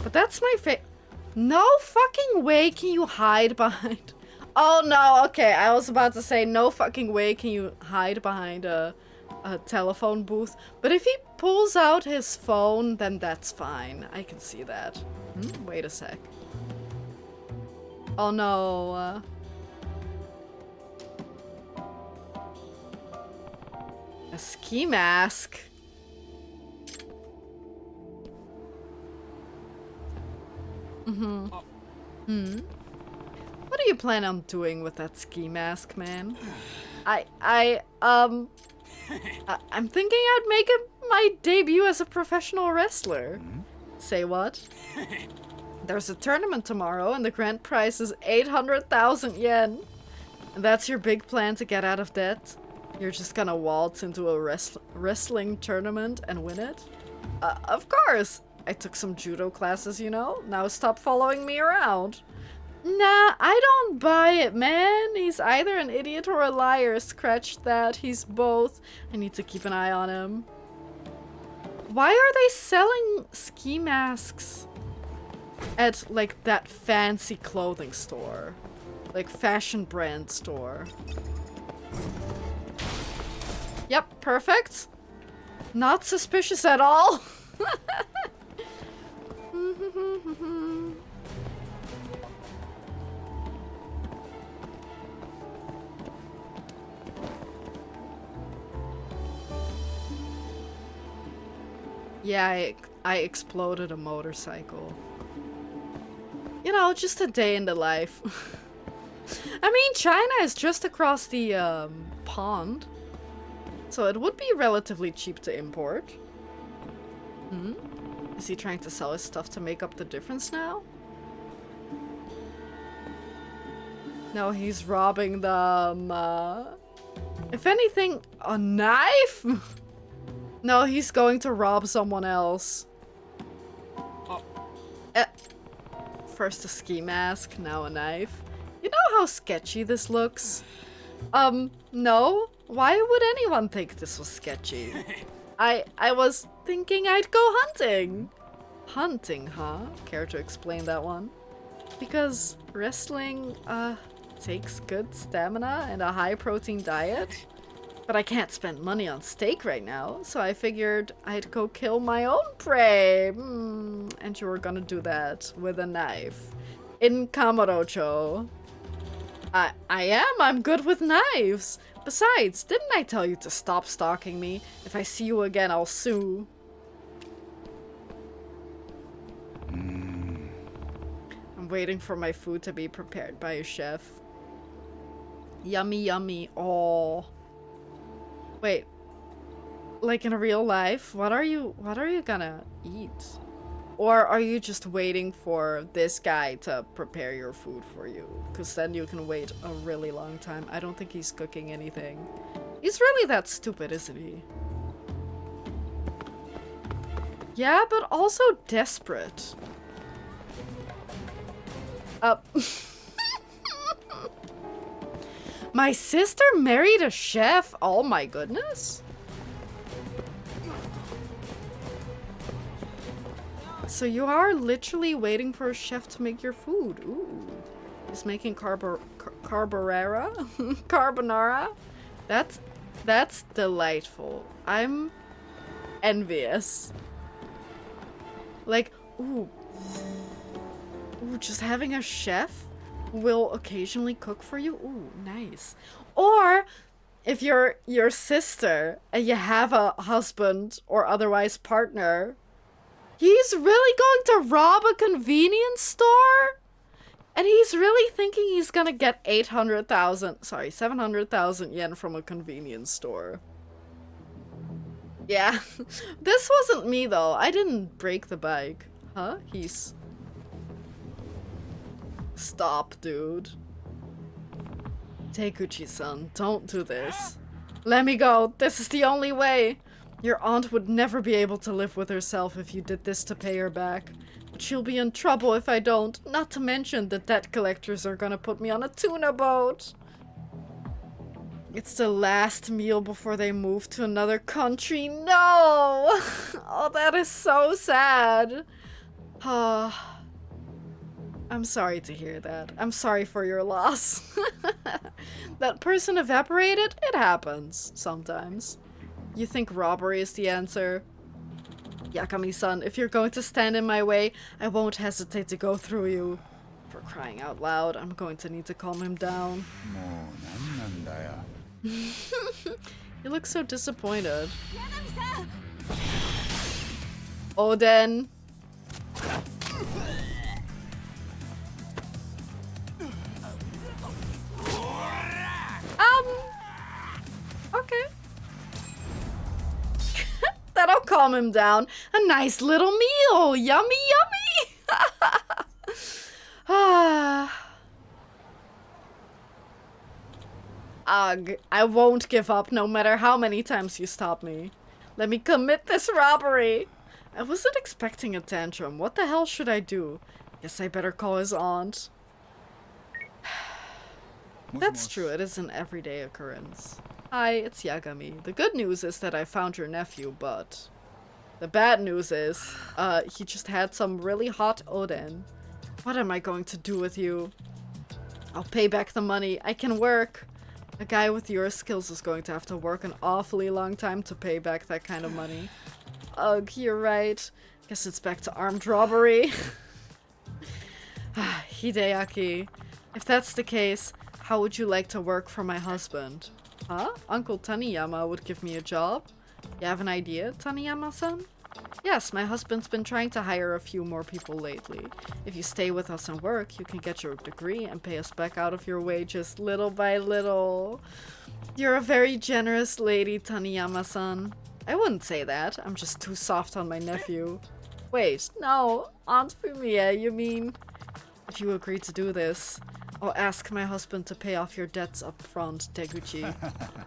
But that's my No fucking way can you hide behind... Oh no, okay, I was about to say no fucking way can you hide behind a telephone booth. But if he pulls out his phone, then that's fine. I can see that. Wait a sec. Oh no. A ski mask. What do you plan on doing with that ski mask, man? I'm thinking I'd make it my debut as a professional wrestler. Say what? There's a tournament tomorrow and the grand prize is 800,000 yen. And that's your big plan to get out of debt? You're just gonna waltz into a wrestling tournament and win it? Of course! I took some judo classes, you know? Now stop following me around. Nah, I don't buy it, man. He's either an idiot or a liar. Scratch that. He's both. I need to keep an eye on him. Why are they selling ski masks at, like, that fancy clothing store? Like, fashion brand store. Yep, perfect. Not suspicious at all. Yeah, I exploded a motorcycle. You know, just a day in the life. I mean, China is just across the pond. So it would be relatively cheap to import. Is he trying to sell his stuff to make up the difference now? No, he's robbing them. If anything, a knife? No, he's going to rob someone else. First a ski mask, now a knife. You know how sketchy this looks? No. Why would anyone think this was sketchy? I was thinking I'd go hunting. Hunting, huh? Care to explain that one? Because wrestling, takes good stamina and a high-protein diet. But I can't spend money on steak right now, so I figured I'd go kill my own prey. And you were gonna do that with a knife. In Kamurocho. I am. I'm good with knives. Besides, didn't I tell you to stop stalking me? If I see you again, I'll sue. waiting for my food to be prepared by a chef. Yummy, yummy. Oh. Wait. Like in real life, what are you gonna eat? Or are you just waiting for this guy to prepare your food for you? Because then you can wait a really long time. I don't think he's cooking anything. He's really that stupid, isn't he? Yeah, but also desperate. My sister married a chef? Oh my goodness. So you are literally waiting for a chef to make your food. Ooh. He's making carbonara? Carbonara? That's delightful. I'm envious. Like, ooh. Ooh, just having a chef will occasionally cook for you. Ooh, nice. Or if you're your sister and you have a husband or otherwise partner, he's really going to rob a convenience store? And he's really thinking he's gonna get 700,000 yen from a convenience store. Yeah, this wasn't me though. I didn't break the bike. Huh? He's... Stop, dude. Takuchi-san, don't do this. Let me go. This is the only way. Your aunt would never be able to live with herself if you did this to pay her back. But she'll be in trouble if I don't. Not to mention the debt collectors are gonna put me on a tuna boat. It's the last meal before they move to another country. No! Oh, that is so sad. I'm sorry to hear that. I'm sorry for your loss. That person evaporated? It happens. Sometimes. You think robbery is the answer? Yakami-san, if you're going to stand in my way, I won't hesitate to go through you. For crying out loud, I'm going to need to calm him down. You look so disappointed. Oden. Okay. That'll calm him down. A nice little meal. Yummy, yummy. Ugh, I won't give up no matter how many times you stop me. Let me commit this robbery. I wasn't expecting a tantrum. What the hell should I do? Guess I better call his aunt. That's true, it is an everyday occurrence. Hi, it's Yagami. The good news is that I found your nephew, but the bad news is, he just had some really hot oden. What am I going to do with you? I'll pay back the money. I can work. A guy with your skills is going to have to work an awfully long time to pay back that kind of money. Ugh, you're right. Guess it's back to armed robbery. Hideaki, if that's the case, how would you like to work for my husband? Huh? Uncle Taniyama would give me a job? You have an idea, Taniyama-san? Yes, my husband's been trying to hire a few more people lately. If you stay with us and work, you can get your degree and pay us back out of your wages little by little. You're a very generous lady, Taniyama-san. I wouldn't say that. I'm just too soft on my nephew. Wait, no. Aunt Fumiya, you mean? If you agree to do this, I'll ask my husband to pay off your debts up front, Deguchi.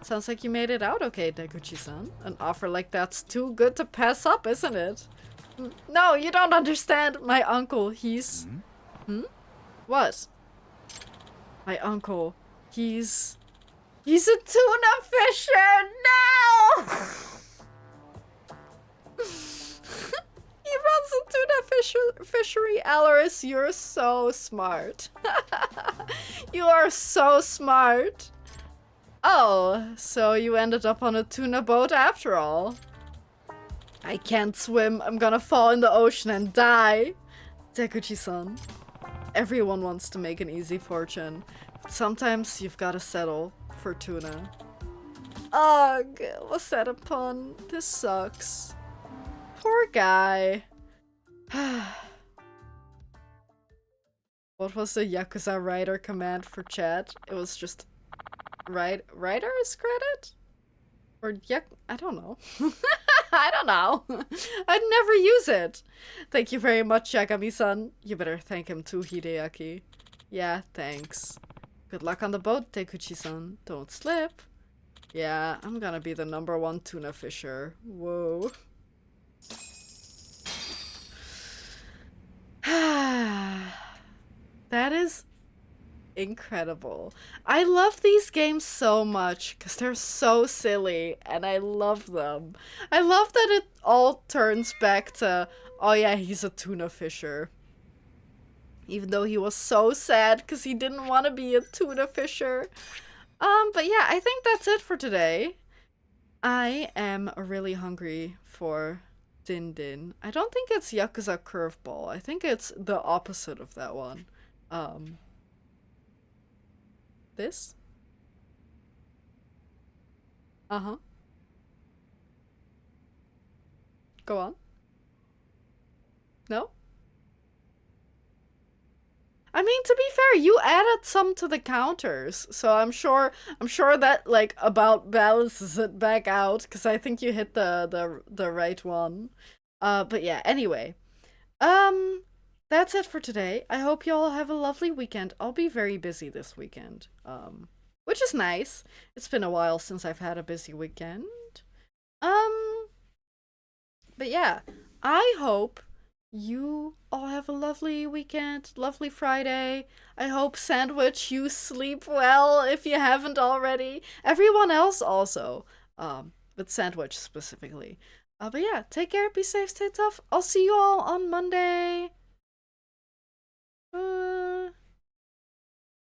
Sounds like you made it out okay, Deguchi-san. An offer like that's too good to pass up, isn't it? No, you don't understand. My uncle, he's... What? My uncle, he's a tuna fisher! No! He runs a tuna fishery, Alaris. You're so smart. You are so smart. Oh, so you ended up on a tuna boat after all. I can't swim. I'm gonna fall in the ocean and die. Deguchi-san, everyone wants to make an easy fortune. But sometimes you've gotta settle for tuna. Ugh, was that a pun? This sucks. Poor guy. What was the Yakuza writer command for chat? It was just writer's credit? Or I don't know. I don't know. I'd never use it. Thank you very much, Yagami-san. You better thank him too, Hideaki. Yeah, thanks. Good luck on the boat, Tekuchi-san. Don't slip. Yeah, I'm gonna be the #1 tuna fisher. Whoa. That is incredible. I love these games so much because they're so silly and I love them. I love that it all turns back to, oh yeah, he's a tuna fisher. Even though he was so sad because he didn't want to be a tuna fisher. But yeah, I think that's it for today. I am really hungry for Din Din. I don't think it's Yakuza Curveball. I think it's the opposite of that one. This? Uh-huh. Go on. No? I mean, to be fair, you added some to the counters, so I'm sure that like about balances it back out because I think you hit the right one. But yeah, anyway. That's it for today. I hope you all have a lovely weekend. I'll be very busy this weekend. Which is nice. It's been a while since I've had a busy weekend. But yeah, I hope you all have a lovely weekend, lovely Friday. I hope, Sandwich, you sleep well if you haven't already. Everyone else also, but Sandwich specifically. But yeah, take care, be safe, stay tough. I'll see you all on Monday.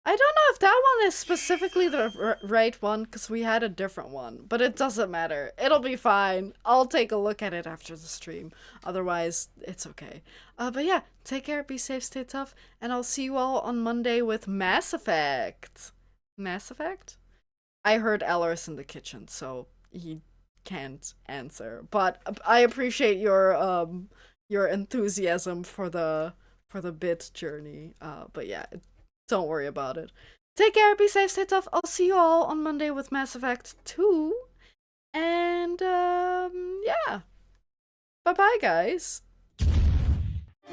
I don't know if that one is specifically the right one, because we had a different one. But it doesn't matter. It'll be fine. I'll take a look at it after the stream. Otherwise, it's okay. But yeah, take care, be safe, stay tough, and I'll see you all on Monday with Mass Effect. Mass Effect? I heard Eller's in the kitchen, so he can't answer. But I appreciate your enthusiasm for the bit journey. But yeah, don't worry about it. Take care, be safe, stay tough. I'll see you all on Monday with Mass Effect 2. And yeah. Bye-bye, guys.